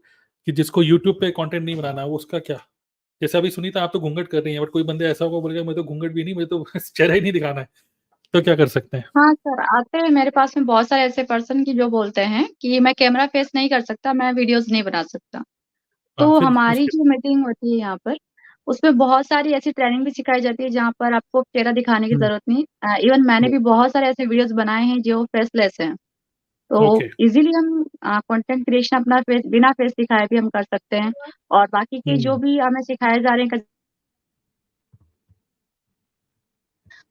कि जिसको यूट्यूब पे कंटेंट नहीं बनाना वो उसका क्या? जैसे अभी सुनीता आप तो घूंघट कर रही हैं, बट कोई बंदे ऐसा होगा बोलेगा मैं तो घूंघट भी नहीं, मुझे तो चेहरा ही नहीं दिखाना है, तो क्या कर सकते हैं? हाँ सर, आते हैं मेरे पास में बहुत सारे ऐसे पर्सन की जो बोलते हैं कि मैं कैमरा फेस नहीं कर सकता, मैं वीडियोस नहीं बना सकता। हाँ, तो फिर हमारी उसके जो मीटिंग होती है यहाँ पर, उसमें बहुत सारी ऐसी ट्रेनिंग भी सिखाई जाती है जहाँ पर आपको चेहरा दिखाने की हुँ, जरूरत नहीं। इवन मैंने हुँ, भी बहुत सारे ऐसे वीडियोस बनाए हैं जो फेसलेस हैं। तो ओके, इजीली हम कंटेंट क्रिएशन अपना फेस बिना फेस दिखाए भी हम कर सकते हैं। और बाकी के जो हुँ, भी हमें सिखाए जा रहे हैं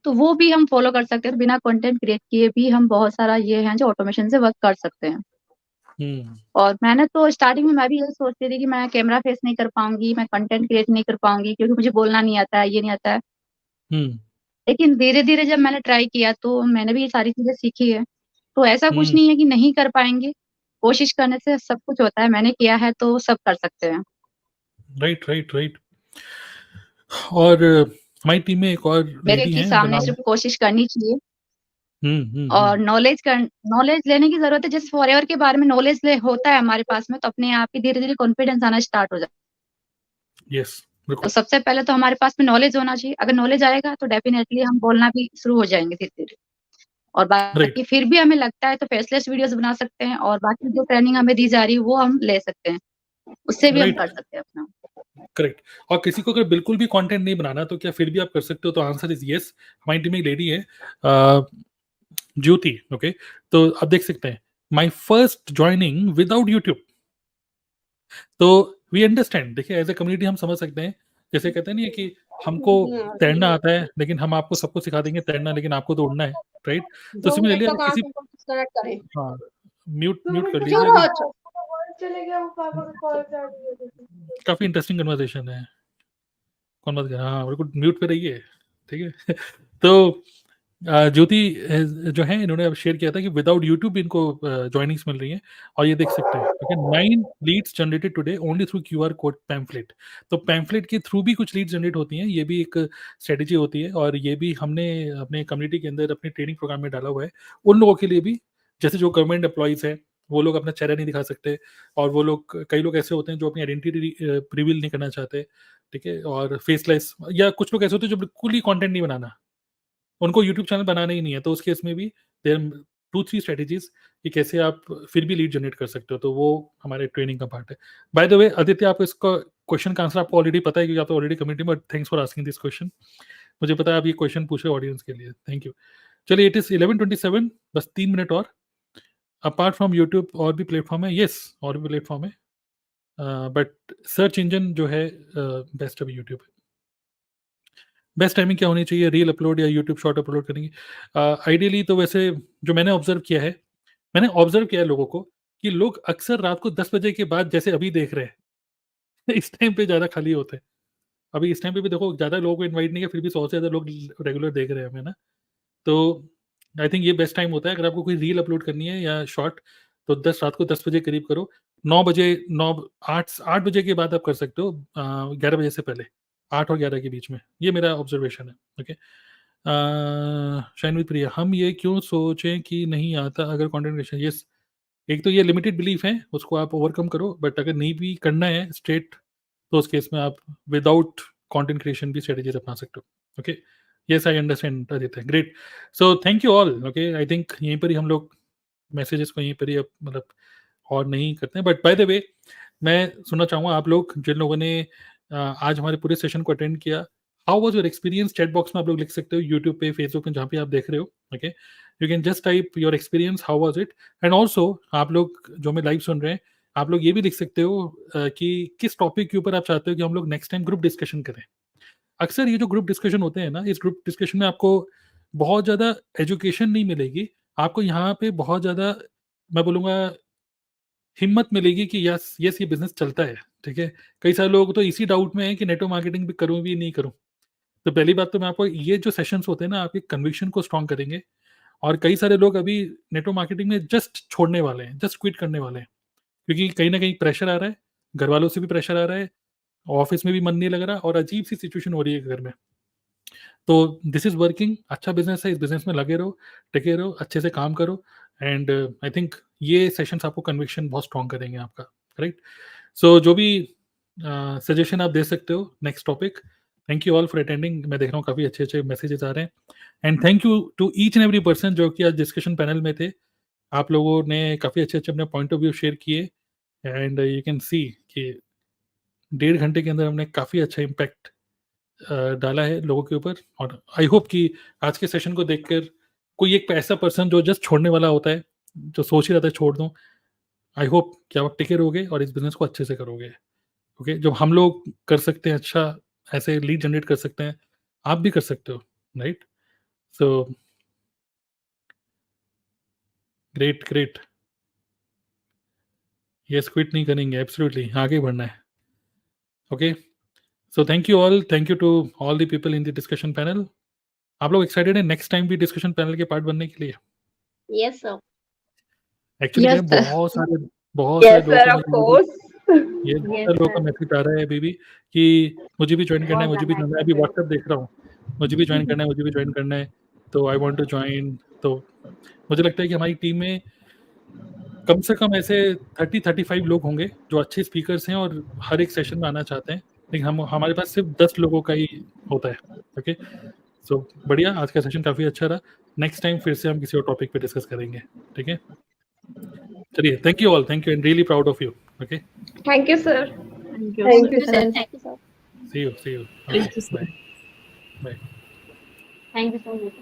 तो वो भी हम फॉलो कर सकते हैं। तो बिना कंटेंट क्रिएट किए भी हम बहुत सारा ये है जो ऑटोमेशन से वर्क कर सकते हैं। हुँ, और मैंने तो स्टार्टिंग में मैं भी यही सोचती थी कि मैं कैमरा फेस नहीं कर पाऊँगी, मैं कंटेंट क्रिएट नहीं कर पाऊँगी क्योंकि मुझे बोलना नहीं आता है, ये नहीं आता है। हुँ, लेकिन धीरे-धीरे जब मैंने ट्राई किया तो मैंने भी ये सारी चीज़ें सीखी है। तो ऐसा कुछ हुँ, नहीं है कि नहीं कर पाएँगे, कोशिश करने से सब कुछ होता है। मैंने किया है तो सब कर सकते हैं। Right, right, right. और हमारी टीम में एक और मेरे लेडी कि हैं, उनका सामने नाम सिर्फ़ कोशिश करनी चाहिए हुँ, और नॉलेज लेने की ज़रूरत है। जैसे फॉरएवर के बारे में नॉलेज ले होता है हमारे पास में तो अपने आप ही धीरे-धीरे कॉन्फिडेंस आना स्टार्ट हो जाता है। यस, तो बिल्कुल, सबसे पहले तो हमारे पास में नॉलेज होना चाहिए। अगर नॉलेज आएगा तो डेफिनिटली हम बोलना भी शुरू हो जाएँगे धीरे-धीरे। और राइट, बाकी फिर भी हमें लगता है तो फेसलेस वीडियोज़ बना सकते हैं और बाकी जो ट्रेनिंग हमें दी जा रही है वो हम ले सकते हैं। उससे भी हम राइट, कर सकते हैं अपना। करेक्ट। और किसी को अगर बिल्कुल भी कंटेंट नहीं बनाना तो क्या फिर भी आप कर सकते हो? तो आंसर इज़ येस। हमारी टीम में एक लेडी है ज्योति, ओके? तो आप देख सकते हैं, my first joining without YouTube. तो वी अंडरस्टैंड, देखिए एज ए कम्युनिटी हम समझ सकते हैं। जैसे कहते हैं नहीं है कि हमको तैरना आता है लेकिन हम आपको सबको सिखा देंगे तैरना, लेकिन आपको तो उड़ना है, राइट? तो दो मिनट सिमिलरली का अगर काम किसी है, इनको डिस्कनेक्ट करें। हाँ, म्यूट म्यूट कर क्यों लीजिए अभी। रहा चले गया वो पापा का कॉल कर दिया। काफ़ी इंटरेस्टिंग कन्वर्सेशन है। कौन बात कर रहा है? हाँ, बिल्कुल म्यूट पे रहिए, ठीक है? तो ज्योति जो है इन्होंने अब शेयर किया था कि विदाउट यूट्यूब इनको जॉइनिंग्स मिल रही हैं और ये देख सकते हैं, ठीक है? 9 leads generated today only through QR code pamphlet. तो पैम्फलेट के थ्रू भी कुछ लीड्स जनरेट होती हैं, ये भी एक स्ट्रेटेजी होती है और ये भी हमने अपने कम्युनिटी के अंदर अपने ट्रेनिंग प्रोग्राम में डाला हुआ है। उन लोगों के लिए भी, जैसे जो गवर्नमेंट एम्प्लॉइज़ हैं, वो लोग अपना चेहरा नहीं दिखा सकते और वो लोग, कई लोग ऐसे होते हैं जो अपनी आइडेंटिटी रिवील नहीं करना चाहते, ठीक है? और फेसलेस, या कुछ लोग ऐसे होते हैं जो बिल्कुल ही कंटेंट नहीं बनाना, उनको यूट्यूब चैनल बनाना ही नहीं है, तो उस केस में भी देयर 2-3 स्ट्रैटेजीज़ कि कैसे आप फिर भी लीड जनरेट कर सकते हो, तो वो हमारे ट्रेनिंग का पार्ट है। बाय द वे आदित्य, आपको इसका क्वेश्चन का आंसर आपको ऑलरेडी पता है क्योंकि आप तो ऑलरेडी कम्युनिटी में, but thanks for asking this question. मुझे पता है आप ये क्वेश्चन पूछ रहे हो ऑडियंस के लिए, थैंक यू। चलिए, इट इज़ 11:27, बस 3 मिनट और। अपार्ट फ्रॉम यूट्यूब और भी प्लेटफ़ॉर्म है? येस, और भी प्लेटफ़ॉर्म है, बट सर्च इंजन जो है बेस्ट अभी यूट्यूब है। बेस्ट टाइमिंग क्या होनी चाहिए, रील अपलोड या यूट्यूब शॉर्ट अपलोड करने की? आइडियली तो वैसे जो मैंने ऑब्जर्व किया है, मैंने ऑब्जर्व किया है लोगों को कि लोग अक्सर रात को 10 बजे के बाद, जैसे अभी देख रहे हैं, इस टाइम पे ज़्यादा खाली होते हैं। अभी इस टाइम पे भी देखो ज़्यादा लोगों को इनवाइट नहीं किया, फिर भी 100 से ज़्यादा लोग रेगुलर देख रहे हैं हमें ना। तो आई थिंक ये बेस्ट टाइम होता है अगर आपको कोई रील अपलोड करनी है या शॉर्ट, तो 10 रात को 10 बजे करीब करो। 9 बजे, 9 8 बजे के बाद आप कर सकते हो, 11 बजे से पहले, 8 और 11 के बीच में। ये मेरा ऑब्जर्वेशन है, ओके? शाइन विद प्रिया, हम ये क्यों सोचें कि नहीं आता अगर कंटेंट क्रिएशन? यस, एक तो ये लिमिटेड बिलीफ है, उसको आप ओवरकम करो, बट अगर नहीं भी करना है स्ट्रेट, तो उस केस में आप विदाउट कंटेंट क्रिएशन भी स्ट्रेटजीज अपना सकते हो। Okay, yes I understand Aditya, great. So thank you all. Okay, I think यहीं पर ही हम लोग मैसेजेस को यहीं पर ही अब मतलब और नहीं करते हैं। बट बाय द वे, मैं सुनना चाहूँगा आप लोग जिन लोगों ने आज हमारे पूरे सेशन को अटेंड किया, how was your experience? Chat box में आप लोग लिख सकते हो, यूट्यूब पे, फेसबुक पे, जहाँ पे आप देख रहे हो। Okay, you can just type your experience, how was it. And also आप लोग जो हमें लाइव सुन रहे हैं, आप लोग ये भी लिख सकते हो कि किस टॉपिक के ऊपर आप चाहते हो कि हम लोग नेक्स्ट टाइम ग्रुप डिस्कशन करें। अक्सर ये जो ग्रुप डिस्कशन होते हैं ना, इस ग्रुप डिस्कशन में आपको बहुत ज़्यादा एजुकेशन नहीं मिलेगी, आपको यहाँ पे बहुत ज़्यादा, मैं बोलूँगा, हिम्मत मिलेगी कि यस यस ये बिजनेस चलता है। ठीक है, कई सारे लोग तो इसी डाउट में है कि नेटवर्क मार्केटिंग भी करूँ भी नहीं करूँ। तो पहली बात तो मैं आपको, ये जो सेशंस होते हैं ना, आपके कन्विक्शन को स्ट्रॉन्ग करेंगे। और कई सारे लोग अभी नेटवर्क मार्केटिंग में जस्ट छोड़ने वाले हैं, जस्ट क्विट करने वाले हैं, क्योंकि कहीं ना कहीं प्रेशर आ रहा है, घर वालों से भी प्रेशर आ रहा है, ऑफिस में भी मन नहीं लग रहा, और अजीब सी सिचुएशन हो रही है घर में। तो दिस इज वर्किंग, अच्छा बिजनेस है, इस बिजनेस में लगे रहो, टिके रहो, अच्छे से काम करो। एंड आई थिंक ये सेशंस आपको कन्विक्शन बहुत स्ट्रॉन्ग करेंगे आपका। राइट, सो जो भी सजेशन आप दे सकते हो next topic. Thank you all for attending. मैं देख रहा हूँ काफ़ी अच्छे अच्छे मैसेजेस आ रहे हैं, and thank you to each and every person जो कि आज डिस्कशन पैनल में थे। आप लोगों ने काफ़ी अच्छे अच्छे अपने पॉइंट ऑफ व्यू शेयर किए, एंड यू कैन सी कि 1.5 घंटे के अंदर हमने काफ़ी अच्छा इम्पैक्ट डाला है लोगों के ऊपर। और आई होप कि आज के सेशन को देखकर कोई एक ऐसा पर्सन जो जस्ट छोड़ने वाला होता है, जो सोच ही रहता है छोड़ दूं, आई होप कि आप टिके रहोगे और इस बिजनेस को अच्छे से करोगे। ओके, जब हम लोग कर सकते हैं अच्छा, ऐसे लीड जनरेट कर सकते हैं, आप भी कर सकते हो। Right, so great great, yes quit नहीं करेंगे, एब्सोल्युटली आगे बढ़ना है। Okay, so thank you all, thank you to all the people in the discussion panel. आप लोग एक्साइटेड हैं नेक्स्ट टाइम भी डिस्कशन पैनल के पार्ट बनने के लिए? Yes sir. Actually Yes, sir. बहुत सारे Yes, लोगों sir, का of मुझे course. ये बहुत Yes, सारे लोगों का sir. मैसेज आ रहा है अभी भी कि मुझे भी ज्वाइन करना है, बहुत मुझे भी ज़्यादा करना है। अभी excited. व्हाट्सएप देख रहा हूँ, मुझे भी ज्वाइन करना है, मुझे भी ज्वाइन करना है, तो आई वांट टू ज्वाइन। तो मुझे लगता है कि हमारी टीम में कम से कम ऐसे 30-35 लोग होंगे जो अच्छे स्पीकर्स हैं और हर एक सेशन में आना चाहते हैं, लेकिन हमारे पास सिर्फ 10 लोगों का ही होता है। ओके, सो बढ़िया, आज का सेशन काफ़ी अच्छा रहा। नेक्स्ट टाइम फिर से हम किसी और टॉपिक पे डिस्कस करेंगे। ठीक है, चलिए, thank you all, thank you, and really proud of you. Okay, Thank you, sir. Thank you Thank you, sir. sir. Thank you sir. See you, Thank you, sir. Bye bye. Thank you so much.